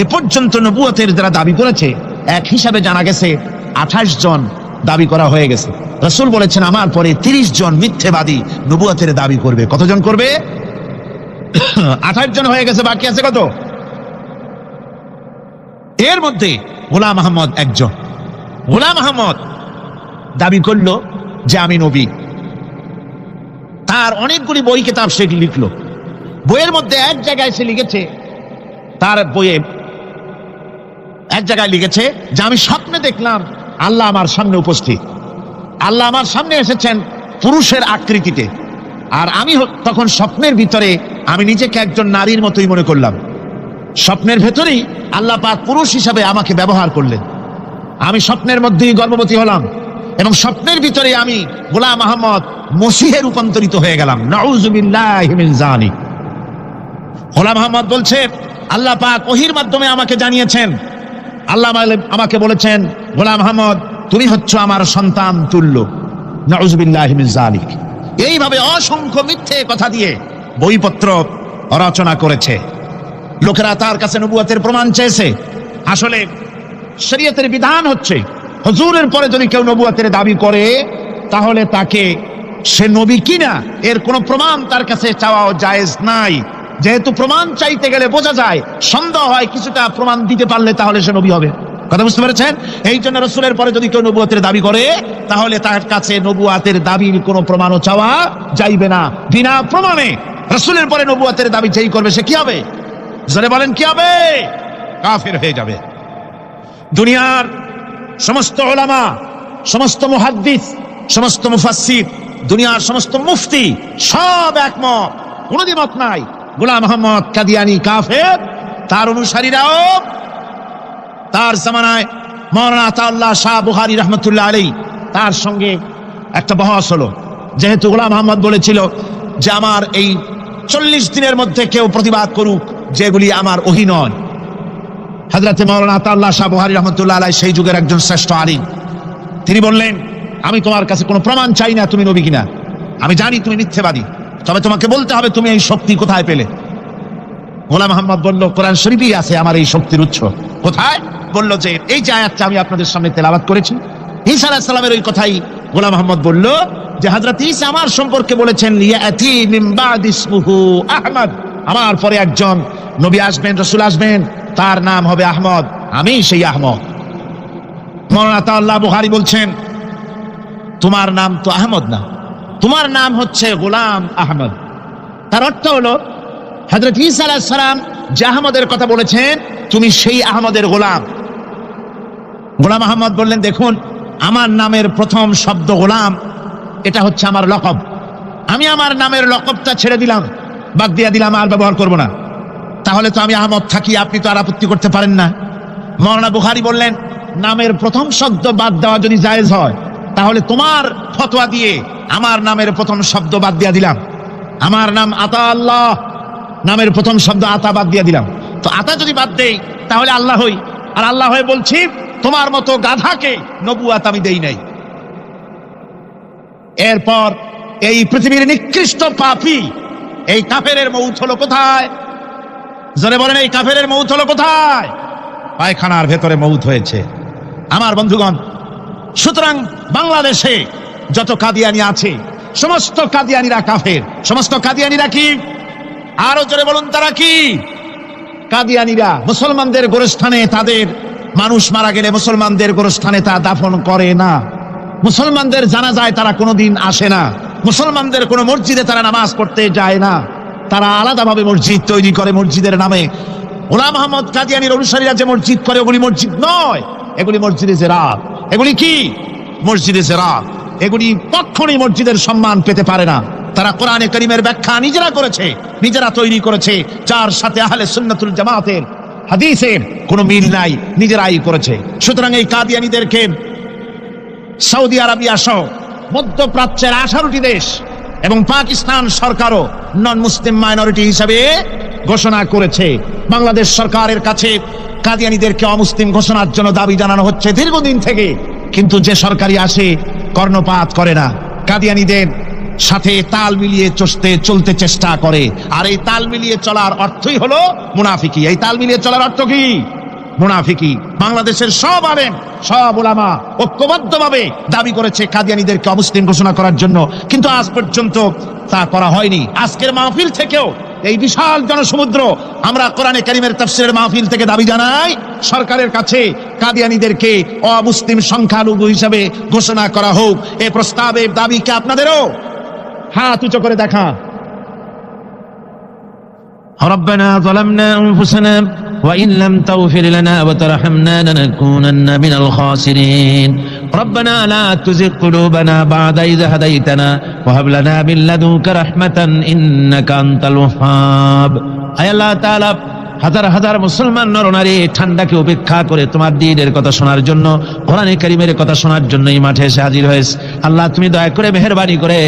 Speaker 1: এ পর্যন্ত নবুয়তের যারা দাবি করেছে, এক হিসাবে জানা গেছে 28 জন দাবি করা হয়ে গেছে। রাসূল বলেছেন আমার পরে 30 জন মিথ্যেবাদী নবুয়তের দাবি করবে। কতজন করবে? 28 জন হয়ে গেছে, বাকি আছে কত? এর মধ্যে গোলাম আহমদ একজন। গোলাম আহমদ দাবি করলো যে আমি নবী। তার অনেকগুলি বই কিতাব সে লিখলো। বইয়ের মধ্যে এক জায়গায় সে লিখেছে, তার বইয়ে এক জায়গায় লিখেছে যে আমি স্বপ্নে দেখলাম আল্লাহ আমার সামনে উপস্থিত। আল্লাহ আমার সামনে এসেছেন পুরুষের আকৃতিতে, আর আমি তখন স্বপ্নের ভিতরে আমি নিজেকে একজন নারীর মতোই মনে করলাম। স্বপ্নের ভেতরেই আল্লাহ পাক পুরুষ হিসাবে আমাকে ব্যবহার করলেন। আমি স্বপ্নের মধ্যেই গর্ভবতী হলাম এবং স্বপ্নের ভিতরে আমি গোলাম আহমদ মসিহে রূপান্তরিত হয়ে গেলাম। নাউযুবিল্লাহি মিন যালিক। গোলাম আহমদ বলছে আল্লাহ পাক ওহীর মাধ্যমে আমাকে জানিয়েছেন, আল্লাহ আমাকে বলেছেন গোলাম আহমদ তুমি হচ্ছ আমার সন্তান তুল্য। নাউযুবিল্লাহি মিন যালিক। এইভাবে অসংখ্য মিথ্যে কথা দিয়ে বইপত্র রচনা করেছে। লোকেরা তার কাছে নবুয়তের প্রমাণ চেয়েছে। আসলে শরীয়তের বিধান হচ্ছে হুজুরের পরে যদি কেউ নবুয়তের দাবি করে তাহলে তাকে সে নবী কিনা এর কোনো প্রমাণ তার কাছে চাওয়াও জায়েজ নাই। যেহেতু প্রমাণ চাইতে গেলে বোঝা যায়, সন্দেহ হয়, কিছুটা প্রমাণ দিতে পারলে তাহলে সে নবী হবে। কথা বুঝতে পেরেছেন? এই জন্য রাসূলের পরে যদি কেউ নবুয়তের দাবি করে তাহলে তার কাছে নবুয়তের দাবির কোনো প্রমাণও চাওয়া যাইবে না। বিনা প্রমাণে রাসূলের পরে নবুয়তের দাবি যেই করবে সে কি হবে? জোরে বলেন কি হবে? কাফের হয়ে যাবে। দুনিয়ার সমস্ত উলামা, সমস্ত মুহাদ্দিস, সমস্ত মুফাসসির, দুনিয়ার সমস্ত মুফতি সব একমত, কোনো দ্বিমত নাই, গোলাম আহমদ কাদিয়ানী কাফের। তার অনুসারীরাও তার জামানায় মাওলানা আতাউল্লাহ শাহ বুখারী রাহমাতুল্লাহ আলাইহি তার সঙ্গে একটা বহস হলো। যেহেতু গোলাম আহমদ বলেছিল যে আমার এই 40 দিনের মধ্যে কেউ প্রতিবাদ করুক যেগুলি আমার ওহী নয়। হযরত মাওলানা আতাউল্লাহ শাহ বুখারী রাহমাতুল্লাহ আলাইহি সেই যুগের একজন শ্রেষ্ঠ আলিম, তিনি বললেন আমি তোমার কাছে কোনো প্রমাণ চাই না তুমি নবী কিনা। আমি জানি তুমি মিথ্যাবাদী, তবে তোমাকে বলতে হবে তুমি এই শক্তি কোথায় পেলে। গোলাম আহমদ বলল কোরআন শরীফেই আছে আমার এই শক্তির উৎস। কোথায়? বলল যে এই যে আয়াতটা আমি আপনাদের সামনে তেলাওয়াত করেছি, ঈসা আলাইহিস সালামের ওই কথাই গোলাম আহমদ বলল যে হযরত ঈসা আমার সম্পর্কে বলেছেন ইয়াতি মিন বাদি ইসমুহু আহমদ, আমার পরে একজন নবী আসবেন, রাসূল আসবেন, তার নাম হবে আহমদ, আমি সেই আহমদ। মাওলানা আতাউল্লাহ বুখারী বলছেন তোমার নাম তো আহমদ না, তোমার নাম হচ্ছে গোলাম আহমদ। তার অর্থ হলো হযরত ঈসা আলাইহিস সালাম যে আহমদের কথা বলেছেন তুমি সেই আহমদের গোলাম। গোলাম আহমদ বললেন দেখুন আমার নামের প্রথম শব্দ গোলাম, এটা হচ্ছে আমার লকব। আমি আমার নামের লকবটা ছেড়ে দিলাম, বাদ দিয়ে দিলাম, আর ব্যবহার করব না। তাহলে তো আমি আহমদ থাকি, আপনি তো আর আপত্তি করতে পারেন না। মাওলানা বুখারী বললেন নামের প্রথম শব্দ বাদ দেওয়া যদি জায়েজ হয় তাহলে তোমার ফতোয়া দিয়ে আমার নামের প্রথম শব্দ বাদ দিয়ে দিলাম। আমার নাম আতা আল্লাহ, নামের প্রথম শব্দ আতা বাদ দিয়ে দিলাম। তো আতা যদি বাদ দেই তাহলে আল্লাহ হই, আর আল্লাহ হয়ে বলছি তোমার মতো গাধাকে নবুয়ত আমি দেই নাই। এরপর এই পৃথিবীর নিকৃষ্ট পাপী এই কাফেরের মৌত হলো কোথায়? জোরে বলেন এই কাফেরের মৌত হলো কোথায়? পায়খানার ভেতরে মৌত হয়েছে। আমার বন্ধুগণ, সুতরাং বাংলাদেশে যত কাদিয়ানি আছে সমস্ত কাদিয়ানিরা কাফের। সমস্ত কাদিয়ানিরা কি? আরো জোরে বলুন তারা কি? কাদিয়ানিরা মুসলমানদের গোরস্থানে তাদের মানুষ মারা গেলে মুসলমানদের গোরস্থানে তা দাফন করে না, মুসলমানদের জানাজায় তারা কোনোদিন আসে না, মুসলমানদের কোনো মসজিদে তারা নামাজ পড়তে যায় না, তারা আলাদাভাবে মসজিদ তৈরি করে মসজিদের নামে। গোলাম আহমদ কাদিয়ানীর অনুসারীরা যে মসজিদ করে ওগুলি মসজিদ নয়, এগুলি মসজিদে জিরাত। এগুলি কি? মসজিদে জিরাত। এগুলি কখনোই মসজিদের সম্মান পেতে পারে না।
Speaker 2: তারা কোরআনে কারীমের ব্যাখ্যা নিজেরা করেছে, নিজেরা তৈরি করেছে, যার সাথে আহলে সুন্নাতুল জামাতের হাদিসের কোনো মিল নাই, নিজেরাই করেছে। সুতরাং এই কাদিয়ানীদেরকে সৌদি আরবিয়া সহ মধ্যপ্রাচ্যের 18টি দেশ এবং পাকিস্তান সরকারও নন মুসলিম মাইনরিটি হিসাবে ঘোষণা করেছে। বাংলাদেশ সরকারের কাছে কাদিয়ানীদেরকে অমুসলিম ঘোষণার জন্য দাবি জানানো হচ্ছে দীর্ঘদিন থেকে, কিন্তু যে সরকারি আসে কর্ণপাত করে না, কাদিয়ানীদের সাথে তাল মিলিয়ে চলতে চেষ্টা করে। আর এই তাল মিলিয়ে চলার অর্থই হলো মুনাফিকি। এই তাল মিলিয়ে চলার অর্থ কি? মুনাফিকি। বাংলাদেশের সব আলেম, সব উলামা ঐক্যবদ্ধভাবে দাবি করেছে কাদিয়ানীদেরকে অমুসলিম ঘোষণা করার জন্য, কিন্তু আজ পর্যন্ত তা করা হয়নি। আজকের মাহফিল থেকেও, এই বিশাল জনসমুদ্র, আমরা কোরআনে কারীমের তাফসীরের মাহফিল থেকে দাবি জানাই সরকারের কাছে কাদিয়ানীদেরকে অমুসলিম সংখ্যালঘু হিসাবে ঘোষণা করা হোক। এই প্রস্তাবে দাবিকে আপনাদেরও হাত উঁচু করে দেখা।
Speaker 1: ربنا ظلمنا أنفسنا وإن لم تغفر لنا وترحمنا لنكونن من الخاسرين ربنا لا تزغ قلوبنا بعد إذ هديتنا وهب لنا من لدنك رحمة إنك أنت الوهاب أي الله تعالى হাজার হাজার মুসলমান নরনারী ঠান্ডাকে উপেক্ষা করে তোমার দ্বীনের কথা শোনার জন্য, কোরআনে কারীমের কথা শোনার জন্য এই মাঠে এসে হাজির হয়েছে। আল্লাহ তুমি দয়া করে মেহেরবানি করে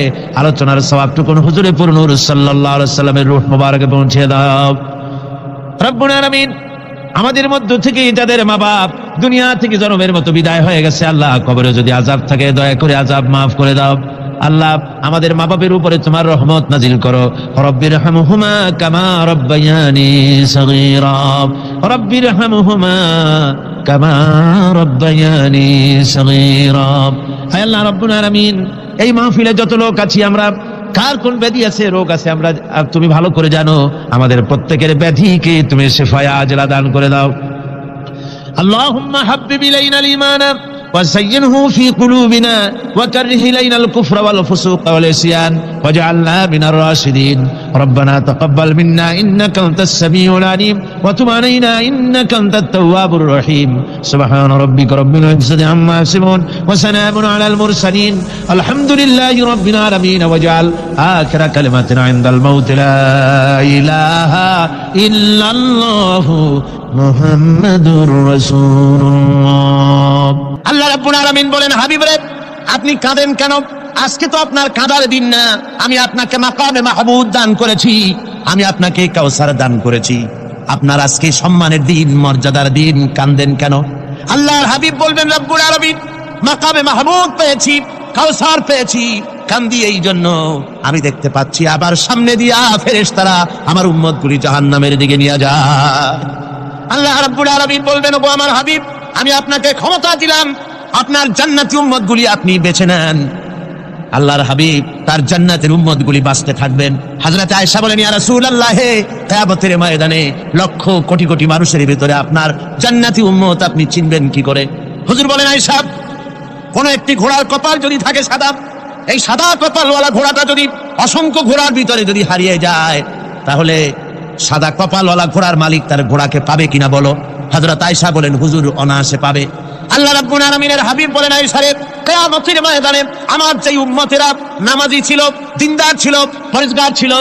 Speaker 1: আলোচনার সওয়াবটুকু হুজুরে পুর নূর সাল্লাল্লাহু আলাইহি ওয়াসাল্লামের রূহ মুবারকে পৌঁছে দাও। রব্বুল আলামিন, আমাদের মধ্য থেকে যাদের মা বাপ দুনিয়া থেকে জন্মের মতো বিদায় হয়ে গেছে, আল্লাহ কবরে যদি আযাব থাকে দয়া করে আযাব মাফ করে দাও। আল্লাহ আমাদের মা বাপের উপরে তোমার রহমত নাজিল করো। রব্বিরহামহুমা কামা রব্বায়ানি সগীরা, রব্বিরহামহুমা কামা রব্বায়ানি সগীরা। হে আল্লাহ রাব্বুল আলামিন, এই মাহফিলে যত লোক আছি আমরা, কার কোন ব্যাধি আছে, রোগ আছে, আমরা তুমি ভালো করে জানো। আমাদের প্রত্যেকের ব্যাধিকে তুমি শিফায়ে আজলা দান করে দাও। আল্লাহুম্মা হাব্বিব ইলাইনাল ঈমান وزينه في قلوبنا وكره إلينا الكفر والفسوق والعصيان واجعلنا من الراشدين ربنا تقبل منا إنك أنت السميع العليم وتب علينا إنك أنت التواب الرحيم سبحان ربك رب العزة عما يصفون وسلام على المرسلين الحمد لله رب العالمين واجعل آخر كلمة عند الموت لا إله إلا الله محمد رسول الله। আল্লাহ রাব্বুল আলামিন বলেন, হাবিব রে আপনি কাঁদেন কেন? আজকে তো আপনার কাঁদার দিন না। আমি আপনাকে মাকামে মাহমুদ দান করেছি, আমি আপনাকে কাউসার দান করেছি। আপনার আজকে সম্মানের দিন, মর্যাদার দিন, কাঁদেন কেন? আল্লাহর হাবিব বলবেন, রব্বুল আলামিন মাকামে মাহমুদ পেয়েছি, কাউসার পেয়েছি, কান্দি এই জন্য আমি দেখতে পাচ্ছি আবার সামনে দিয়া ফেরেশতারা আমার উম্মতগুলি জাহান্নামের দিকে নিয়ে যায়। আল্লাহ রাব্বুল আলামিন বলবেন, ওগো আমার হাবিব, আমি আপনাকে ক্ষমতা দিলাম, আপনার জান্নাতি উম্মতগুলি আপনি বেছে নেন। আল্লাহর হাবিব তার জান্নাতের উম্মতগুলি বাঁচতে থাকবেন। হযরত আয়েশা বলেন, ইয়া রাসূলুল্লাহ, কিয়ামতের ময়দানে লক্ষ কোটি কোটি মানুষের ভিতরে আপনার জান্নাতি উম্মত আপনি চিনবেন কি করে? হুজুর বলেন, আয়েশা, কোন একটি ঘোড়ার কপাল যদি থাকে সাদা, এই সাদা কপালওয়ালা ঘোড়াটা যদি অসংখ্য ঘোড়ার ভিতরে যদি হারিয়ে যায়, তাহলে সাদা কপালওয়ালা ঘোড়ার মালিক তার ঘোড়াকে পাবে কিনা বলো? হযরত আয়েশা বলেন, হুজুর অনায়াসে পাবে। আল্লাহ রাব্বুল আলামিনের হাবিব বলেন, আয়েশা রে, কিয়ামতের ময়দানে আমার যে উম্মতেরা নামাজি ছিল, দিনদার ছিল, পরেজগার ছিল,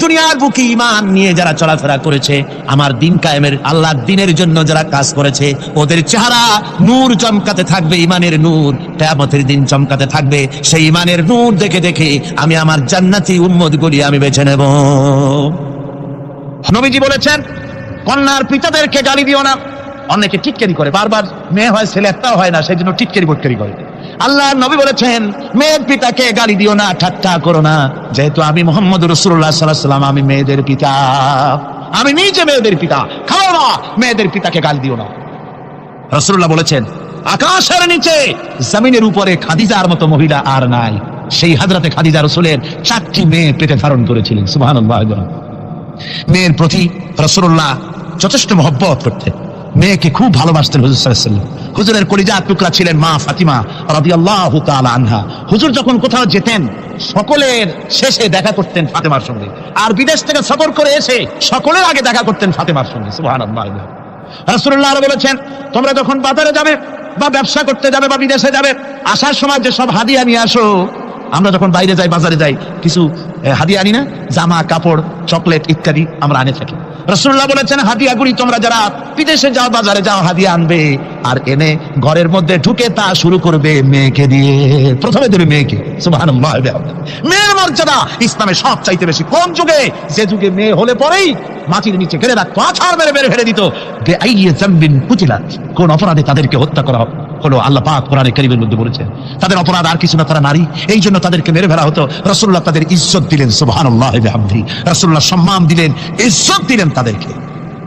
Speaker 1: দুনিয়ার বুকে ঈমান নিয়ে যারা চলাফেরা করেছে, আমার দিন কায়েমের আল্লাহর দ্বীনের জন্য যারা কাজ করেছে, ওদের চেহারা নূর চমকাতে থাকবে, ঈমানের নূর কিয়ামতের দিন চমকাতে থাকবে। সেই ঈমানের নূর দেখে দেখে আমি আমার জান্নাতি উম্মতগুলি আমি বেছে নেব।
Speaker 2: নবীজি বলেছেন, কন্যার পিতাদেরকে গালি দিও না। অনেকে টিটকারি করে, বারবার মেয়ে হয় ছেলে একটাও হয় না, সেই জন্য টিটকারি বটকারি করে। আল্লাহ নবী বলেছেন, মেয়ের পিতাকে গালি দিও না, ঠাট্টা করো না, যেহেতু আমি মুহাম্মদ রাসূলুল্লাহ সাল্লাল্লাহু আলাইহি ওয়াসাল্লাম, আমি মেয়েদের পিতা, আমি নিজে মেয়েদের পিতা। খাও না, মেয়েদের পিতাকে গালি দিও না। রাসূলুল্লাহ বলেছেন, আকাশের নিচে জমিনের উপরে খাদিজার মতো মহিলা আর নাই। সেই হযরতে খাদিজা রাসূলের 4টি মেয়ে পেটে ধারণ করেছিলেন। সুবহানাল্লাহ। মেয়ের প্রতি রাসূলুল্লাহ যথেষ্ট মহব্বত করতেন, মেয়েকে খুব ভালোবাসতেন হুজুর সাল্লাল্লাহু আলাইহি ওয়াসাল্লাম। হুজুরের কলিজার টুকরা ছিলেন মা ফাতিমা রাদিয়াল্লাহু তাআলা আনহা। হুজুর যখন কোথাও যেতেন, সকলের শেষে দেখা করতেন ফাতেমার সঙ্গে, আর বিদেশ থেকে সফর করে এসে সকলের আগে দেখা করতেন ফাতেমার সঙ্গে। সুবহানাল্লাহ। রাসূলুল্লাহ বলেছেন, তোমরা যখন বাজারে যাবে বা ব্যবসা করতে যাবে বা বিদেশে যাবে, আসার সময় যে সব হাদিয়া নিয়ে আসো, আমরা যখন বাইরে যাই, বাজারে যাই, কিছু হাদিয়া আনি না, জামা কাপড় চকলেট ইত্যাদি আমরা আনে থাকি। রাসূলুল্লাহ বলেছেন হাদিয়াগুলি তোমরা যারা বিদেশে যাও, বাজারে যাও, হাদিয়া আনবে আর এনে ঘরের মধ্যে ঢুকে তা শুরু করবে মেয়েকে দিয়ে। প্রথমে দেবে মেয়েকে। সুবহানাল্লাহ। মেয়ের মর্যাদা ইসলামে সব চাইতে বেশি। কোন যুগে? যে যুগে মেয়ে হলে পরেই মাটির নিচে ঘিরে রাখতো, আছাড় মেরে মেরে ফেলে দিত। কোন অপরাধে তাদেরকে হত্যা করা হলো আল্লাহ পাক কোরআনে কারীমের মধ্যে বলেছেন তাদের অপরাধ আর কিছু না, তারা নারী, এই জন্য তাদেরকে মেরে ফেলা হতো। রাসূলুল্লাহ তাদের ইজ্জত দিলেন। সুবহানাল্লাহ বিহামদিহি। রাসূলুল্লাহ সম্মান দিলেন, ইজ্জত দিলেন তাদেরকে।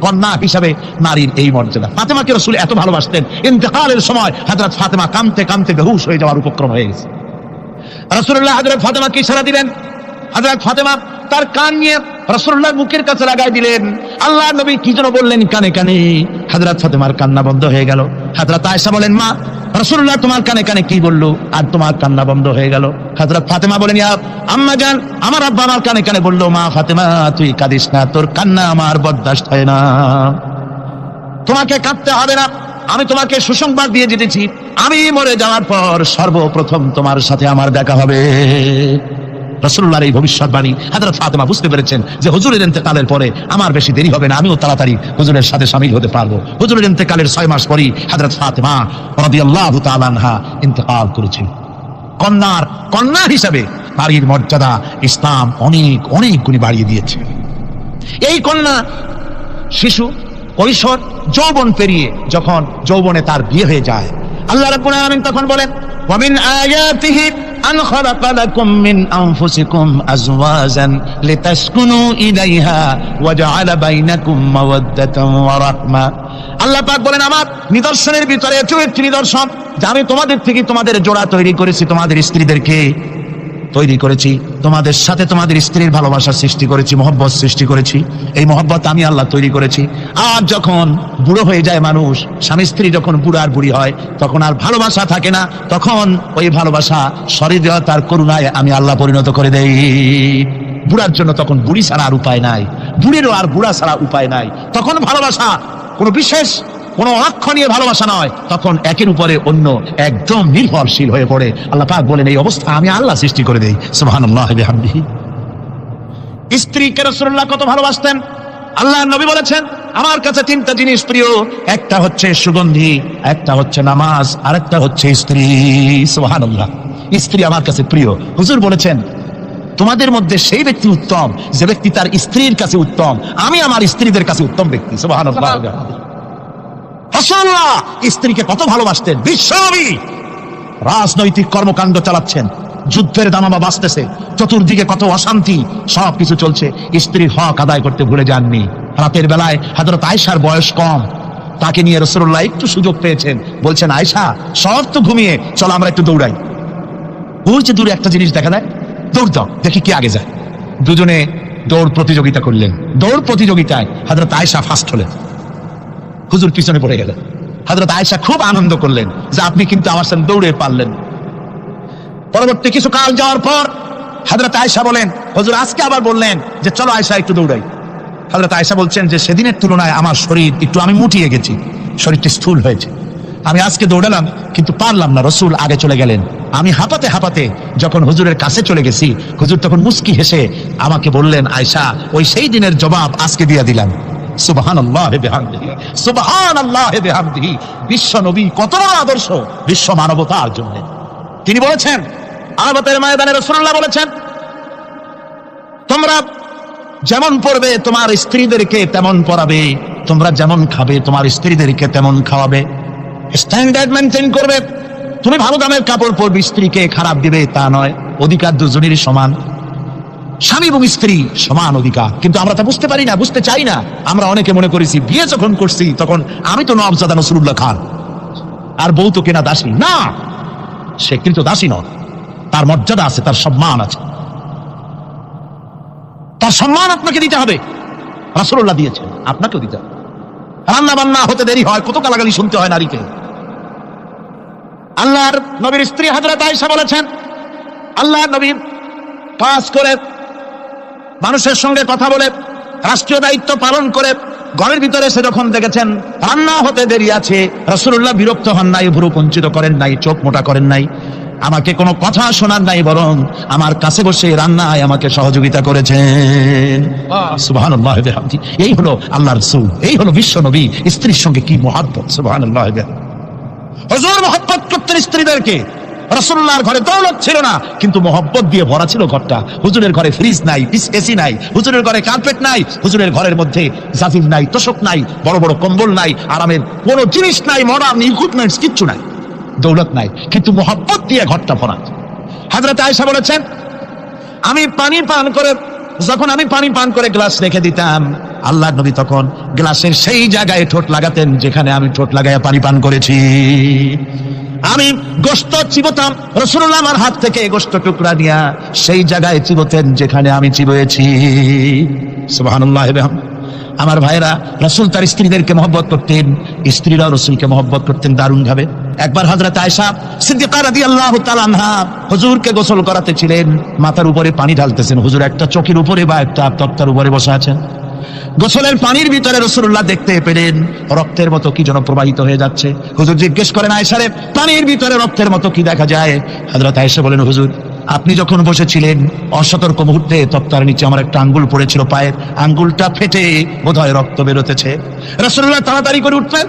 Speaker 2: কন্যা হিসাবে নারীর এই মর্যাদা। ফাতেমাকে রাসূল এত ভালোবাসতেন, ইন্তেকালের সময় হযরত ফাতেমা কাঁদতে কাঁদতে বেহুশ হয়ে যাওয়ার উপক্রম হয়ে গেছে। রাসূলুল্লাহ হযরত ফাতেমাকে ইশারা দিলেন। হযরত ফাতেমা তার কান নিয়ে রাসূলুল্লাহর মুখের কাছে লাগাই দিলেন। আল্লাহর নবী কি যেন বললেন কানে কানে, হযরত ফাতেমার কান্না বন্ধ হয়ে গেল। হযরত আয়েশা বলেন, মা রাসূলুল্লাহ তোমার কানে কানে কি বললো আর তোমার কান্না বন্ধ হয়ে গেল? হযরত ফাতেমা বলেন, ইয়া আম্মা জান, আমার আব্বা আমার কানে কানে বললো, মা ফাতেমা তুই কাঁদিস না, তোর কান্না আমার বরদাস্ত হয় না, তোমাকে কাঁদতে হবে না। আমি তোমাকে সুসংবাদ দিয়ে দিতেছি, আমি মরে যাওয়ার পর সর্বপ্রথম তোমার সাথে আমার দেখা হবে। রাসূলুল্লাহর এই ভবিষ্যৎবাণী হযরত ফাতেমা বুঝতে পেরেছেন যে হুজুরের ইন্তেকালের পরে আমার বেশি দেরি হবে না, আমিও তাড়াতাড়ি হুজুরের সাথে শামিল হতে পারবো। হুজুরের ইন্তেকালের 6 মাস পরেই হযরত ফাতেমা রাদিয়াল্লাহু তাআলা আনহা ইন্তেকাল করেছেন। কন্যা হিসাবে নারীর মর্যাদা ইসলাম অনেক অনেক গুণে বাড়িয়ে দিয়েছে। এই কন্যা শিশু, কৈশোর, যৌবন পেরিয়ে যখন যৌবনে তার বিয়ে হয়ে যায়, আল্লাহ রাব্বুল আলামিন তখন বলেন, ওয়া মিন আয়াতিহি আন খালাকা লাকুম মিন আনফুসিকুম আজওয়াজান লিতাসকুনু ইলাইহা ওয়া জাআলা বাইনাকুম মাওয়াদ্দাতান ওয়া রাহমা। আল্লাহ পাক বলেন, আমার নিদর্শনের ভিতরে এটাও একটি নিদর্শন যে আমি তোমাদের থেকে তোমাদের জোড়া তৈরি করেছি, তোমাদের স্ত্রীদেরকে তৈরি করেছি, তোমাদের সাথে তোমাদের স্ত্রীর ভালোবাসা সৃষ্টি করেছি, মহব্বত সৃষ্টি করেছি। এই মহব্বত আমি আল্লাহ তৈরি করেছি। আর যখন বুড়ো হয়ে যায় মানুষ, স্বামী স্ত্রী যখন বুড়া আর বুড়ি হয়, তখন আর ভালোবাসা থাকে না, তখন ওই ভালোবাসা সহৃদয়তার করুণায় আমি আল্লাহ পরিণত করে দেই। বুড়ার জন্য তখন বুড়ি ছাড়া আর উপায় নাই, বুড়িরও আর বুড়া ছাড়া উপায় নাই। তখন ভালোবাসা কোনো বিশেষ কোনো অক্ষণীয় ভালোবাসা নয়, তখন একের উপরে অন্য একদম নির্ভরশীল হয়ে পড়ে। আল্লাহ পাক বলেন, এই অবস্থা আমি আল্লাহ সৃষ্টি করে দেই। সুবহানাল্লাহ বিহামদিহি। স্ত্রীকে রাসূলুল্লাহ কত ভালোবাসতেন। আল্লাহর নবী বলেছেন, আমার কাছে 3টা জিনিস প্রিয়, একটা হচ্ছে সুগন্ধি, একটা হচ্ছে নামাজ, আর একটা হচ্ছে স্ত্রী। সুবহানাল্লাহ। স্ত্রী আমার কাছে প্রিয়। হুজুর বলেছেন, তোমাদের মধ্যে সেই ব্যক্তি উত্তম যে ব্যক্তি তার স্ত্রীর কাছে উত্তম। আমি আমার স্ত্রীদের কাছে উত্তম ব্যক্তি। সুবহানাল্লাহ। রাসূলুল্লাহ স্ত্রীকে কত ভালোবাসতেন। বিশ্বনবী রাজনৈতিক কর্মকাণ্ড চালাচ্ছেন, যুদ্ধের দামামা বাজতেছে, চতুর্দিকে কত অশান্তি, সবকিছু চলছে, স্ত্রীর হক আদায় করতে ভুলে যাননি। রাতের বেলায় হযরত আয়েশার বয়স কম, তাকে নিয়ে রাসূলুল্লাহ একটু সুযোগ পেয়েছেন, বলছেন, আয়েশা সব তো ঘুমিয়ে, চলো আমরা একটু দৌড়াই। ওই যে দূরে একটা জিনিস দেখা যায়, দৌড় দাও, দেখি কি আগে যায়। দুজনে দৌড় প্রতিযোগিতা করলেন। দৌড় প্রতিযোগিতায় হযরত আয়েশা ফার্স্ট হলেন, হুজুর পিছনে পড়ে গেলেন। হযরত আয়েশা খুব আনন্দ করলেন যে আপনি কিন্তু আমার সাথে দৌড়ে পারলেন। পরবর্তী কিছু কাল যাওয়ার পর হযরত আয়েশা বলেন, হুজুর আজকে আবার বললেন যে চলো আয়েশা একটু দৌড়াই। হযরত আয়েশা বলছেন যে সেদিনের তুলনায় আমার শরীর একটু, আমি মুটিয়ে গেছি, শরীরটি স্থূল হয়েছে, আমি আজকে দৌড়ালাম কিন্তু পারলাম না, রাসূল আগে চলে গেলেন। আমি হাঁপাতে হাঁপাতে যখন হুজুরের কাছে চলে গেছি, হুজুর তখন মুস্কি হেসে আমাকে বললেন, আয়েশা ওই সেই দিনের জবাব আজকে দিয়ে দিলাম। সুবহানাল্লাহ বিহামদিহি, সুবহানাল্লাহ বিহামদিহি। বিশ্ব নবী কত বড় আদর্শ বিশ্ব মানবতার জন্য। তিনি বলেছেন, আরাফাতের ময়দানে রাসূলুল্লাহ বলেছেন, তোমরা যেমন পড়বে তোমার স্ত্রীদেরকে তেমন পড়াবে, তোমরা যেমন খাবে তোমার স্ত্রীদেরকে তেমন খাওয়াবে, স্ট্যান্ডার্ড মেনটেন করবে। তুমি ভালো দামের কাপড় পরবে, স্ত্রীকে খারাপ দিবে তা নয়, অধিকার দুজনেরই সমান, স্বামী এবং স্ত্রী সমান অধিকার। কিন্তু আমরা তা বুঝতে পারি না, বুঝতে চাই না। আমরা অনেকে মনে করেছি বিয়ে যখন করছি তখন আমি তো নওয়াবজাদা নসরুল্লাহ খান আর বউ তো কেনা দাসী। না, সে কিন্তু দাসী নয়, তার মর্যাদা আছে, তার সম্মান আছে, তার সম্মান আপনাকে দিতে হবে। রাসূলুল্লাহ দিয়েছেন, আপনাকেও দিতে হবে। রান্না বান্না হতে দেরি হয়, কত গালাগালি শুনতে হয় নারীকে। আল্লাহর নবীর স্ত্রী হযরত আয়েশা বলেছেন, আল্লাহর নবী কাজ করে, মানুষের সঙ্গে কথা বলে, রাষ্ট্রীয় দায়িত্ব পালন করে ঘরের ভিতরে সে যখন দেখেছেন রান্না হতে দেরি আছে, রাসূলুল্লাহ বিরক্ত হন নাই, ভুরু কুঞ্চিত করেন নাই, চোখ মোটা করেন নাই,
Speaker 3: আমাকে কোনো কথা শোনার নাই, বরং আমার কাছে বসে রান্নায় আমাকে সহযোগিতা করেছেন। সুবহানাল্লাহ ওয়া বিহামদিহি। এই হলো আল্লাহর রাসূল, এই হলো বিশ্ব নবী। স্ত্রীর সঙ্গে কি মহব্বত! সুবহানাল্লাহ ওয়া বিহামদিহি। হুজুর মহব্বত করতেন স্ত্রীদেরকে। রাসূলুল্লাহর ঘরে দৌলত ছিল না, কিন্তু মহব্বত দিয়ে ভরা ছিল ঘরটা। হুজুরের ঘরে ফ্রিজ নাই, এসি নাই, হুজুরের ঘরে কার্পেট নাই, হুজুরের ঘরের মধ্যে জাফির নাই, তোশক নাই, বড় বড় কম্বল নাই, আরামের কোনো জিনিস নাই, মডার্ন ইকুইপমেন্টস কিচ্ছু নাই, দৌলত নাই, কিন্তু মহব্বত দিয়ে ঘরটা ভরা। হযরত আয়েশা বলেছেন, যখন আমি পানি পান করে গ্লাস রেখে দিতাম, আল্লাহর নবী তখন গ্লাসের সেই জায়গায় ঠোঁট লাগাতেন যেখানে আমি ঠোঁট লাগাইয়া পানি পান করেছি। আমি গোশত চিবোতাম, রাসূলুল্লাহ আমার হাত থেকে গোশত টুকরা নিয়া সেই জায়গায় চিবোতেন যেখানে আমি চিবোয়েছি। সুবহানাল্লাহ। আমার ভাইরা, রাসূল তার স্ত্রীদেরকে মহব্বত করতেন, স্ত্রীরাও রাসূলকে মহব্বত করতেন দারুণ ভাবে। একবার হযরত আয়েশা সিদ্দিকা রাদিয়াল্লাহু তাআলা আনহা হুজুরকে গোসল করাতেছিলেন, মাথার উপরে পানি ঢালতেছেন, হুজুর একটা চকির উপরে বা একটা তক্তার উপরে বসে আছেন। গোসলের পানির ভিতরে রাসূলুল্লাহ দেখতে পেলেন রক্তের মতো কি যেন প্রবাহিত হয়ে যাচ্ছে। হুজুর জিজ্ঞেস করেন, আয়েশারে, পানির ভিতরে রক্তের মতো কি দেখা যায়? হযরত আয়েশা বলেন, হুজুর, আপনি যখন বসেছিলেন অসতর্ক মুহূর্তে তক্তার নিচে আমার একটা আঙ্গুল পড়েছিল, পায়ের আঙ্গুলটা ফেটে বোধহয় রক্ত বেরোতেছে। রাসূলুল্লাহ তাড়াতাড়ি করে উঠলেন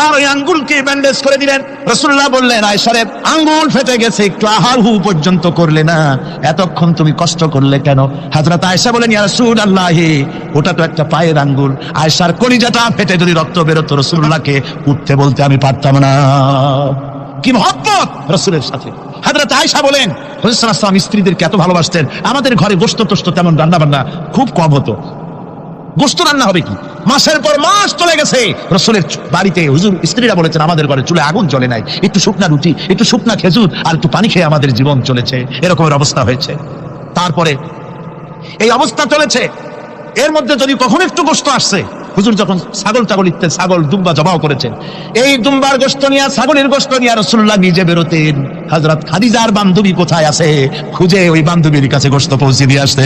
Speaker 3: আর ওই আঙ্গুলকে ব্যান্ডেজ করে দিলেন। রাসূলুল্লাহ বললেন, আয়েশারে, আঙ্গুল ফেটে গেছে, একটু আহার হু পর্যন্ত করলে না, এতক্ষণ তুমি কষ্ট করলে কেন? হযরত আয়েশা বলেন, ইয়া রাসূলুল্লাহ, ওটা তো একটা পায়ের আঙ্গুল। আয়েশার কলিজাটা ফেটে যদি রক্ত বেরোতো, রাসূলুল্লাহকে উঠতে বলতে আমি পারতাম না। কি মহব্বত রাসূলের সাথে! হযরত আয়েশা বলেন, হুজুর সাল্লাল্লাহু আলাইহি ওয়াসাল্লাম স্ত্রীদেরকে এত ভালোবাসতেন, আমাদের ঘরে গোশত টোস্ত তেমন রান্না বান্না খুব কম হতো। গোশত রান্না হবে কি, মাসের পর মাস চলে গেছে রাসূলের বাড়িতে, হুজুর স্ত্রীরা বলেছেন আমাদের ঘরে চুলে আগুন জ্বলে নাই, একটু শুকনা রুটি, একটু শুকনা খেজুর আর একটু পানি খেয়ে আমাদের জীবন চলেছে, এরকমের অবস্থা হয়েছে। তারপরে এই অবস্থা চলেছে, এর মধ্যে যদি কখনো একটু গোশত আসছে, হুজুর যখন ছাগল দুম্বা জবাও করেছেন, এই দুম্বার গোশত নিয়ে, ছাগলের গোশত নিয়ে রাসূলুল্লাহ নিজে বেরোতেন। হযরত খাদিজার বান্ধবী কোথায় আছে খুঁজে ওই বান্ধবীর কাছে গোশত পৌঁছে দিয়ে আসতে।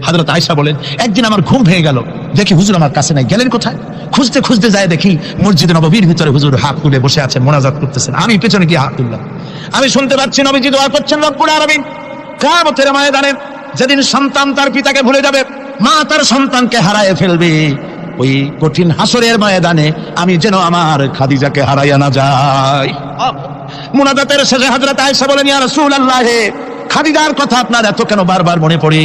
Speaker 3: হযরত আয়েশা বলেন, একদিন আমার ঘুম ভেঙে গেল, দেখি হুজুর আমার কাছে নাই, গেলেন কোথায়? খুঁজতে খুঁজতে যায় দেখি মসজিদে নববীর ভিতরে হুজুর হাত তুলে বসে আছেন, মোনাজাত করতেছেন। আমি পেছনে গিয়ে হাত তুললাম, আমি শুনতে পাচ্ছি নবীজি দোয়া করছেন রব্বুল আলামিন, কিয়ামতের ময়দানে যেদিন সন্তান তার পিতাকে ভুলে যাবে, মা তার সন্তানকে হারায় ফেলবে, ওই কঠিন হাসরের ময়দানে আমি যেন আমার খাদিজাকে হারাইয়া না যাই। মুনাজাতের শেষে হযরত আয়েশা বলেন, ইয়া রাসূলুল্লাহ, খাদিজার কথা আপনার এত কেন বারবার মনে পড়ে?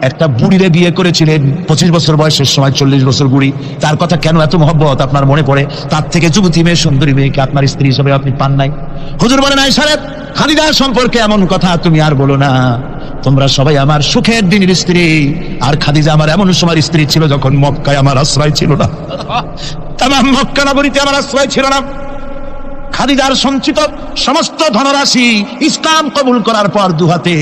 Speaker 3: একটা বুড়িরে বিয়ে করেছিলেন 25 বছর বয়সের সময়, 40 বছর বুড়ি, তার কথা কেন এত মহব্বত আপনার মনে পড়ে? তার থেকে যুবতী মেয়ে, সুন্দরী মেয়েকে আপনার স্ত্রী হিসেবে আপনি পান নাই? হুজুর বলেন, আয়েশা, খাদিজা সম্পর্কে এমন কথা তুমি আর বলো না, তোমরা সবাই আমার সুখের দিনের স্ত্রী, আর খাদিজা আমার এমন সময় স্ত্রী ছিল যখন মক্কায় আমার আশ্রয় ছিল না, তামাম মক্কা নগরীতে আমার আশ্রয় ছিল না। খাদিজার সঞ্চিত সমস্ত ধনরাশি ইসলাম কবুল করার পর দুহাতে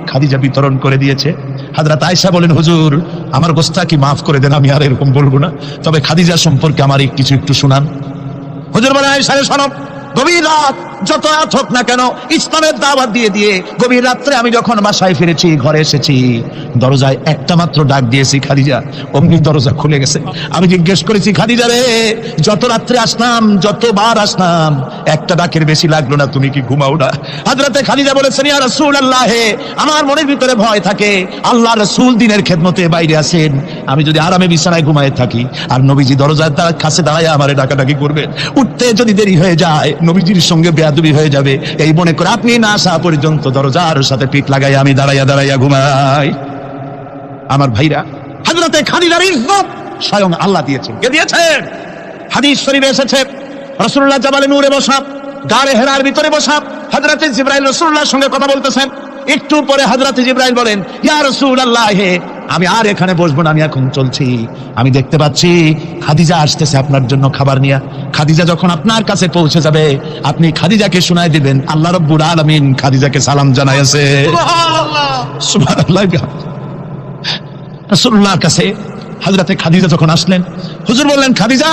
Speaker 3: খাদিজা বিতরণ করে দিয়েছে। হযরত আয়েশা বলেন, হুজুর, আমার গোস্তাকি মাফ করে দেন, আমি আর এরকম বলবো না, তবে খাদিজা সম্পর্কে আমার কিছু একটু শুনান। হুজুর বলেন, আয়েশা শোনো, গভীর রাত যত রাত হোক না কেন, ইসলামের দাওয়াত দিয়ে দিয়ে গভীর রাত্রে আমি যখন বাসায় ফিরেছি, ঘরে এসেছি, দরজায় একটা মাত্র ডাক দিয়েছি, খাদিজা, অমনি দরজা খুলে গেছে। আমি জিজ্ঞেস করেছি, খাদিজা রে, যত রাত্রে আসলাম, যতবার আসলাম, একটা ডাকের বেশি লাগলো না, তুমি কি ঘুমাও না? হযরতে খাদিজা বলেছেন, ইয়া রাসূলুল্লাহ, আমার মনের ভিতরে ভয় থাকে, আল্লাহর রাসূল দিনের খেদমতে বাইরে আছেন, আমি যদি আরামে বিছানায় ঘুমায় থাকি আর নবীজি দরজার কাছে দাঁড়ায় আমারে ডাকাডাকি করবেন, উঠতে যদি দেরি হয়ে যায় নবীজির সঙ্গে বেয়াদবি হয়ে যাবে, এই মনে করে আপনি না আসা পর্যন্ত দরজার সাথে পিঠ লাগাই আমি দাঁড়াইয়া ঘুমাই। আমার ভাইরা, হযরতে খাদিজার ইজ্জত স্বয়ং আল্লাহ দিয়েছেন। কে দিয়েছেন? হাদিস শরীফে এসেছে, রাসূলুল্লাহ জাবালে নূরে বসা, গারে হেরার ভিতরে বসা, হযরতে জিবরাইল রাসূলুল্লাহর সঙ্গে কথা বলতেছেন। একটু পরে হযরতে জিবরাইল বলেন, ইয়া রাসূলুল্লাহ, আমি আর এখানে বসবো না, আমি এখন চলছি, আমি দেখতে পাচ্ছি খাদিজা আসতেছে আপনার জন্য খাবার নিয়ে। খাদিজা যখন আপনার কাছে পৌঁছে যাবে, আপনি খাদিজাকে শোনায় দিবেন আল্লাহ রাব্বুল আলামিন খাদিজাকে সালাম জানাইছে। সুবহানাল্লাহ। রাসূলুল্লাহর কাছে হযরতে খাদিজা যখন আসলেন, হুজুর বললেন, খাদিজা,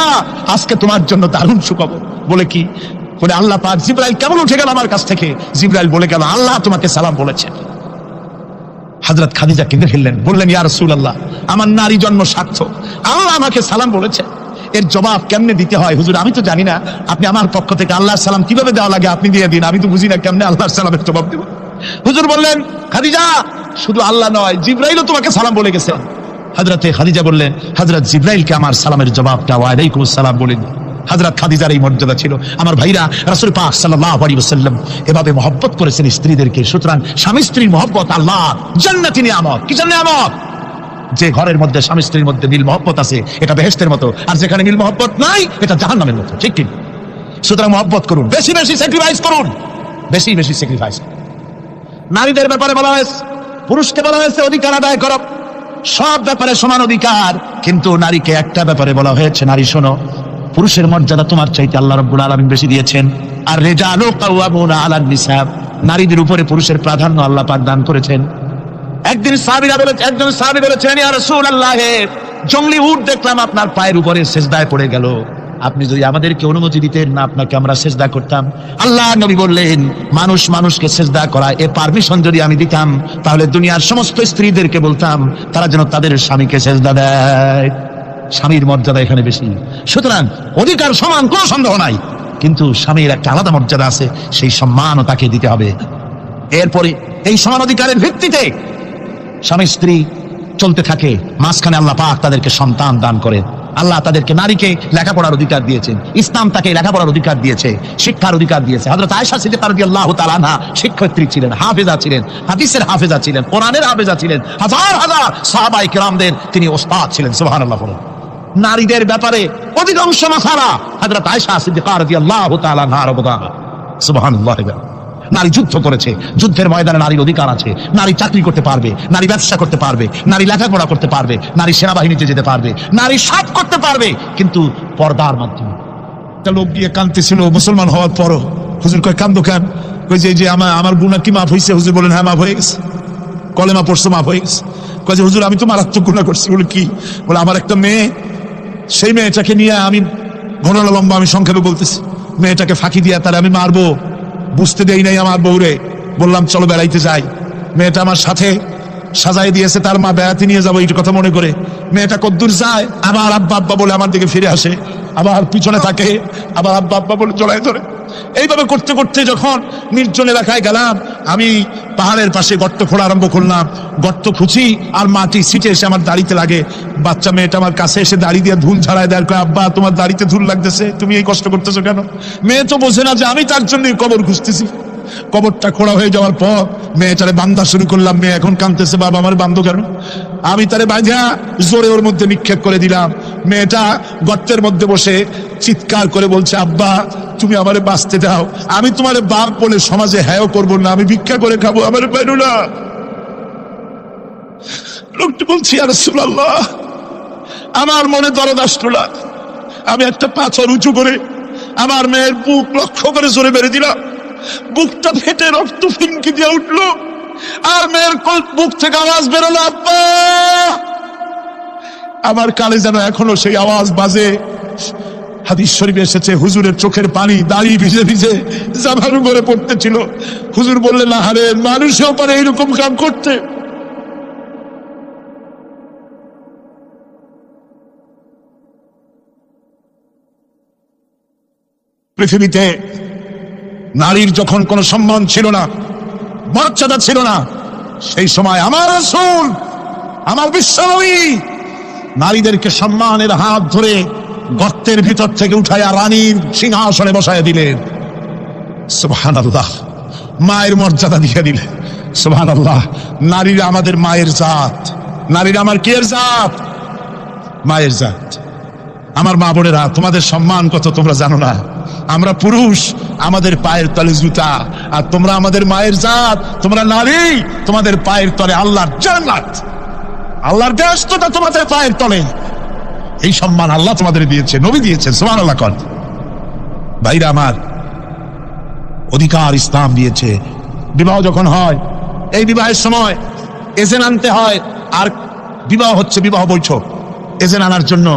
Speaker 3: আজকে তোমার জন্য দারুণ সুখবর। বলে কি? বলে, আল্লাহ পাক, জিবরাইল কেমন উঠে গেল আমার কাছ থেকে, জিবরাইল বলে গেল আল্লাহ তোমাকে সালাম বলেছেন। হযরত খাদিজা কেঁদে ফেললেন, বললেন, ইয়া রাসূলুল্লাহ, আমার নারী জন্ম সার্থক, আল্লাহ আমাকে সালাম বলেছে,
Speaker 2: এর জবাব কেমনে দিতে হয় হুজুর আমি তো জানি না, আপনি আমার পক্ষ থেকে আল্লাহর সালাম কিভাবে দেওয়া লাগে আপনি দিয়ে দিন, আমি তো বুঝি না কেমনে আল্লাহর সালামের জবাব দেব। হুজুর বললেন খাদিজা শুধু আল্লাহ নয় জিবরাইলও তোমাকে সালাম বলে গেছে। হযরতে খাদিজা বললেন হযরত জিবরাইলকে আমার সালামের জবাবটা ওয়া আলাইকুমুস সালাম বলেন। হযরত খাদিজার এই মর্যাদা ছিল। আমার ভাইরা, রাসূল পাক সাল্লাল্লাহু আলাইহি ওয়াসাল্লাম এভাবে মহব্বত করেছেন স্ত্রীদেরকে। সুতরাং স্বামী স্ত্রীর মহব্বত আল্লাহ জান্নাতি নিয়ামত। কিসের নিয়ামত? যে ঘরের মধ্যে স্বামী স্ত্রীর মধ্যে মিল মহব্বত আছে এটা বেহেশতের মতো, আর যেখানে মিল মহব্বত নাই এটা জাহান্নামের মতো, ঠিক কি? সুতরাং মহব্বত করুন, বেশি বেশি স্যাক্রিফাইস করুন, বেশি বেশি স্যাক্রিফাইস। নারীদের ব্যাপারে বলা হয়েছে, পুরুষকে বলা হয়েছে অধিকার আদায় করো, সব ব্যাপারে সমান অধিকার, কিন্তু নারীকে একটা ব্যাপারে বলা হয়েছে, নারী শোনো, পুরুষের মর্যাদা তোমার চাইতে আল্লাহ রাব্বুল আলামিন বেশি দিয়েছেন। আর রিজালু কাওয়ামুনা আলান নিসা, নারীদের উপরে পুরুষের প্রাধান্য আল্লাহ পাক দান করেছেন। একদিন একজন সাহাবী বলেছেন, ইয়া রাসূলুল্লাহ, জঙ্গলি উট দেখলাম আপনার পায়ের উপরে সিজদায় পড়ে গেল, আপনি যদি আমাদেরকে অনুমতি দিতেন না আপনাকে আমরা সিজদা করতাম। আল্লাহ নবী বললেন, মানুষ মানুষকে সিজদা করা এ পারমিশন যদি আমি দিতাম তাহলে দুনিয়ার সমস্ত স্ত্রীদেরকে বলতাম তারা যেন তাদের স্বামীকে সিজদা দেয়। স্বামীর মর্যাদা এখানে বেশি। সুতরাং অধিকার সমান, কোনো সন্দেহ নাই, কিন্তু স্বামীর একটা আলাদা মর্যাদা আছে, সেই সম্মানও তাকে দিতে হবে। এরপরে এই সমান অধিকারের ভিত্তিতে স্বামী স্ত্রী চলতে থাকে, মাঝখানে আল্লাহ পাক তাদেরকে সন্তান দান করে। আল্লাহ তাদেরকে, নারীকে লেখাপড়ার অধিকার দিয়েছেন, ইসলাম তাকে লেখাপড়ার অধিকার দিয়েছে, শিক্ষার অধিকার দিয়েছে। হযরত আয়েশা সিদ্দিকা রাদিয়াল্লাহু তাআলা আনহা শিক্ষয়িত্রী ছিলেন, হাফেজা ছিলেন, হাদিসের হাফেজা ছিলেন, কোরআনের হাফেজা ছিলেন, হাজার হাজার সাহাবায়ে কেরামদের তিনি ওস্তাদ ছিলেন। সুবহানাল্লাহ। নারীদের ব্যাপারে অধিকাংশ মাসালা হযরত আয়েশা সিদ্দিকা রাদিয়াল্লাহু তাআলা আনহার অবদান। সুবহানাল্লাহ। নারী যুদ্ধ করেছে, যুদ্ধের ময়দানে নারীর অধিকার আছে। নারী চাকরি করতে পারবে, নারী ব্যবসা করতে পারবে, নারী লেখাপড়া করতে পারবে, নারী সেনাবাহিনীতে যেতে পারবে, নারী সব করতে পারবে, কিন্তু পর্দার মাধ্যমে।
Speaker 4: একটা লোক গিয়ে কাঁদতেছিল মুসলমান হওয়ার পরও। হুজুর কয় কান্দো কেন? কই যে আমার গুনাহ কি মাফ হয়েছে? হুজুর বলেন হ্যাঁ মাফ হয়ে গেছে, কলেমা পড়ছো মাফ হয়ে গেছে। কয় যে হুজুর আমি তো মারাত্মক গুনাহ করছি। বলে কি? বলে আমার একটা মেয়ে, সেই মেয়েটাকে নিয়ে আমি ঘটনা লম্বা, আমি সংক্ষেপে বলতেছি, মেয়েটাকে ফাঁকি দিয়া তারা আমি মারবো, বুঝতে দেই নাই আমার বউরে। বললাম চলো বেড়াইতে যাই, মেয়েটা আমার সাথে সাজাই দিয়েছে, তার মা বেড়াতে নিয়ে যাবো এই কথা মনে করে। মেয়েটা কদ্দূর যায়, আবার আব্বা আব্বা বলে আমার দিকে ফিরে আসে, আবার পিছনে থাকে, আবার আব্বা আব্বা বলে জড়ায় ধরে। এইভাবে করতে করতে যখন নির্জন এলাকায় গেলাম, আমি পাহাড়ের পাশে গর্ত খোঁড়া আরম্ভ করলাম। গর্ত খুঁজি আর মাটি ছিটে এসে আমার দাড়িতে লাগে। বাচ্চা মেয়েটা আমার কাছে এসে দাড়ি দিয়ে ধুল ছাড়ায় দেয়, কয় আব্বা তোমার দাড়িতে ধুল লাগতেছে, তুমি এই কষ্ট করতেছো কেন? মেয়ে তো বোঝে না যে আমি তার জন্য কবর খুঁজতেছি। কবরটা খোঁড়া হয়ে যাওয়ার পর মেয়েটারে বান্ধা শুরু করলাম। মেয়ে এখন কাঁদতেছে, বাবা আমার বান্ধব কেন? আমি তারে বাঁধা জোরে ওর মধ্যে নিক্ষেপ করে দিলাম। মেয়েটা গর্তের মধ্যে বসে চিৎকার করে বলছে, আব্বা তুমি আমারে বাঁচতে দাও, আমি তোমার বাপ বলে সমাজে হ্যাঁ করবো না, আমি ভিক্ষা করে খাবো, আমার পাইল না। লোকটি বলছি, ইয়া রাসূলুল্লাহ, আমার মনে দরদ আসলো না। আমি একটা পাথর উঁচু করে আমার মেয়ের বুক লক্ষ্য করে জোরে মেরে দিলাম। বুকটা ফেটে রক্ত ফিনকি দিয়ে উঠলো, আর মেয়ের বুক থেকে আওয়াজ বেরোলো, আব্বা। আমার কানে যেন এখনো সেই আওয়াজ বাজে। হাদিস শরীফে এসেছে, হুজুরের চোখের পানি দাড়ি ভিজে ভিজে জামার উপরে পড়তেছিল। হুজুর বললেন, আরে মানুষও পারে এইরকম কাম করতে। পৃথিবীতে নারীর যখন কোনো সম্মান ছিল না, মর্যাদা ছিল না, সেই সময় আমার রাসূল, আমার বিশ্বনবী নারীদেরকে সম্মানের হাত ধরে গর্তের ভিতর থেকে উঠাইয়া রানীর সিংহাসনে বসাইয়া দিলেন। সুবহানাল্লাহ। মায়ের মর্যাদা দিয়ে দিলেন। সুবহানাল্লাহ। নারীরা আমাদের মায়ের জাত, নারীরা আমার কিয়ের জাত? মায়ের জাত। আমার মা বোনেরা, তোমাদের সম্মান কত তোমরা জানো না। আমরা পুরুষ, আমাদের পায়ের তলে জুতা, আর তোমরা আমাদের মায়ের জাত, তোমরা নারী, তোমাদের পায়ের তলে আল্লাহর জান্নাত, আল্লাহর ব্যস্ততা তোমাদের পায়ের তলে। এই সম্মান আল্লাহ তোমাদের দিয়েছে, নবী দিয়েছেন। সুবহানাল্লাহ। কর ভাইরা আমার, অধিকার ইসলাম দিয়েছে। বিবাহ যখন হয়, এই বিবাহের সময় এজেন্ট আনতে হয়। আর বিবাহ হচ্ছে বিবাহ বৈঠক। এজেন্ট আনার জন্য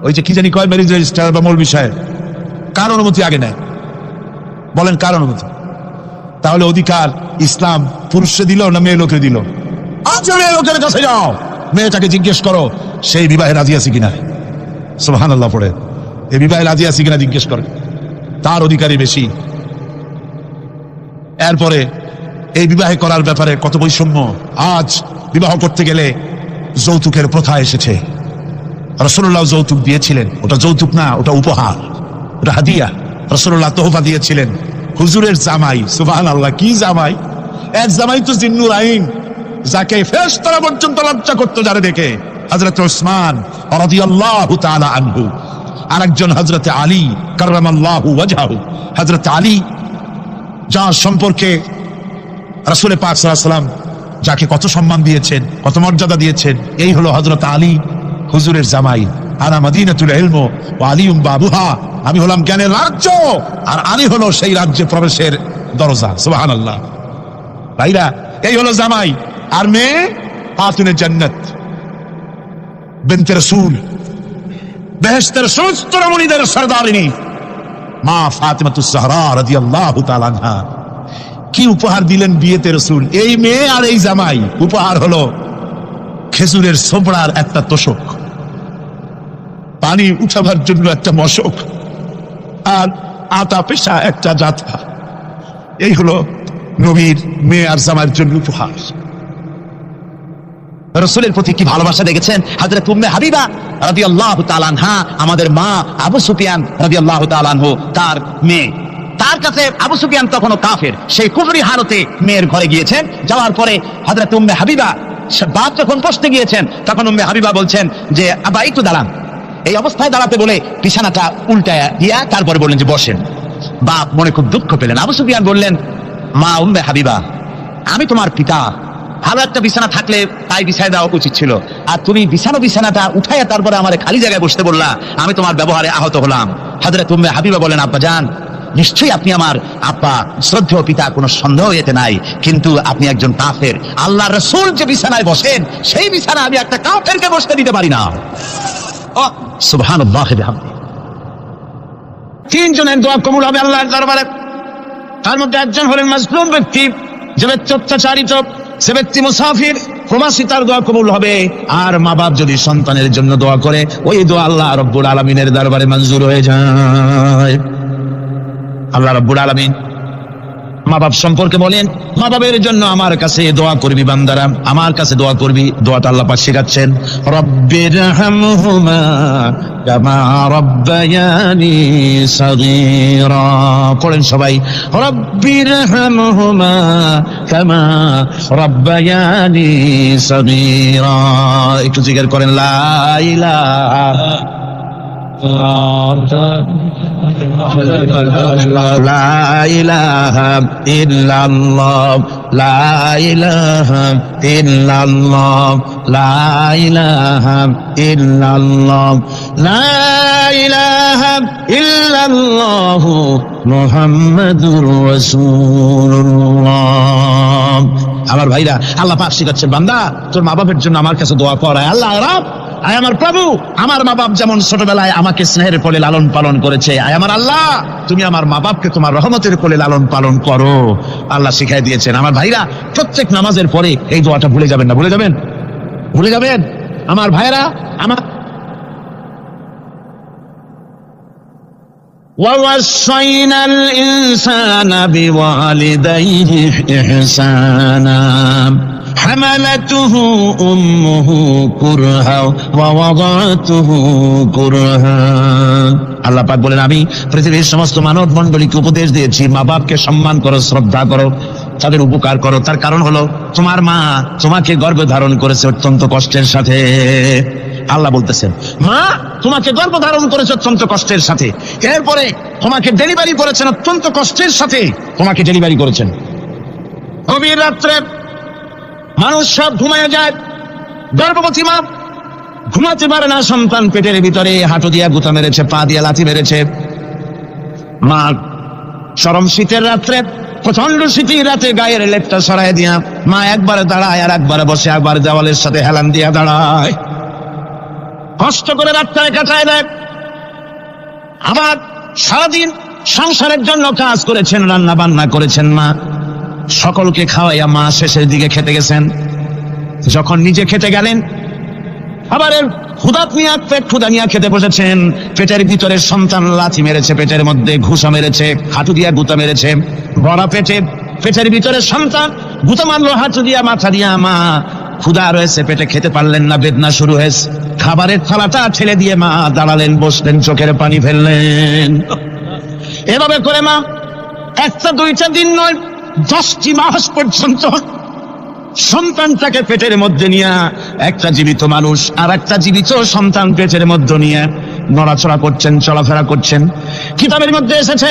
Speaker 4: ওই যে কি জানি কয়, ম্যারেজ রেজিস্ট্রার বা মৌলবি সাহেব, কার অনুমতি আগে নেয়? বলেন কার অনুমতি? তাহলে অধিকার ইসলাম পুরুষে দিল না মেয়ে লোকে দিল? আজ মেয়ে লোকের কাছে যাও, মেয়েটাকে জিজ্ঞেস করো সেই বিবাহে রাজি আছে কিনা। সুবহানাল্লাহ পড়ে। এই বিবাহে রাজি আছি কিনা জিজ্ঞেস করে, তার অধিকারী বেশি। এরপরে এই বিবাহে করার ব্যাপারে কত বৈষম্য। আজ বিবাহ করতে গেলে যৌতুকের প্রথা এসেছে। রাসূলুল্লাহ যৌতুক দিয়েছিলেন, ওটা যৌতুক না, ওটা উপহার, ওটা হাদিয়া। রাসূলুল্লাহ তোহফা দিয়েছিলেন হুজুরের জামাই। সুবহানাল্লাহ, কি জামাই! এক জামাই তো জিন্নুর আইন, যাকে ফেরেশতারা পর্যন্ত লজ্জা করতো যারে দেখে, হযরত ওসমান রাদিয়াল্লাহু তাআলা আনহু। আরেকজন হযরত আলী কাররামাল্লাহু ওয়াজহাহু। হযরত আলী, যার সম্পর্কে রাসূল পাক সাল্লাল্লাহু আলাইহি ওয়াসাল্লাম যাকে কত সম্মান দিয়েছেন, কত মর্যাদা দিয়েছেন, এই হলো হযরত আলী হুজুরের জামাই। আনা মদিনাতুল ইলম ওয়া আলিউম বাবুহা, আমি হলাম জ্ঞানের রাজ্য আর আলী হলো সেই রাজ্যে প্রবেশের দরজা। সুবহানাল্লাহ। ভাইরা, এই হলো জামাই। আর মেয়ে খাতুনে জান্নাত বিনতে রাসূল, বেহেশতের সমস্ত রমণীদের সরদারিনী মা ফাতিমাতুস জাহরা রাদিয়াল্লাহু তাআলা আনহা। কি উপহার দিলেন বিয়েতে রাসূল! এই মেয়ে আর এই জামাই। উপহার হলো খেজুরের ছোবড়ার একটা তোষক, পানি উঠাবার জন্য একটা মশক, আর আতা পেশা একটা জাতা। এই হলো নবীর মেয়ে আর জামাইয়ের জন্য উপহার।
Speaker 3: রাসূলের প্রতি কি ভালোবাসা দেখেছেন হযরত উম্মে হাবিবা রাদিয়াল্লাহু তাআলা আনহা, আমাদের মা আবু সুফিয়ান রাদিয়াল্লাহু তাআলা আনহু, তার মেয়ে। তার কাছে আবু সুফিয়ান তখনও কাফের, সেই কুফরি হালতে মেয়ের ঘরে গিয়েছেন। যাওয়ার পরে হযরত উম্মে হাবিবা বাপ যখন বসতে গিয়েছেন, তখন উম্মে হাবিবা বলছেন যে আবা একটু দাঁড়ান। এই অবস্থায় দাঁড়াতে বলে বিছানাটা উল্টায়া দিয়া তারপরে বললেন যে বসেন। বাপ মনে খুব দুঃখ পেলেন। আবু সুফিয়ান বললেন, মা উম্মে হাবিবা, আমি তোমার পিতা, ভালো একটা বিছানা থাকলে তাই বিছায় দেওয়া উচিত ছিল, আর তুমি বিছানাটা উঠাইয়া তারপরে আমার খালি জায়গায় বসতে বললা, আমি তোমার ব্যবহারে আহত হলাম। হযরত উম্মে হাবিবা বলেন, আব্বা জান, নিশ্চয়ই আপনি আমার আব্বা, শ্রদ্ধেয় পিতা, কোনো সন্দেহ এতে নাই, কিন্তু আপনি একজন কাফের। আল্লাহ রাসূল যে বিছানায় বসেন, সেই বিছানা আমি একটা কাফেরকে বসতে দিতে পারি না। সুবহানাল্লাহ।
Speaker 1: তিনজনের দোয়া কবুল হবে আল্লাহর দরবারে। তার মধ্যে একজন হলেন মাজলুম ব্যক্তি, যে ব্যক্তি অত্যাচারিত, সে ব্যক্তি মুসাফির, প্রবাসী, তার দোয়া কবুল হবে। আর মা বাপ যদি সন্তানের জন্য দোয়া করে, ওই দোয়া আল্লাহ রব্বুল আলামিনের দরবারে মঞ্জুর হয়ে যায়। আল্লাহ রব্বুল আলামিন মা বাপ সম্পর্কে বলেন, মা বাবের জন্য আমার কাছে দোয়া করবি বান্দারা, আমার কাছে দোয়া করবি। দোয়াটা আল্লাহ পাক শেখাচ্ছেন, রব্বিরহামহুমা কামা রব্বায়ানি সগীরা। পড়েন সবাই, রব্বিরহামহুমা কামা রব্বায়ানি সগীরা। একটু জিকির করেন, লা ইলাহা লা ইলাহা ইল্লাল্লাহ, লা ইলাহা ইল্লাল্লাহ, লা ইলাহা ইল্লাল্লাহ, লা ইলাহা ইল্লাল্লাহ মুহাম্মাদুর রাসূলুল্লাহ। আমার ভাইরা, আল্লাহ পাক শিখাচ্ছে, বান্দা তোর মা বাপের জন্য আমার কাছে দোয়া কর। আল্লাহ রব, আয় আমার প্রভু, আমার মা বাপ যেমন ছোটবেলায় আমাকে স্নেহের কোলে লালন পালন করেছে, আয় আমার আল্লাহ, তুমি আমার মা বাপকে তোমার রহমতের কোলে লালন পালন করো। আল্লাহ শিখাই দিয়েছেন। আমার ভাইরা, প্রত্যেক নামাজের পরে এই দোয়াটা ভুলে যাবেন না, ভুলে যাবেন আমার ভাইরা। আমার وَوَصَّيْنَا الْإِنسَانَ بِوَالِدَيْهِ إِحْسَانًا حَمَلَتْهُ أُمُّهُ كُرْهًا وَوَضَعَتْهُ كُرْهًا। আল্লাহ পাক বলেন, আমি পৃথিবীর সমস্ত মানব মণ্ডলীকে উপদেশ দিয়েছি, মা বাপকে সম্মান করো, শ্রদ্ধা করো, তাদের উপকার করো। তার কারণ হলো তোমার মা তোমাকে গর্ভে ধারণ করেছে অত্যন্ত কষ্টের সাথে। আল্লাহ বলতেছেন, মা তোমাকে গর্ভ ধারণ করেছে অত্যন্ত কষ্টের সাথে, এরপরে তোমাকে ডেলিভারি করেছেন অত্যন্ত কষ্টের সাথে, তোমাকে ডেলিভারি করেছেন। গভীর রাত্রে মানুষ সব ঘুমায় যায়, গর্ভবতী মা ঘুমাতে পারে না, সন্তান পেটের ভিতরে হাঁটু দিয়া গুতা মেরেছে, পা দিয়া লাথি মেরেছে। মা চরম শীতের রাত্রে, প্রচন্ড শীতের রাতে গায়ের লেপটা সরাই দিয়া মা একবারে দাঁড়ায় আর একবারে বসে, একবার দেওয়ালের সাথে হেলান দিয়া দাঁড়ায়, কষ্ট করে রাতটায় কাটায় দেয়। আবার সারাদিন সংসারের জন্য কাজ করেছেন, রান্না বান্না করেছেন, মা সকলকে খাওয়াইয়া মা শেষের দিকে খেতে গেছেন। যখন নিজে খেতে গেলেন, খাবারের ক্ষুধা নিয়ে পেট ক্ষুধা নিয়ে খেতে বসেছেন, পেটের ভিতরে সন্তান লাথি মেরেছে, পেটের মধ্যে ঘুষা মেরেছে, হাঁটু দিয়া গুতা মেরেছে, ভরা পেটের ভিতরে সন্তান গুতা মারলো হাঁটু দিয়া, মাথা দিয়া। মা ক্ষুধা রয়েছে, পেটে খেতে পারলেন না, বেদনা শুরু হয়েছে। খাবারের থালাটা ঠেলে দিয়ে মা দাঁড়ালেন, বসলেন, চোখের পানি ফেললেন। এভাবে করে মা একটা দুইটা দিন নয়, 10টি মাস পর্যন্ত সন্তানটাকে পেটের মধ্যে নিয়ে, একটা জীবিত মানুষ আর একটা জীবিত সন্তান পেটের মধ্যে নিয়ে নড়াচড়া করছেন, চলাফেরা করছেন। কিতাবের মধ্যে এসেছে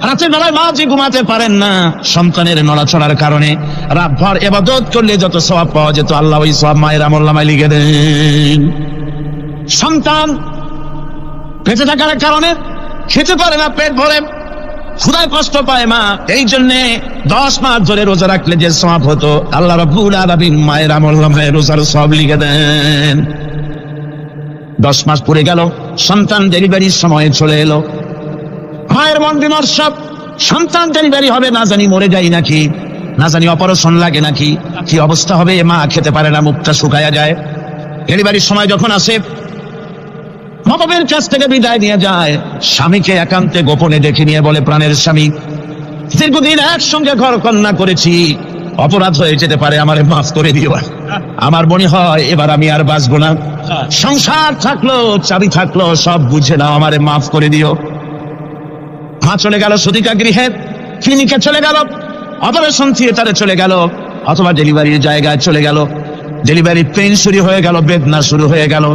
Speaker 1: রাতের বেলায় মা যে ঘুমাতে পারেন না সন্তানের নড়াচড়ার কারণে, রাতভর ইবাদত করলে যত সওয়াব পাওয়া যেত আল্লাহ ওই সওয়াব মায়ের আমলনামায় লিখে দেন। সন্তান পেটে থাকার কারণে খেতে পারে না, পেট ভরে ক্ষুধায় কষ্ট পায় মা, এই জন্য 10 মাস ধরে রোজা রাখলে যে সওয়াব হতো আল্লাহ রাব্বুল আলামিন মায়ের আমলনামায় রোজার সওয়াব লিখে দেন। 10 মাস পরে গেল, সন্তান ডেলিভারির সময় চলে এলো। মায়ের মন বিমর্ষ, সন্তান ডেলিভারি হবে, না জানি মরে যায় নাকি, না জানি অপারেশন লাগে নাকি, কি অবস্থা হবে। মা খেতে পারে না, মুখটা শুকায়া যায়। ডেলিভারির সময় যখন আসে, নবমের কাছ থেকে বিদায় নিয়ে যায়, স্বামীকে একান্তে গোপনে ডেকে নিয়ে বলে, প্রাণের স্বামী, দীর্ঘদিন একসঙ্গে ঘর কন্যা করেছি, অপরাধ হয়ে যেতে পারে, আমারে মাফ করে দিও। আমার মনে হয় এবার আমি আর বাঁচবো না, সংসার থাকলো চাবি থাকলো সব বুঝে নাও, আমারে মাফ করে দিও। মা চলে গেল সদিকা গৃহে, ক্লিনিকে চলে গেল, অপারেশন থিয়েটারে চলে গেল, অথবা ডেলিভারির জায়গায় চলে গেল। ডেলিভারি পেইন শুরু হয়ে গেল, বেদনা শুরু হয়ে গেল।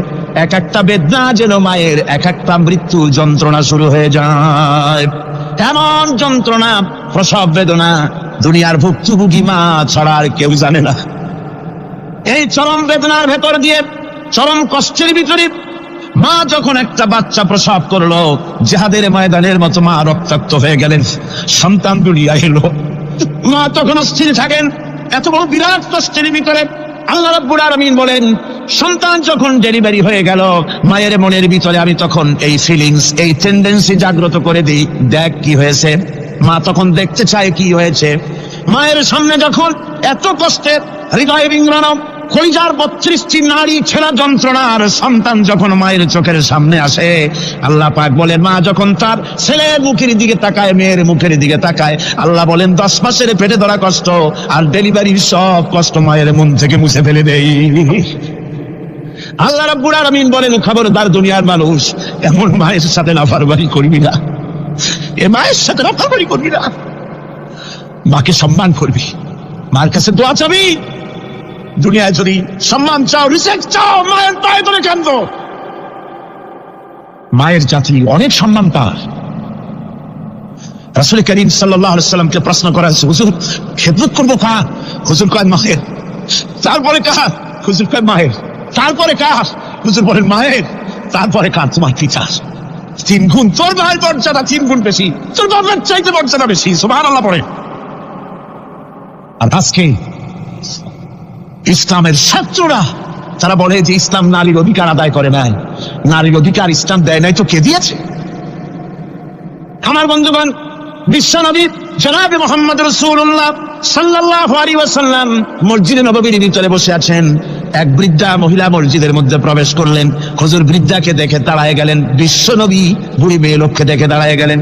Speaker 1: এক একটা বেদনা যেন মায়ের এক একটা মৃত্যু যন্ত্রণা শুরু হয়ে যায়। এমন যন্ত্রণা, প্রসব বেদনা দুনিয়ার ভুক্তভোগী মা ছাড়া আর কেউ জানে না। এই চরম বেদনার ভেতর দিয়ে, চরম কষ্টের ভিতরে মা যখন একটা বাচ্চা প্রসব করলো, জিহাদের ময়দানের মতো মা রক্তাক্ত হয়ে গেলেন, সন্তান দুনিয়ায় এলো। মা তখন অস্থির থাকেন, এত বড় বিরাট কষ্টের ভিতরে। আল্লাহ রাব্বুল আলামিন বলেন, সন্তান যখন ডেলিভারি হয়ে গেল, মায়ের মনের ভিতরে আমি তখন এই ফিলিংস, এই টেন্ডেন্সি জাগ্রত করে দিই, দেখ কি হয়েছে। মা তখন দেখতে চায় কি হয়েছে। মায়ের সামনে যখন এত কষ্টের, হৃদয় বিংড়ানো, কলিজার 32টি নাড়ি ছেঁড়া যন্ত্রণার সন্তান যখন মায়ের চোখের সামনে আসে, আল্লাহ পাক বলেন, মা যখন তার ছেলের মুখের দিকে তাকায়, মেয়ের মুখের দিকে তাকায়, আল্লাহ বলেন 10 মাসের পেটে ধরা কষ্ট আর ডেলিভারির সব কষ্ট মায়ের মন থেকে মুছে ফেলে দেই। আল্লাহ রাব্বুল আলামিন বলেন, খবরদার দুনিয়ার মানুষ, এমন মায়ের সাথে নাফরমানি করবি না, এ মায়ের সাথে নাফরমানি করবি না, মাকে সম্মান করবি, মার কাছে দোয়া চাবি। দুনিয়ায় যদি সম্মান চাও, রিসেক্ট চাও, মায়ের পায়ে ধরে কাঁদো। মায়ের জাতি অনেক সম্মান তার। রাসূল করিম সাল্লাল্লাহু আলাইহি সাল্লামকে প্রশ্ন করা হয়েছে, হুজুর খেদমত করবো কার? হুজুর কয় মায়ের। তারপরে কার? হুজুর কয় মায়ের। তারপরে কার? হুজুর বলেন মায়ের। তারপরে কার? তোমার পিতা। 3 গুণ, তোর ভাইয়ের মর্যাদা 3 গুণ বেশি, তোর বাবার চাইতে মর্যাদা বেশি। সুবহানাল্লাহ পড়ে। আর আজকে ইসলামের ছাত্ররা তারা বলে যে ইসলাম নারীর অধিকার আদায় করে নাই, নারীর অধিকার ইসলাম দেয় নাই, তো কে দিয়েছে? আমার বন্ধুগণ, বিশ্বনবী জনাবে মুহাম্মদ রাসূলুল্লাহ সাল্লাল্লাহু আলাইহি ওয়াসাল্লাম মসজিদে নববীর ভিতরে বসে আছেন। এক বৃদ্ধা মহিলা মসজিদের মধ্যে প্রবেশ করলেন। হুজুর বৃদ্ধাকে দেখে দাঁড়ায় গেলেন। বিশ্বনবী বুড়ি মেয়ে লোককে দেখে দাঁড়ায় গেলেন।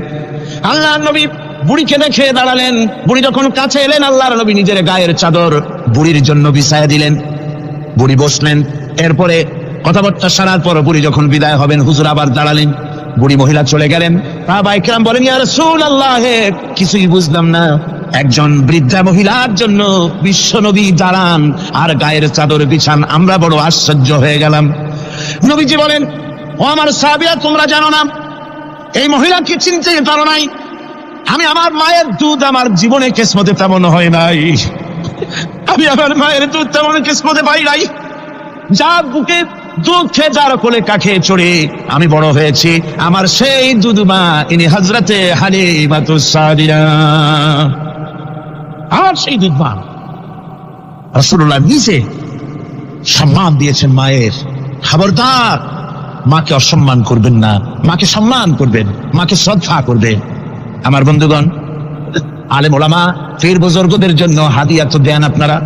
Speaker 1: আল্লাহর নবী বুড়িকে দেখে দাঁড়ালেন। বুড়ি যখন কাছে এলেন, আল্লাহর নবী নিজের গায়ের চাদর বুড়ির জন্য বিছায়া দিলেন। বুড়ি বসলেন। এরপরে কথাবার্তা সারার পর বুড়ি যখন বিদায় হবেন, হুজুর আবার দাঁড়ালেন। বুড়ি মহিলা চলে গেলেন। সাহাবায়ে কেরাম বলেন, ইয়া রাসূলুল্লাহ, কিছুই বুঝলাম না, একজন বৃদ্ধা মহিলার জন্য বিশ্বনবী দাঁড়ান আর গায়ের চাদর বিছান, আমরা বড় আশ্চর্য হয়ে গেলাম। নবীজি বলেন, ও আমার সাহাবীরা, তোমরা জানো না, এই মহিলাকে চিনতে পারো নাই? আমি আমার মায়ের দুধ আমার জীবনে কিসমতে তেমন হয় নাই, আমি আমার মায়ের দুধ তেমন কিসমতে পাই নাই। যার বুকে দুধ খেয়ে, যার কোলে কাখে চড়ে আমি বড় হয়েছি, আমার সেই দুধ মা, ইনি হযরতে হালিমাতুস সাদিয়া, আর সেই দুধ মা। রাসূলুল্লাহ নিজে সম্মান দিয়েছেন মায়ের। খবরদার, মাকে অসম্মান করবেন না, মাকে সম্মান করবেন, মাকে শ্রদ্ধা করবেন। আমার বন্ধুগণ, আলেম ওলামা পীর বুজুর্গদের জন্য হাদিয়া তো দেন আপনারা,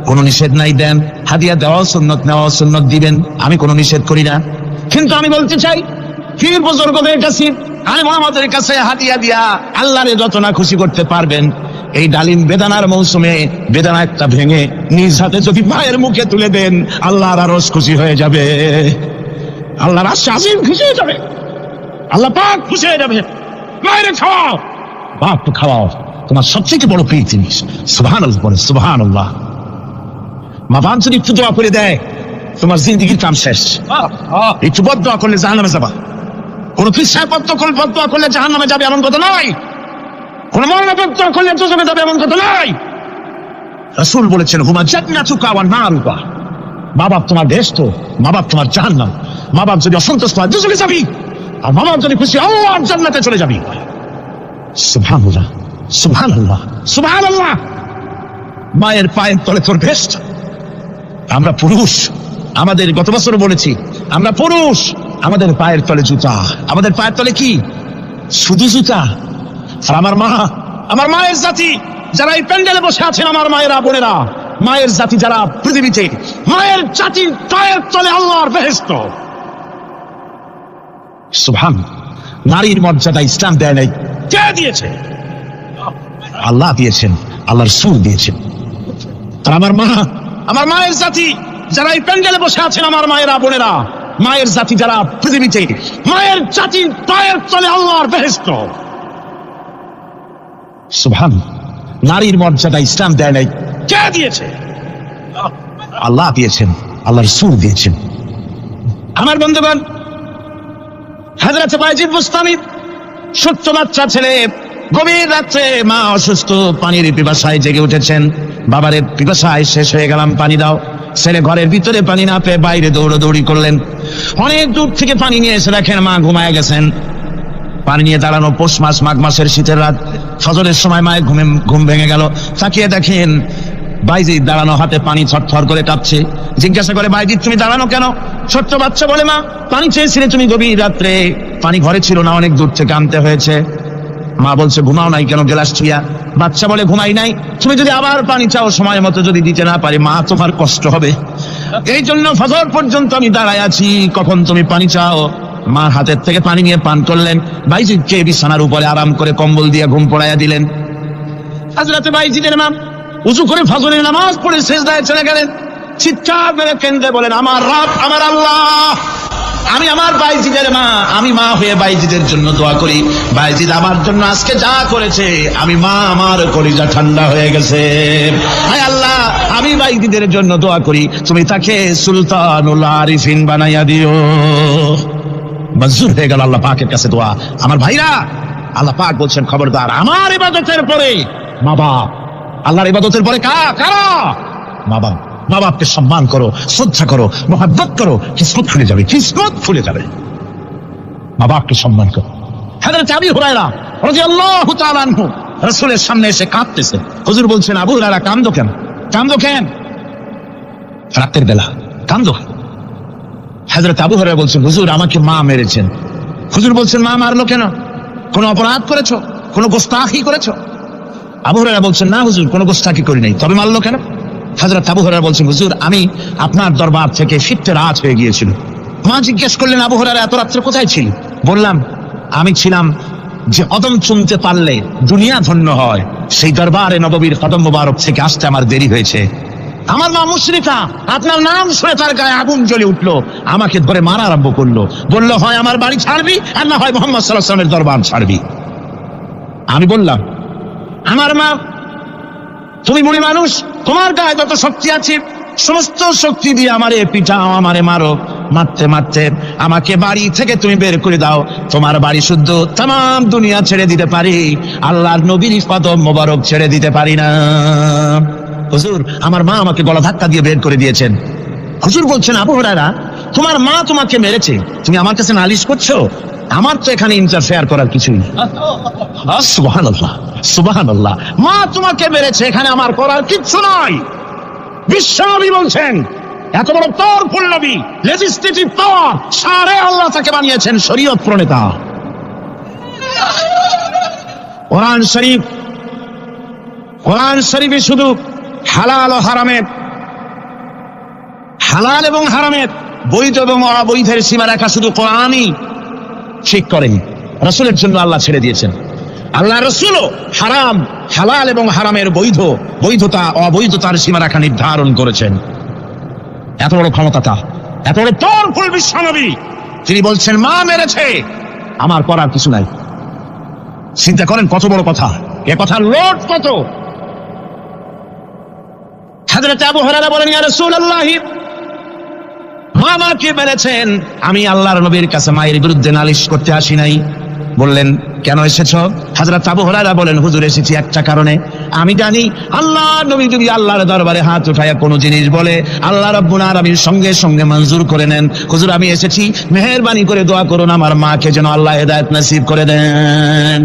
Speaker 1: কোনো নিষেধ নাই, দেন। হাদিয়া দেওয়া সুন্নত, নেওয়া সুন্নত, দিবেন, আমি কোনো নিষেধ করি না। কিন্তু আমি বলতে চাই, পীর বুজুর্গদের কাছে, আলেম ওলামাদের কাছে হাদিয়া দিয়া আল্লাহরে যত না খুশি করতে পারবেন, এই ডালিম বেদানার মৌসুমে বেদানা একটা ভেঙে নিজ হাতে যদি মায়ের মুখে তুলে দেন, আল্লাহর আরশ খুশি হয়ে যাবে, আল্লাহর আরশ আজিম খুশি হয়ে যাবে, আল্লাহ পাক খুশি হয়ে যাবে। মায়ের খাওয়াও, বাপ খাওয়াও, তোমার সবচেয়ে বড় প্রিয় জিনিস। সুবহানাল্লাহ বলে, সুবহানাল্লাহ। মা বাপ যদি একটু দোয়া করে দেয়, তোমার জিন্দেগির কাম শেষ। একটু বদদোয়া করলে জাহান্নামে যাবা। কোন ফিসায় বদদোয়া করলে জাহান্নামে যাবে এমন কথা নয়। কোন মরণে বদদোয়া করলে দোজখে যাবে এমন কথা নয়। রাসূল বলেছেন, হুমা জান্নাতুকা ওয়া নারুকা। মা বাপ তোমার বেহেশত, মা বাপ তোমার জাহান্নাম। মা বাপ যদি অসন্তুষ্ট হয় দোজখে যাবি, আর মা বাপ যদি খুশি আল্লাহ জান্নাতে চলে যাবি। সুবহানাল্লাহ, সুবহানাল্লাহ, সুবহানাল্লাহ। মায়ের পায়ের তলে তোর বেহেশত। আমরা পুরুষ, আমাদের গত বছর বলেছি, আমরা পুরুষ, আমাদের পায়ের তলে জুতা। আমাদের পায়ের তলে কি? শুধু জুতা। আর আমার মা, আমার মায়ের জাতি যারা এই প্যান্ডেলে বসে আছেন, আমার মায়েরা বোনেরা, মায়ের জাতি যারা পৃথিবীতে, মায়ের জাতির পায়ের তলে আল্লাহর বেহেশত। সুবহান। নারীর মর্যাদা ইসলাম দেয় নাই, কে দিয়েছে? আল্লাহ দিয়েছেন, আল্লাহর রাসূল দিয়েছেন। আর আমার মা, আমার মায়ের জাতি যারা এই প্যান্ডেলে বসে আছেন, আমার মায়েরা বোনেরা, মায়ের জাতি যারা পৃথিবীতে, মায়ের জাতির পায়ের তলে আল্লাহর বেহেশত। সুবহান। নারীর মর্যাদা ইসলাম দেয় নাই, কে দিয়েছে? আল্লাহ দিয়েছেন, আল্লাহর রাসূল দিয়েছেন। আমার বন্ধুগণ, হযরত বায়জিদ বুস্তামি, ছোট্ট বাচ্চা ছেলে, গভীর রাত্রে মা অসুস্থ, পানির পিপাসায় জেগে উঠেছেন। বাবারে পিপাসায় শেষ হয়ে গেলাম, পানি দাও। ছেলে ঘরের ভিতরে পানি না পেয়ে বাইরে দৌড়াদৌড়ি করলেন। অনেক দূর থেকে পানি নিয়ে এসে দেখেন মা ঘুমায় গেছেন। পানি নিয়ে দাঁড়ানো পৌষ মাস, মাঘ মাসের শীতের রাত, ফজরের সময় মায়ের ঘুম ভেঙে গেল। তাকিয়ে দেখেন বাইজিদ দাঁড়ানো, হাতে পানি থরথর করে কাঁপছে। জিজ্ঞাসা করে, বাইজিদ তুমি দাঁড়ানো কেন? ছোট্ট বাচ্চা বলে, মা পানি চেয়েছিলে তুমি গভীর রাত্রে, পানি ঘরে ছিল না, অনেক দূর থেকে আনতে হয়েছে। মা বলছে, ঘুমাও নাই কেন গ্লাস ছুঁয়া? বাচ্চা বলে, ঘুমাই নাই, তুমি যদি আবার পানি চাও সময় মতো যদি দিতে না পারি, মা তোমার কষ্ট হবে, এই জন্য ফজর পর্যন্ত আমি দাঁড়ায় আছি, কখন তুমি পানি চাও। মা হাতের থেকে পানি নিয়ে পান করলেন। বাইজিদকে বিছানার উপরে আরাম করে কম্বল দিয়ে ঘুম পড়াইয়া দিলেন। হযরত বাইজিদের মা উযু করে ফজরের নামাজ পড়ে সিজদায় চলে গেলেন। চিৎকার মেরে কেঁদে বলেন, আমার রব, আমার আল্লাহ, আমি আমার বাইজিদের মা, আমি মা হয়ে বাইজিদের জন্য দোয়া করি। বাইজিদ আমার জন্য আজকে যা করেছে, আমি মা, আমার কলিজা ঠান্ডা হয়ে গেছে। হায় আল্লাহ, আমি বাইজিদের জন্য দোয়া করি, তুমি তাকে সুলতানুল আরিফিন বানাইয়া দিও। মঞ্জুর হয়ে গেল আল্লাহ পাকের কাছে দোয়া। আমার ভাইরা, আল্লাহ পাক বলছেন, খবরদার, আমার ইবাদতের পরে মা বাপ, আল্লাহর ইবাদতের পরে কারা? মা বাপ। মা বাপকে সম্মান করো, শ্রদ্ধা করো, মহব্বত করো, কিসমত খুলে যাবে, কিসমত খুলে যাবে। মা বাপকে সম্মান করো। হযরত আবু হুরায়রা রাদিয়াল্লাহু তাআলা আনহু রাসূলের সামনে এসে কাঁদতেছে। হুজুর বলছেন, আবু হুরায়রা কাঁদো কেন? কাঁদো কেন? রাতের বেলা কাঁদো। হযরত আবু হুরায়রা বলছেন, হুজুর আমাকে মা মেরেছেন। হুজুর বলছেন, মা মারলো কেন? কোনো অপরাধ করেছো? কোনো গোস্তাখি করেছো? আবু হুরায়রা বলছেন, না হুজুর, কোনো গোস্তাখি করি নাই, তবে মারলো কেন? হযরত আবু হুরায়রা বলছেন, হুজুর আমি আপনার দরবার থেকে ফিরতে রাত হয়ে গিয়েছিল। মা জিজ্ঞেস করলেন, আবু হুরায়রা এত রাত্রে কোথায় ছিল? বললাম, আমি ছিলাম যে কদম চুমতে পারলে দুনিয়া ধন্য হয়, সেই দরবারে নববীর কদম মোবারক থেকে আসতে আমার দেরি হয়েছে। আমার মা মুশরিকা, আপনার নাম শুনে তার গায়ে আগুন জ্বলে উঠলো, আমাকে ধরে মারা আরম্ভ করলো, বললো, হয় আমার বাড়ি ছাড়বি, আর না হয় মুহাম্মদ সাল্লাল্লাহু আলাইহি ওয়াসাল্লামের দরবার ছাড়বি। আমি বললাম, আমার মা, তুমি বুড়ি মানুষ, তোমার গায়ে যত শক্তি আছে সমস্ত শক্তি দিয়ে আমারে পিটাও, আমারে মারো, মারতে মারতে আমাকে বাড়ি থেকে তুমি বের করে দাও। তোমার বাড়ি শুদ্ধ, তাম দুনিয়া ছেড়ে দিতে পারি, আল্লাহর নবীর কদম মোবারক ছেড়ে দিতে পারি না। হুজুর, আমার মা আমাকে গলা ধাক্কা দিয়ে বের করে দিয়েছেন। হুজুর বলছেন, আবু হুরায়রা, তোমার মা তোমাকে মেরেছে, তুমি আমার কাছে নালিশ করছো? আমার তো এখানে ইন্টারফেয়ার করার কিছুই নেই। সুবহানাল্লাহ, সুবহানাল্লাহ। মা তোমাকে মেরেছে, এখানে আমার করার কিচ্ছু নাই। বিশ্বনবী বলছেন, এত বড় পাওয়ারফুল নবী, লেজিসলেটিভ পাওয়ার, সারে আল্লাহ তাকে বানিয়েছেন শরীয়ত প্রণেতা। কোরআন শরীফে শুধু হালাল ও হারামের হালাল এবং হারামের, বৈধ এবং অবৈধের সীমারেখা শুধু কোরআনই ঠিক করেনি, রাসূলের জন্য আল্লাহ ছেড়ে দিয়েছেন। আল্লাহ রাসূলও হারাম, হালাল এবং হারামের বৈধতা অবৈধতার সীমারেখা নির্ধারণ করেছেন। এত বড় ক্ষমতা তা, এত বড় পাওয়ারফুল বিশ্বনবী, তিনি বলছেন মা মেরেছে, আমার করার কিছু নাই। চিন্তা করেন কত বড় কথা, এ কথার লোড কত। হযরত আবু হুরায়রা বলেন, ইয়া রাসূলুল্লাহ, মা আমাকে মেরেছেন, আমি আল্লাহর নবীর কাছে মায়ের বিরুদ্ধে নালিশ করতে আসি নাই। বললেন, কেন এসেছ? হযরত আবু হুরায়রা বলেন, হুজুর এসেছি একটা কারণে, আমি জানি আল্লাহর নবী যদি আল্লাহর দরবারে হাত উঠায়া কোনো জিনিস বলে আল্লাহ রাব্বুল আলামিন সঙ্গে সঙ্গে মঞ্জুর করে নেন। হুজুর আমি এসেছি, মেহেরবানি করে দোয়া করুন আমার মাকে যেন আল্লাহ হেদায়েত নসিব করে দেন।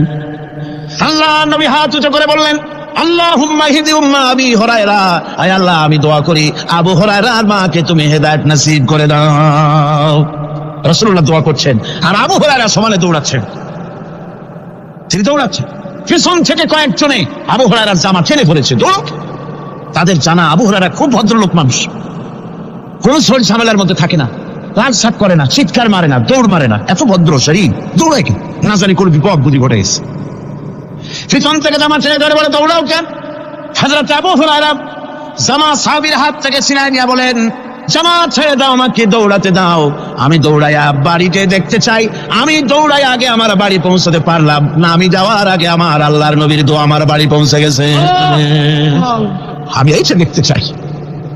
Speaker 1: আল্লাহর নবী হাত উঁচু করে বললেন, আল্লাহুম্মা হিদি উম্মা আবি হুরায়রা, আয় আল্লাহ আমি দোয়া করি আবু হুরায়রার মাকে তুমি হেদায়েত নসিব করে দাও। রাসূলুল্লাহ দোয়া করছেন আর আবু হুরায়রা সমানে দৌড়াচ্ছেন। তিনি দৌড়াচ্ছেন, পিছন থেকে কয়েকজনে আবু হুরায়রার জামা টেনে ধরেছে, দৌড়। তাদের জানা আবু হুরায়রা খুব ভদ্রলোক মানুষ, কোন ঝড় ঝামেলার মধ্যে থাকে না, রাগসাট করে না, চিৎকার মারে না, দৌড় মারে না, এত ভদ্র শরীর, দৌড়ায় কি না জানি কোন বিপদ বুদ্ধি ঘটে গেছে। পিছন থেকে জামা টেনে ধরে বলে, দৌড়াও কেন? হযরত আবু হুরায়রা জামা সাহাবীর হাত থেকে ছিনায় নিয়ে বলেন, জামা ছেড়ে দাও, আমাকে দৌড়াতে দাও, আমি দৌড়াইয়া বাড়িতে দেখতে চাই। আমি দৌড়াই আগে আমার বাড়ি পৌঁছাতে পারলাম না, আমি যাওয়ার আগে আমার আল্লাহর নবীর দোয়া আমার বাড়ি পৌঁছে গেছে, আমি এইটা দেখতে চাই।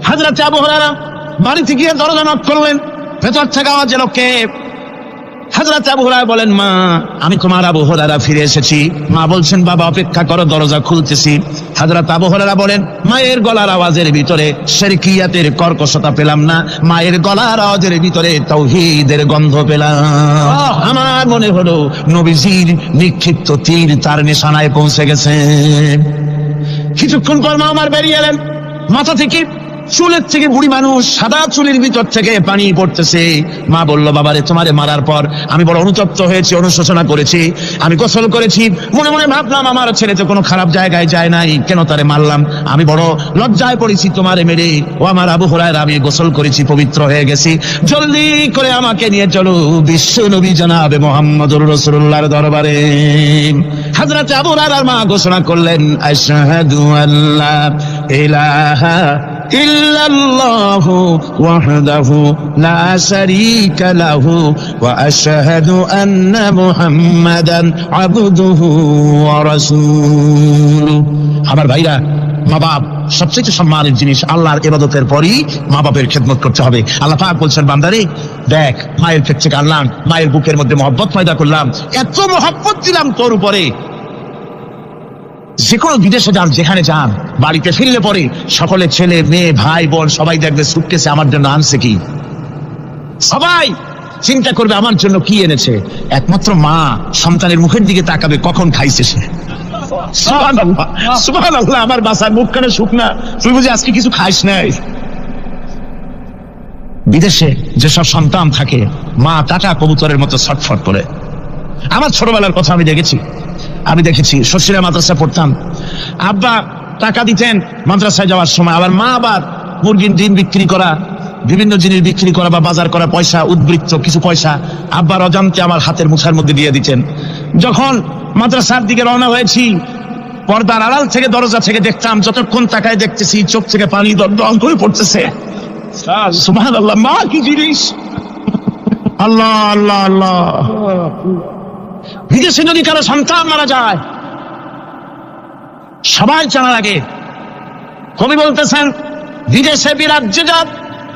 Speaker 1: হযরত আবু হুরায়রা বাড়িতে গিয়ে দরজা নক করলেন, ভেতর থেকে আওয়াজ এলো, কে? হযরত আবু হুরায়রা বলেন, মা আমি তোমার আবু হুরায়রা ফিরে এসেছি। মা বলছেন, বাবা অপেক্ষা করো, দরজা খুলতেছি। হযরত আবু হুরায়রা বলেন, মায়ের গলার আওয়াজের ভিতরে শিরকিয়াতের কর্কশতা পেলাম না, মায়ের গলার আওয়াজের ভিতরে তাওহীদের গন্ধ পেলাম। আমার মনে হলো নবীজির নিক্ষিপ্ত তীর তার নিশানায় পৌঁছে গেছে। কিছুক্ষণ পর মা আমার বেরিয়ে এলেন, মাথা থেকে চুলের থেকে বুড়ি মানুষ, সাদা চুলের ভিতর থেকে পানি পড়তেছে। মা বলল, বাবারে তোমারে মারার পর আমি বড় অনুতপ্ত হয়েছি, অনুশোচনা করেছি, আমি গোসল করেছি, মনে মনে ভাবলাম আমার ছেলে তো কোনো খারাপ জায়গায় যায় নাই, কেন তারে মারলাম, আমি বড় লজ্জায় পড়েছি তোমারে মেরে। ও আমার আবু হুরায়রা, আমি গোসল করেছি, পবিত্র হয়ে গেছি, জলদি করে আমাকে নিয়ে চলো বিশ্ব নবী জনাবে মুহাম্মদুর রাসূলুল্লাহর দরবারে। হযরত আবু হুরায়রার মা ঘোষণা করলেন, আশহাদু আল্লা ইলাহা ইল্লাল্লাহু ওয়াহদাহু লা শারীকা লাহু ওয়া আশহাদু আন্না মুহাম্মাদান আবদুহু ওয়া রাসূলুহু। আমার ভাইরা, মা বাপ সবচেয়ে সম্মানের জিনিস, আল্লাহর ইবাদতের পরই মা বাপের খেদমত করতে হবে। আল্লাহ পাক বলছেন, বান্দারে দেখ, মায়ের পেট থেকে আনলাম, মায়ের বুকের মধ্যে মহব্বত পয়দা করলাম, এত মহব্বত দিলাম তোর উপরে, যে কোনো বিদেশে যান, যেখানে যান, বাড়িতে ফিরলে পরে সকলে ছেলে মেয়ে ভাই বোন সবাই দেখবে সুটকেসে আমার জন্য আনছে কি, সবাই চিন্তা করবে আমার জন্য কি এনেছে। একমাত্র মা সন্তানের মুখের দিকে তাকাবে, কখন খাইছে সে। সুবহানাল্লাহ, সুবহানাল্লাহ, আমার বাসার মুখখানে শুকনা, তুই বুঝি আজকে কিছু খাইস নাই। বিদেশে যেসব সন্তান থাকে, মা টাটা কবুতরের মতো ছটফট করে। আমার ছোটবেলার কথা আমি দেখেছি, শ্বশুরা মাদ্রাসা পড়তাম, আব্বা টাকা দিতেন মাদ্রাসায় যাওয়ার সময়, আবার মা আবার মুরগির ডিম বিক্রি করা, বিভিন্ন জিনিস বিক্রি করা বা বাজার করা পয়সা, উদ্বৃত্ত কিছু পয়সা আব্বার অজান্তে আমার হাতের মুঠার মধ্যে দিয়ে দিতেন। যখন মাদ্রাসার দিকে রওনা হয়েছি, পর্দার আড়াল থেকে দরজা থেকে দেখতাম, যতক্ষণ তাকায় দেখতেছি চোখ থেকে পানি দল করে পড়তেছে। সুবহানাল্লাহ, মা কি জিনিস! আল্লাহ আল্লাহ আল্লাহ। বিদেশে যদি কারো সন্তান মারা যায়, সবাই জানার আগে, কবি বলতেছেন, বিদেশে বিরাজ্যে যাত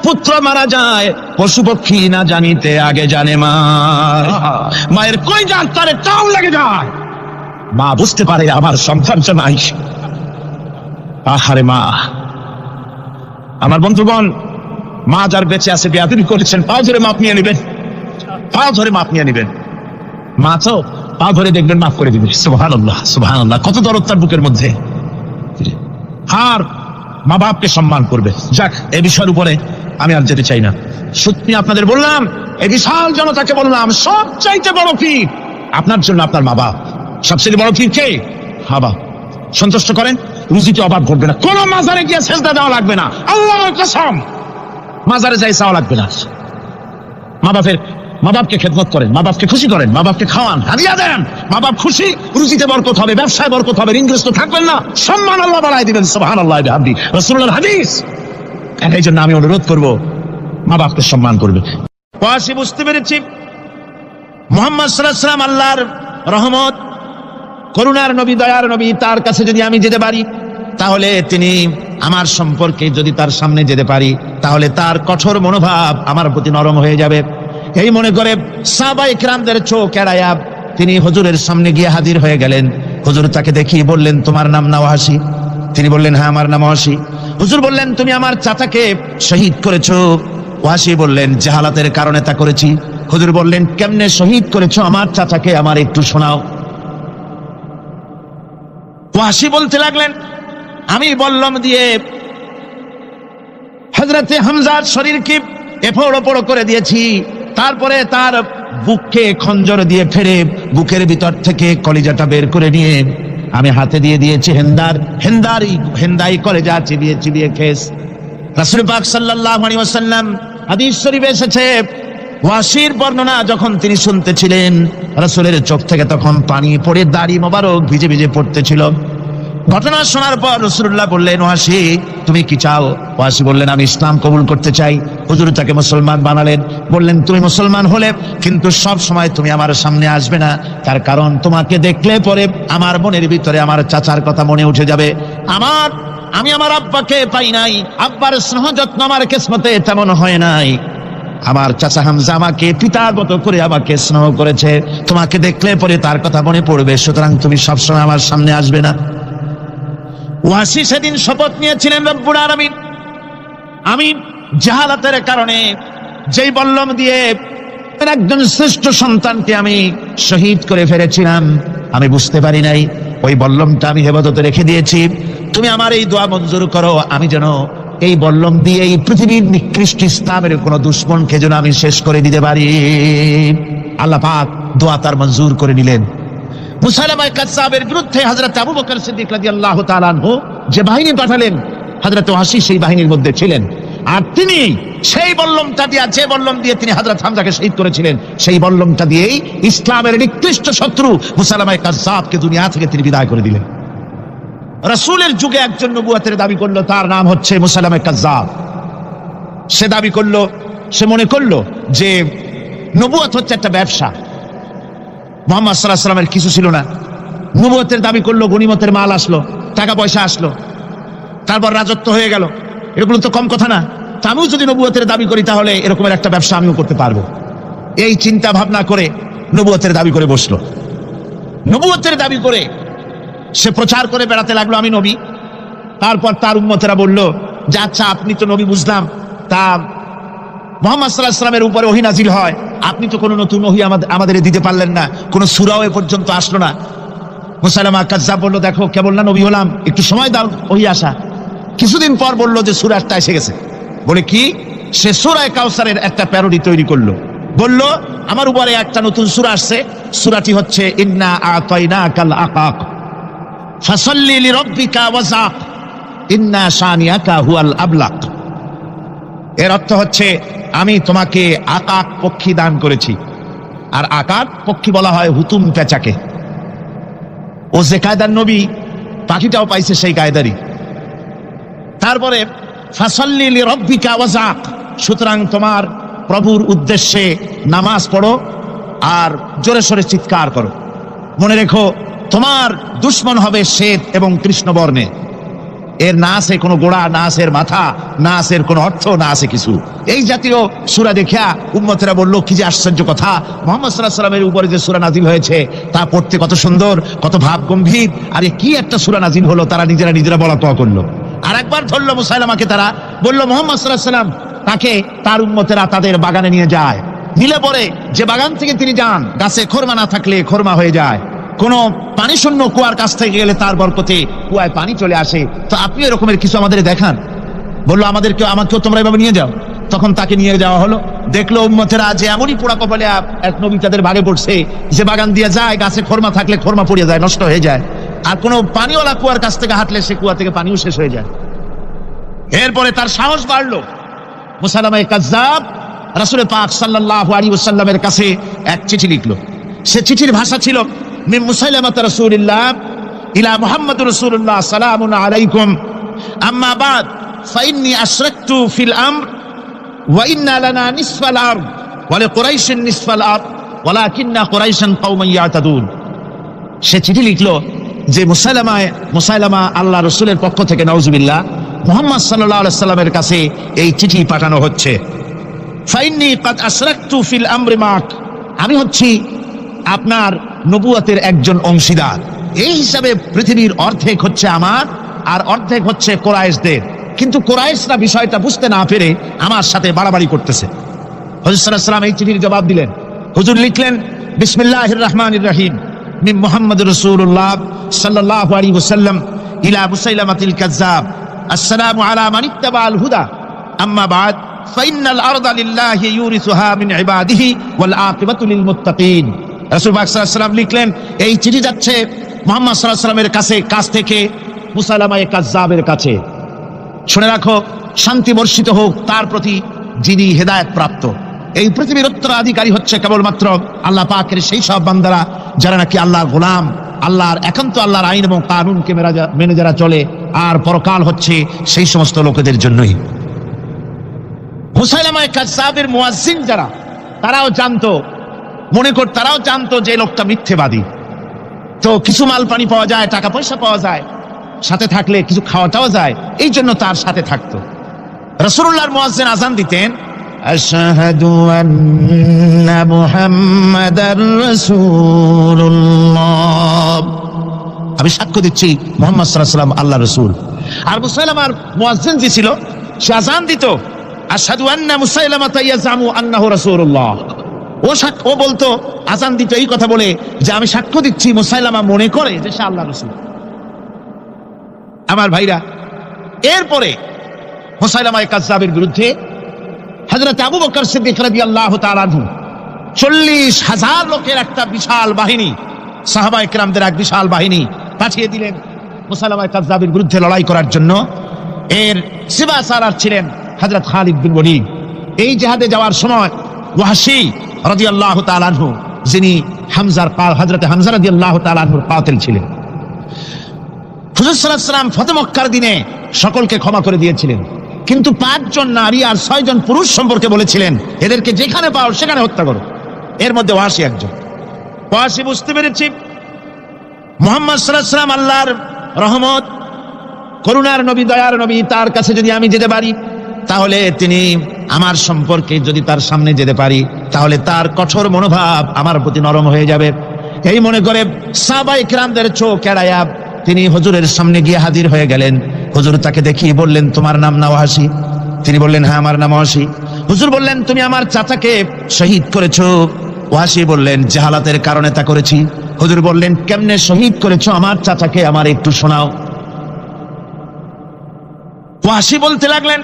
Speaker 1: পুত্র মারা যায়, পশু পক্ষী না জানিতে আগে জানে মা। মায়ের কই যান তারে টাউন লেগে যায়, মা বুঝতে পারে আমার সন্তানটা নাই। আহারে মা! আমার বন্ধুগণ, মা যার বেঁচে আছে, বেয়াদবি করেছেন, পাও ধরে মাপ নিয়ে নেবেন, পাও ধরে মাপ নিয়ে নেবেন। মা তো পা ধরে দেখবেন, মাফ করে দিবেন। সুবহানাল্লাহ, সুবহানাল্লাহ, কত দরদ তার বুকের মধ্যে। আর মা বাপকে সম্মান করবে। যাক, এই বিষয়ের উপরে আমি আর যেতে চাই না। সত্যি আপনাদের বললাম, এই বিশাল জনতাকে বললাম, সবচাইতে বড় পীর আপনার জন্য আপনার মা বাপ। সবচেয়ে বড় পীর কে? মা বাপ। সন্তুষ্ট করেন, রুজিতে অভাব ঘটবে না, কোন মাজারে গিয়ে সেজদা দেওয়া লাগবে না, আল্লাহর কসম।
Speaker 2: মাজারে যাই চাওয়া লাগবে না। মা বাপকে খেদমত করেন, মা বাপকে খুশি করেন, মা বাপকে খাওয়ান, হাদিয়া দেন, মা বাপ খুশি, রুজিতে বরকত হবে, ব্যবসায় বরকত হবে, ঋণগ্রস্ত থাকবেন না, সম্মান আল্লাহ বাড়ায় দিবেন। সুবহানাল্লাহ বিহামদি, রাসূলুল্লাহর হাদিস। এই জন্য আমি অনুরোধ করব, মা বাপকে সম্মান করবে।
Speaker 1: ওয়াসি বুঝতে পেরেছি মুহাম্মদ সাল্লাল্লাহু আলাইহি ওয়াসাল্লাম আল্লাহর রহমত, করুণার নবী, দয়ার নবী, তার কাছে যদি আমি যেতে পারি তাহলে তিনি আমার সম্পর্কে, যদি তার সামনে যেতে পারি তাহলে তার কঠোর মনোভাব আমার প্রতি নরম হয়ে যাবে। এই মনে করে সাহাবায়ে কিরামদের চোখ এড়ায়া তিনি হুজুরের সামনে গিয়ে হাজির হয়ে গেলেন। হুজুর তাকে দেখিয়ে বললেন, তোমার নাম না ওয়াসি? তিনি বললেন, হ্যাঁ আমার নাম ওয়াসি। হুজুর বললেন, তুমি আমার চাচাকে শহীদ করেছো? ওয়াসি বললেন, জাহালাতের কারণে তা করেছি। হুজুর বললেন, কেমনে শহীদ করেছো আমার চাচাকে, আমার একটু শোনাও। ওয়াসি বলতে লাগলেন, আমি বল্লম দিয়ে হযরতে হামজার শরীরকে এফোড় ওপড় করে দিয়েছি, তারপরে তার বুককে খঞ্জর দিয়ে ফেরে বুকের ভিতর থেকে কলিজাটা বের করে নিয়ে আমি হাতে দিয়ে দিয়েছি হেন্দাই কলিজা চিবিয়ে চিবিয়ে খেস। রাসূল পাক সাল্লাল্লাহু আলাইহি ওয়াসাল্লাম, হাদিস শরীফে এসেছে, ওয়াসির বর্ণনা যখন তিনি শুনতেছিলেন রাসূলের চোখ থেকে তখন পানি পড়ে দাড়ি মোবারক ভিজে ভিজে পড়তেছিল। ঘটনা শোনার পর রাসূলুল্লাহ বললেন, ওয়াসি তুমি কি চাও? ওয়াসি বললেন, আমি ইসলাম কবুল করতে চাই। হুজুর তাকে মুসলমান বানালেন। বললেন, তুমি মুসলমান হলে কিন্তু সব সময় তুমি আমার সামনে আসবে না, তার কারণ তোমাকে দেখলে পরে আমার মনের ভিতরে আমার চাচার কথা মনে উঠে যাবে। আমি আমার আব্বাকে পাই নাই, আব্বার স্নেহ যত্ন আমার কিসমতে তেমন হয় নাই। আমার চাচা হামজা আমাকে পিতার মতো করে আমাকে স্নেহ করেছে, তোমাকে দেখলে পরে তার কথা মনে পড়বে, সুতরাং তুমি সবসময় আমার সামনে আসবে না। ওয়াসি সেদিন শপথ নিয়েছিলেন, রব্বুল আলামিন, আমি জাহালাতের কারণে যেই বল্লম দিয়ে একজন শ্রেষ্ঠ সন্তানকে আমি শহীদ করে ফেলেছিলাম, আমি বুঝতে পারি নাই, ওই বল্লমটা আমি হেফাজতে রেখে দিয়েছি। তুমি আমার এই দোয়া মঞ্জুর করো, আমি যেন এই বল্লম দিয়ে এই পৃথিবীর নিকৃষ্ট ইসলামের কোন দুশ্মনকে যেন আমি শেষ করে দিতে পারি। আল্লাহ পাক দোয়া তার মঞ্জুর করে নিলেন। মুসাইলামা কাযযাবের বিরুদ্ধে হযরত আবু বকর সিদ্দিক রাদিয়াল্লাহু তাআলা আনহু যে বাহিনী পাঠালেন, হযরত ওয়াসি সেই বাহিনীর মধ্যে ছিলেন। আর তিনি সেই বল্লমটা দিয়ে, যে বল্লম দিয়ে তিনি হযরত হামজাকে শহীদ করেছিলেন, সেই বল্লমটা দিয়েই ইসলামের নিকৃষ্ট শত্রু মুসাইলামা কাযযাবকে দুনিয়া থেকে তিনি বিদায় করে দিলেন। রাসূলের যুগে একজন নবুয়তের দাবি করলো, তার নাম হচ্ছে মুসাইলামা কাযযাব। সে দাবি করলো, সে মনে করলো যে নবুয়ত হচ্ছে একটা ব্যবসা। মুহাম্মদ সাল্লাল্লাহু আলাইহি ওয়াসাল্লামের কিছু ছিল না, নবুয়তের দাবি করলো, গনিমতের মাল আসলো, টাকা পয়সা আসলো, তারপর রাজত্ব হয়ে গেল, এগুলো তো কম কথা না। তা আমিও যদি নবুয়তের দাবি করি তাহলে এরকমের একটা ব্যবসা আমিও করতে পারবো। এই চিন্তা ভাবনা করে নবুয়তের দাবি করে বসলো। নবুয়তের দাবি করে সে প্রচার করে বেড়াতে লাগলো, আমি নবী। তারপর তার উম্মতেরা বলল যে আচ্ছা আপনি তো নবী বুঝলাম, তা মুহাম্মদ সাল্লাল্লাহু আলাইহি ওয়াসাল্লামের উপরে ওহী নাজিল হয়, আপনি তো কোনো নতুন ওহী আমাদের দিতে পারলেন না, কোনো সূরাও এ পর্যন্ত আসলো না। মুসাইলামা কাযযাব বলল, দেখো কেবল না নবী হলাম, একটু সময় দাও ওহী আসা। কিছুদিন পর বলল যে সূরাটা এসে গেছে। বলে কি? সে সূরা কাউসারের একটা প্যারোডি তৈরি করলো। বলল আমার উপরে একটা নতুন সূরা আসছে, সূরাটি হচ্ছে ইন্না আতাইনাকাল আকাক ফাসাল্লি লিরাব্বিকা ওয়াযাক ইন্না শানিয়াকা হুয়াল আবলাক। এর অর্থ হচ্ছে আমি তোমাকে আকাক পক্ষী দান করেছি। আর আকাক পক্ষী বলা হয় হুতুম পেঁচাকে। ও যে কায়দার নবী, পাখিটাও পাইছে সেই কায়দারই। তারপরে ফাসাল্লি লিরাব্বিকা ওয়াযাক, সুতরাং তোমার প্রভুর উদ্দেশ্যে নামাজ পড়ো আর জোরে সোরে চিৎকার করো। মনে রেখো তোমার দুশ্মন হবে শ্বেত এবং কৃষ্ণ বর্ণে। এর না আছে কোনো গোড়া, না আছে এর মাথা, না আছে এর কোনো অর্থ, না আছে কিছু। এই জাতীয় সূরা দেখিয়া উম্মতেরা বলল, কি যে আশ্চর্য কথা, মুহাম্মদ সাল্লাল্লাহু আলাইহি ওয়াসাল্লামের উপরে যে সূরা নাজিল হয়েছে তা পড়তে কত সুন্দর, কত ভাব গম্ভীর, আরে কি একটা সূরা নাজিল হলো। তারা নিজেরা বলা তোয়া করলো। আর একবার ধরলো মুসাইলামাকে, তারা বলল মুহাম্মদ সাল্লাল্লাহু আলাইহি ওয়াসাল্লাম তাকে তার উম্মতেরা তাদের বাগানে নিয়ে যায়। নিলে পরে যে বাগান থেকে তিনি যান, গাছে খরমা না থাকলে খরমা হয়ে যায়, কোন পানি শূন্য কুয়ার কাছ থেকে গেলে তার বরকতে কুয়ায় পানি চলে আসে। তো আপনি এরকমের কিছু আমাদের দেখান। বললো আমাকেও তোমরা এভাবে নিয়ে যাও। তখন তাকে নিয়ে যাওয়া হলো। দেখলো উম্মতেরা যে এমনই পোড়া কপালে এক নবী তাদের ভাগে পড়ছে, যে বাগান দিয়ে যায়, গাছে খরমা থাকলে খরমা পড়ে যায়, নষ্ট হয়ে যায়। আর কোনো পানিওয়ালা কুয়ার কাছ থেকে হাঁটলে সে কুয়া থেকে পানিও শেষ হয়ে যায়। এরপরে তার সাহস বাড়লো। মুসাইলামায়ে কাজ্জাব রাসূল পাক সাল্লাল্লাহু আলাইহি ওয়াসাল্লামের কাছে এক চিঠি লিখলো। সে চিঠির ভাষা ছিল মিন মুসাইলামাত রাসূলিল্লাহ ইলা মুহাম্মাদুর রাসূলুল্লাহ সালামুন আলাইকুম আম্মা বাদ ফাইন্নী আশরাকতু ফিল আমর ওয়া ইন্না লানা নিসফাল আরদ ওয়া লিকুরাইশিন নিসফাল আরদ ওয়ালাকিন্না কুরাইশান কওমান ইয়াতাদুন। সে চিঠি লিখলো যে মুসাইলামা আল্লাহ রাসূলের পক্ষ থেকে নাউজুবিল্লাহ মুহাম্মদ সাল্লাল্লাহু আলাইহি সাল্লামের কাছে এই চিঠি পাঠানো হচ্ছে। ফাইন্নী কাদ আশরাকতু ফিল আমরি মাক, আমি হচ্ছি আপনার নবুয়তের একজন অংশীদার। এই হিসাবে পৃথিবীর অর্ধেক হচ্ছে আমার আর অর্ধেক হচ্ছে কুরাইশদের, কিন্তু কুরাইশরা বিষয়টা বুঝতে না পেরে আমার সাথে বাড়াবাড়ি করতেছে। হুজুর সাল্লাল্লাহু আলাইহি সাল্লাম এই চিঠির জবাব দিলেন। হুজুর লিখলেন বিসমিল্লাহির রহমানির রহিম মিন মুহাম্মাদুর রাসূলুল্লাহ সাল্লাল্লাহু আলাইহি ওয়াসাল্লাম ইলা মুসাইলামাতিল কাজ্জাব আসসালামু আলা মান ইত্তাবাআল হুদা আম্মা বাদ ফাইন্নাল আরদা লিল্লাহি ইউরিসুহা মিন ইবাদিহি ওয়াল আকিবাতু লিল মুত্তাকিন। রাসূল পাক সাল্লাল্লাহু আলাইহি ওয়াসাল্লাম লিখলেন এই চিঠি যাচ্ছে মুহাম্মদ সাল্লাল্লাহু আলাইহি ওয়াসাল্লামের কাছ থেকে মুসাইলামায়ে কাজ্জাবের কাছে। শুনে রাখো, শান্তি বর্ষিত হোক তার প্রতি যিনি হেদায়েত প্রাপ্ত। এই পৃথিবীর উত্তরাধিকারী হচ্ছে কেবলমাত্র আল্লাহ পাকের সেই সব বান্দারা যারা নাকি আল্লাহর গোলাম, আল্লাহর একান্ত আল্লাহর আইন এবং কানুনকে মেনে যারা চলে, আর পরকাল হচ্ছে সেই সমস্ত লোকেদের জন্যই। মুসাইলামায়ে কাজ্জাবের মুয়াজ্জিন যারা, তারাও জানতো, তারাও জানতো যে লোকটা মিথ্যেবাদী। তো কিছু মাল পানি পাওয়া যায়, টাকা পয়সা পাওয়া যায়, সাথে থাকলে কিছু খাওয়াটাও যায়, এই জন্য তার সাথে থাকতো। রাসূলুল্লাহর মুয়াজ্জিন আযান দিতেন, আশহাদু আন্না মুহাম্মাদার রাসূলুল্লাহ, আমি সাক্ষ্য দিচ্ছি মুহাম্মদ সাল্লাল্লাহু আলাইহি ওয়াসাল্লাম আল্লাহর রাসূল। আর মুসাইলামার মুয়াজ্জিন যে ছিল সে আযান দিত আশহাদু আন্না মুসাইলামাতা ইয়াজামু আন্নাহু রাসূলুল্লাহ। ও বলতো, আযান দিত এই কথা বলে যে আমি সাক্ষ্য দিচ্ছি মুসাইলামা মনে করে যে সে আল্লাহর রাসূল। আমার ভাইরা, এরপরে মুসাইলামায়ে কাজ্জাবের বিরুদ্ধে হযরত আবু বকর সিদ্দিক রাদিয়াল্লাহু তাআলা আনহু 40,000 লোকের একটা বিশাল বাহিনী, সাহাবায়ে কেরামদের এক বিশাল বাহিনী পাঠিয়ে দিলেন মুসাইলামায়ে কাজ্জাবের বিরুদ্ধে লড়াই করার জন্য। এর সিবাসারার ছিলেন হযরত খালিদ বিন ওয়ালিদ। এই জিহাদে যাওয়ার সময় ওয়াহশী রাদিয়াল্লাহু তাআলা আনহু, যিনি হযরত হামজা রাদিয়াল্লাহু তাআলা আনহুর কাতিল ছিলেন, হুজুর সাল্লাল্লাহু আলাইহি ওয়াসাল্লাম ফতে মক্কার দিনে সকলকে ক্ষমা করে দিয়েছিলেন, কিন্তু 5 জন নারী আর 6 জন পুরুষ সম্পর্কে বলেছিলেন এদেরকে যেখানে পাও সেখানে হত্যা করো। এর মধ্যে ওয়াহশী একজন। ওয়াহশী বুঝতে পেরেছি মুহাম্মদ সাল্লাল্লাহু আলাইহি ওয়াসাল্লাম আল্লাহর রহমত, করুণার নবী, দয়ার নবী, তার কাছে যদি আমি যেতে পারি তাহলে তিনি আমার সম্পর্কে, যদি তার সামনে যেতে পারি তাহলে তার কঠোর মনোভাব আমার প্রতি নরম হয়ে যাবে। এই মনে করে সাহাবায়ে কেরামদের চোখ এড়ায়া তিনি হুজুরের সামনে গিয়ে হাজির হয়ে গেলেন। হুজুর তাকে দেখিয়ে বললেন, তোমার নাম না ওয়াহশী? তিনি বললেন, হ্যাঁ আমার নাম ওয়াহশী। হুজুর বললেন, তুমি আমার চাচাকে শহীদ করেছো? ওয়াহশী বললেন, জাহালাতের কারণে তা করেছি। হুজুর বললেন, কেমনে শহীদ করেছো আমার চাচাকে, আমার একটু শোনাও। ওয়াহশী বলতে লাগলেন,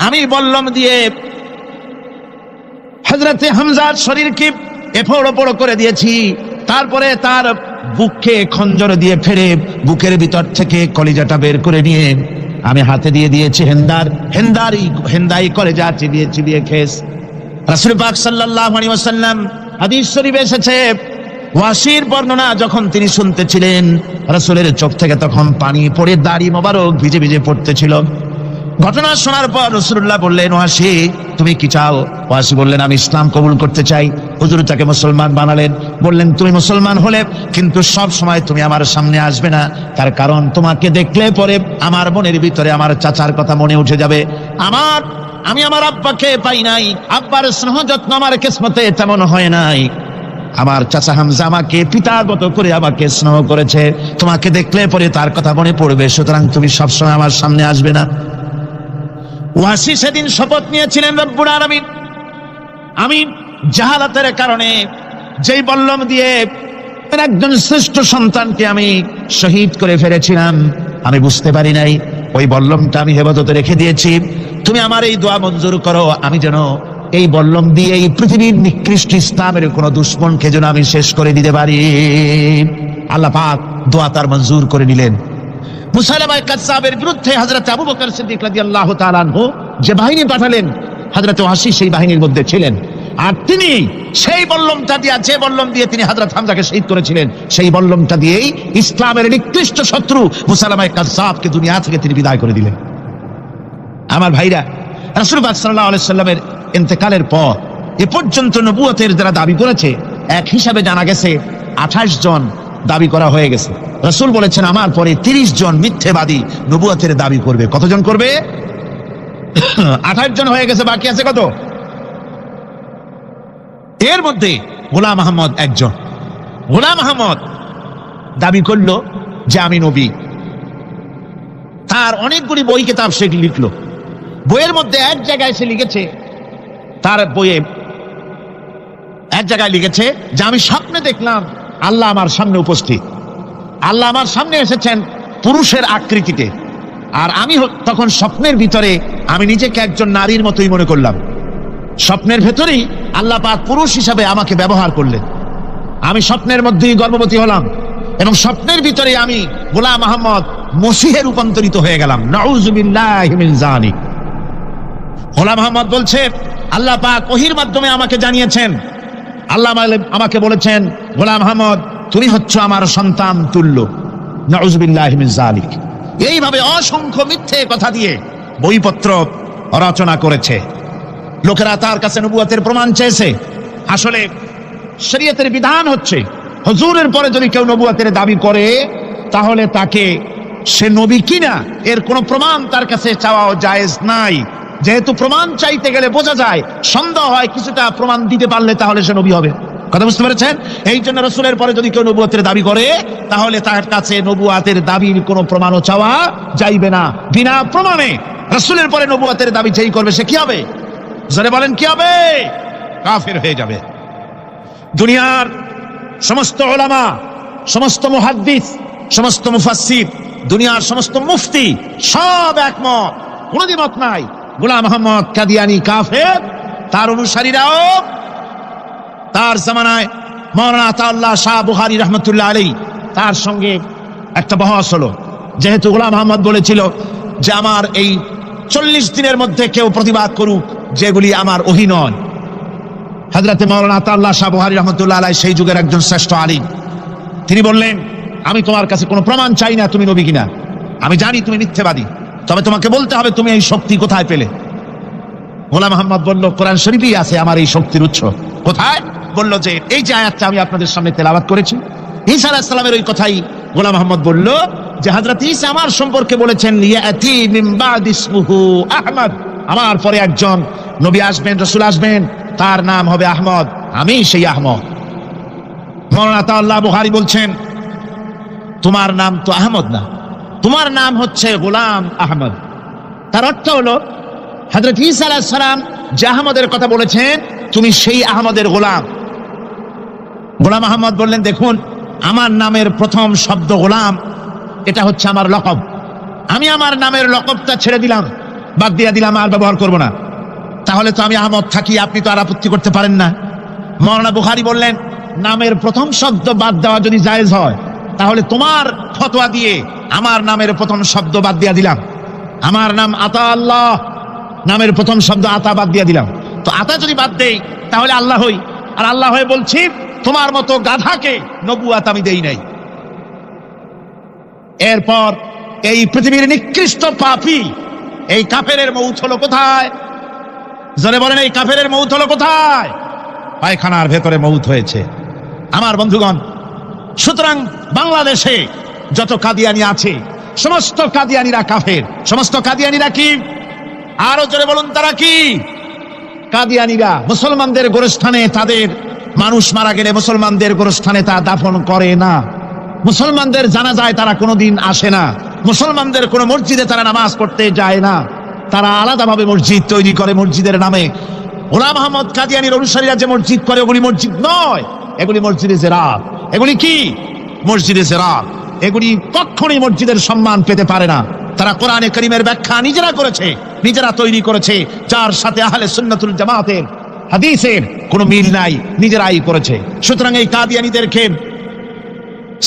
Speaker 1: আমি বল্লম দিয়ে হযরতে হামজার শরীরকে এফোড় ওপড় করে দিয়েছি, তারপরে তার বুককে খঞ্জর দিয়ে ফেরে বুকের ভিতর থেকে কলিজাটা বের করে নিয়ে আমি হাতে দিয়ে দিয়েছি হেন্দাই কলিজা চিবিয়ে খেস। রাসূল পাক সাল্লাল্লাহু আলাইহি ওয়াসাল্লাম, হাদিস শরীফে এসেছে, ওয়াহশীর বর্ণনা যখন তিনি শুনতেছিলেন রাসূলের চোখ থেকে তখন পানি পড়ে দাড়ি মোবারক ভিজে ভিজে পড়তেছিল। ঘটনা শোনার পর রাসূলুল্লাহ বললেন, ওয়াহশী তুমি কি চাও? ওয়াহশী বললেন, আমি ইসলাম কবুল করতে চাই। হুজুর তাকে মুসলমান বানালেন। বললেন, তুমি মুসলমান হলে কিন্তু সব সময় তুমি আমার সামনে আসবে না, তার কারণ তোমাকে দেখলে পরে আমার মনের ভিতরে আমার চাচার কথা মনে উঠে যাবে। আমি আমার আব্বাকে পাই নাই, আব্বার স্নেহ যত্ন আমার কিসমতে তেমন হয় নাই। আমার চাচা হামজা আমাকে পিতাগত করে আমাকে স্নেহ করেছে, তোমাকে দেখলে পরে তার কথা মনে পড়বে, সুতরাং তুমি সবসময় আমার সামনে আসবে না। ওয়াহশী সেদিন শপথ নিয়েছিলেন, রব্বুল আলামিন, আমি জাহালাতের কারণে যেই বল্লম দিয়ে একজন শ্রেষ্ঠ সন্তানকে আমি শহীদ করে ফেলেছিলাম, আমি বুঝতে পারি নাই, ওই বল্লমটা আমি হেফাজতে রেখে দিয়েছি। তুমি আমার এই দোয়া মঞ্জুর করো, আমি যেন এই বল্লম দিয়ে এই পৃথিবীর নিকৃষ্ট ইসলামের কোন দুশ্মনকে যেন আমি শেষ করে দিতে পারি। আল্লাহ পাক দোয়া তার মঞ্জুর করে নিলেন। মুসাইলামায়ে কাজ্জাবের বিরুদ্ধে হযরত আবু বকর সিদ্দিক রাদিয়াল্লাহু তাআলা আনহু যে বাহিনী পাঠালেন, হযরত ওয়াসি সেই বাহিনীর মধ্যে ছিলেন। আর তিনি সেই বল্লমটা দিয়ে, যে বল্লম দিয়ে তিনি হযরত হামজাকে শহীদ করেছিলেন, সেই বল্লমটা দিয়েই ইসলামের নিকৃষ্ট শত্রু মুসাইলামা কাযযাবকে দুনিয়া থেকে তিনি বিদায় করে দিলেন। আমার ভাইরা, রাসূল পাক সাল্লাল্লাহু আলাইহি সাল্লামের ইন্তেকালের পর এ পর্যন্ত নবুয়তের যারা দাবি করেছে, এক হিসাবে জানা গেছে 28 জন দাবি করা হয়ে গেছে। রাসূল বলেছেন আমার পরে 30 জন মিথ্যেবাদী নবুয়তের দাবি করবে। কতজন করবে? 28 জন হয়ে গেছে, বাকি আছে কত? এর মধ্যে গোলাম আহমদ একজন। গোলাম আহমদ দাবি করলো যে আমি নবী। তার অনেকগুলি বই কিতাব সে লিখলো। বইয়ের মধ্যে এক জায়গায় সে লিখেছে, তার বইয়ে এক জায়গায় লিখেছে যে আমি স্বপ্নে দেখলাম আল্লাহ আমার সামনে উপস্থিত। আল্লাহ আমার সামনে এসেছেন পুরুষের আকৃতিতে, আর আমি তখন স্বপ্নের ভিতরে আমি নিজেকে একজন নারীর মতোই মনে করলাম। স্বপ্নের ভেতরেই আল্লাহ পাক পুরুষ হিসাবে আমাকে ব্যবহার করলেন। আমি স্বপ্নের মধ্যেই গর্ভবতী হলাম এবং স্বপ্নের ভিতরে আমি গোলাম আহমদ মসিহে রূপান্তরিত হয়ে গেলাম। নাউযুবিল্লাহি মিন যালিক। গোলাম আহমদ বলছে আল্লাহ পাক ওহীর মাধ্যমে আমাকে জানিয়েছেন, আল্লাহ আমাকে বলেছেন গোলাম আহমদ তুমি হচ্ছ আমার সন্তান তুল্য। নাউযুবিল্লাহি মিন যালিক। এইভাবে অসংখ্য মিথ্যে কথা দিয়ে বইপত্র রচনা করেছে। লোকেরা তার কাছে নবুয়তের প্রমাণ চেয়েছে। আসলে শরীয়তের বিধান হচ্ছে হুজুরের পরে যদি কেউ নবুয়তের দাবি করে তাহলে তাকে সে নবী কিনা এর কোনো প্রমাণ তার কাছে চাওয়াও জায়েজ নাই। যেহেতু প্রমাণ চাইতে গেলে বোঝা যায়, সন্দেহ হয়, কিছুটা প্রমাণ দিতে পারলে তাহলে সে নবী হবে। কথা বুঝতে পেরেছেন? এই জন্য রাসূলের পরে যদি কেউ নবুয়তের দাবি করে তাহলে তার কাছে নবুয়তের দাবির কোনো প্রমাণও চাওয়া যাইবে না। বিনা প্রমাণে রাসূলের পরে নবুয়তের দাবি যেই করবে সে কি হবে? জোরে বলেন কি হবে? কাফের হয়ে যাবে। দুনিয়ার সমস্ত উলামা, সমস্ত মুহাদ্দিস, সমস্ত মুফাসসির, দুনিয়ার সমস্ত মুফতি সব একমত, কোনো দ্বিমত নাই, গোলাম আহমদ কাদিয়ানী কাফের। তার অনুসারীরাও তার জামানায় মাওলানা আতাউল্লাহ শাহ বুখারী রাহমাতুল্লাহ আলাইহি তার সঙ্গে একটা বহস হলো। যেহেতু গোলাম আহমদ বলেছিল যে আমার এই 40 দিনের মধ্যে কেউ প্রতিবাদ করুক যেগুলি আমার ওহী নয়। হযরতে মাওলানা আতাউল্লাহ শাহ বুখারী রাহমাতুল্লাহ আলাইহি সেই যুগের একজন শ্রেষ্ঠ আলিম, তিনি বললেন আমি তোমার কাছে কোনো প্রমাণ চাই না তুমি নবী কিনা। আমি জানি তুমি মিথ্যাবাদী, তবে তোমাকে বলতে হবে তুমি এই শক্তি কোথায় পেলে। গোলাম আহমদ বলল কোরআন শরীফেই আছে আমার এই শক্তির উৎস। কোথায়? বলল যে এই যে আয়াতটা আমি আপনাদের সামনে তেলাওয়াত করেছি, ঈসা আলাইহিস সালামের ওই কথাই গোলাম আহমদ বলল যে হযরত ঈসা আমার সম্পর্কে বলেছেন ইয়াতি মিন বাদি ইসমুহু আহমদ, আমার পরে একজন নবী আসবেন, রাসূল আসবেন, তার নাম হবে আহমদ, আমি সেই আহমদ। মাওলানা আতাউল্লাহ বুখারী বলছেন তোমার নাম তো আহমদ না, তোমার নাম হচ্ছে গোলাম আহমদ। তার অর্থ হলো হযরত ঈসা আলাইহিস সালাম যে আহমদের কথা বলেছেন তুমি সেই আহমদের গোলাম। গোলাম আহমদ বললেন দেখুন আমার নামের প্রথম শব্দ গোলাম, এটা হচ্ছে আমার লকব। আমি আমার নামের লকবটা ছেড়ে দিলাম, বাদ দিয়ে দিলাম, আর ব্যবহার করব না। তাহলে তো আমি আহমদ থাকি, আপনি তো আর আপত্তি করতে পারেন না। মাওলানা বুখারী বললেন নামের প্রথম শব্দ বাদ দেওয়া যদি জায়েজ হয় তাহলে তোমার ফতোয়া দিয়ে আমার নামের প্রথম শব্দ বাদ দিয়ে দিলাম। আমার নাম আতা আল্লাহ, নামের প্রথম শব্দ আতা বাদ দিয়ে দিলাম। তো আতা যদি বাদ দেই তাহলে আল্লাহ হই, আর আল্লাহ হয়ে বলছি তোমার মতো গাধাকে নবুয়ত আমি দেই নাই। এরপর এই পৃথিবীর নিকৃষ্ট পাপী এই কাফেরের মৌত হলো কোথায়? জোরে বলেন এই কাফেরের মৌত হলো কোথায়? পায়খানার ভেতরে মৌত হয়েছে। আমার বন্ধুগণ, সুতরাং বাংলাদেশে যত কাদিয়ানি আছে সমস্ত কাদিয়ানিরা কাফের। সমস্ত কাদিয়ানিরা কি? আরো জোরে বলুন তারা কি? কাদিয়ানিরা মুসলমানদের গোরস্থানে তাদের মানুষ মারা গেলে মুসলমানদের গোরস্থানে তা দাফন করে না, মুসলমানদের জানাজায় তারা কোনোদিন আসে না, মুসলমানদের কোনো মসজিদে তারা নামাজ পড়তে যায় না, তারা আলাদাভাবে মসজিদ তৈরি করে মসজিদের নামে। গোলাম আহমদ কাদিয়ানীর অনুসারীরা যে মসজিদ করে ওগুলি মসজিদ নয়, এগুলি মসজিদে জিরাত। এগুলি কি? মসজিদে জিরাত। এগুলি কখনোই মসজিদের সম্মান পেতে পারে না। তারা কোরআনে কারীমের ব্যাখ্যা নিজেরা করেছে, নিজেরা তৈরি করেছে, যার সাথে আহলে সুন্নাতুল জামাতের হাদিসের কোনো মিল নাই, নিজেরাই করেছে। সুতরাং এই কাদিয়ানীদেরকে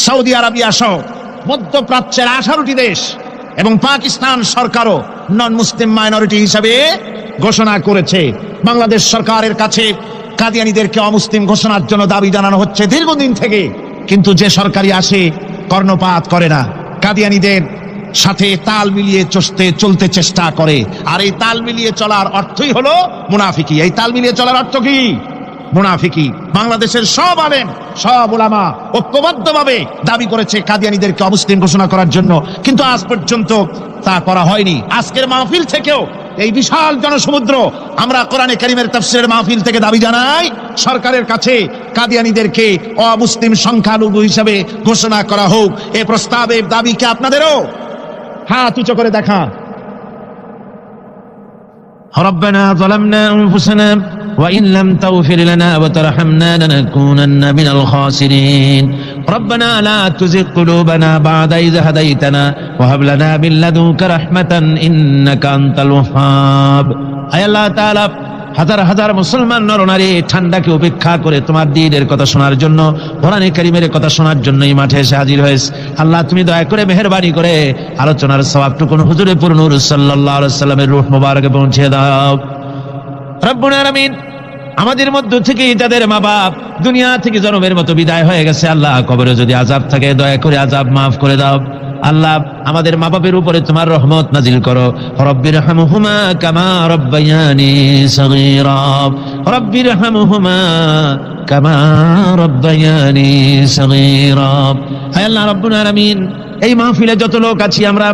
Speaker 1: সৌদি আরবিয়া সহ মধ্যপ্রাচ্যের 18টি দেশ এবং পাকিস্তান সরকারও নন মুসলিম মাইনরিটি হিসাবে
Speaker 2: ঘোষণা করেছে। বাংলাদেশ সরকারের কাছে কাদিয়ানীদেরকে অমুসলিম ঘোষণার জন্য দাবি জানানো হচ্ছে দীর্ঘদিন থেকে, কিন্তু যে সরকারি আসে কর্ণপাত করে না, কাদিয়ানীদের সাথে তাল মিলিয়ে চলতে চেষ্টা করে। আর এই তাল মিলিয়ে চলার অর্থই হলো মুনাফিকি। এই তাল মিলিয়ে চলার অর্থ কি? মুনাফিকি। বাংলাদেশের সব আলেম, সব উলামা ঐক্যবদ্ধভাবে দাবি করেছে কাদিয়ানীদেরকে অমুসলিম ঘোষণা করার জন্য, কিন্তু আজ পর্যন্ত তা করা হয়নি। আজকের মাহফিল থেকেও, এই বিশাল জনসমুদ্র, আমরা কোরআনে কারীমের তাফসীরের মাহফিল থেকে দাবি জানাই সরকারের কাছে কাদিয়ানীদেরকে অমুসলিম সংখ্যালঘু হিসেবে ঘোষণা করা হোক। এই প্রস্তাবের দাবিকে আপনাদেরও হাত উঁচু করে দেখা।
Speaker 1: ربنا ظلمنا أنفسنا وإن لم تغفر لنا وترحمنا لنكونن من الخاسرين ربنا لا تزغ قلوبنا بعد إذ هديتنا وهب لنا من لدنك رحمة إنك أنت الوهاب أي الله تعالى হাজার হাজার মুসলমান নরনারী ঠান্ডাকে উপেক্ষা করে তোমার দ্বীনের কথা শোনার জন্য, কোরআনে কারীমের কথা শোনার জন্য এই মাঠে এসে হাজির হয়েছে। আল্লাহ তুমি দয়া করে মেহেরবানি করে আলোচনার সওয়াবটুকু হুজুরে পুর নূর সাল্লাল্লাহু আলাইহি ওয়াসাল্লামের রূহ মুবারকে পৌঁছে দাও। রব্বুল আলামিন, আমাদের মধ্য থেকে যাদের মা বাপ দুনিয়া থেকে জনমের মতো বিদায় হয়ে গেছে, আল্লাহ কবরে যদি আযাব থাকে দয়া করে আযাব মাফ করে দাও। আল্লাহ আমাদের মা বাপের উপরে তোমার রহমত নাজিল করো। রব্বিরহামহুমা কামা রব্বায়ানি সগীরা, রব্বিরহামহুমা কামা রব্বায়ানি সগীরা। হে আল্লাহ রাব্বুল আলামিন, এই মাহফিলে যত লোক আছি আমরা,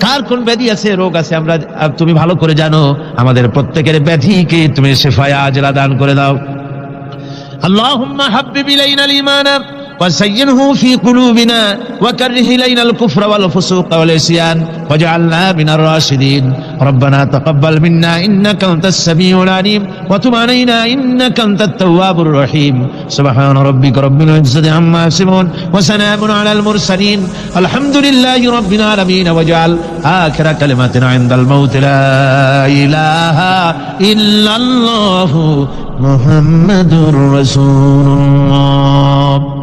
Speaker 1: কার কোন ব্যাধি আছে, রোগ আছে, আমরা তুমি ভালো করে জানো। আমাদের প্রত্যেকের ব্যাধিকে তুমি শিফায়ে আজলা দান করে দাও। আল্লাহুম্মা হাব্বিব ইলাইনাল ঈমান وزينه في قلوبنا وكره إلينا الكفر والفسوق والعصيان واجعلنا من الراشدين ربنا تقبل منا إنك أنت السميع العليم وتب علينا إنك أنت التواب الرحيم سبحان ربك رب العزة عما يصفون وسلام على المرسلين الحمد لله رب العالمين واجعل آخر كلمة عند الموت لا إله إلا الله محمد رسول الله.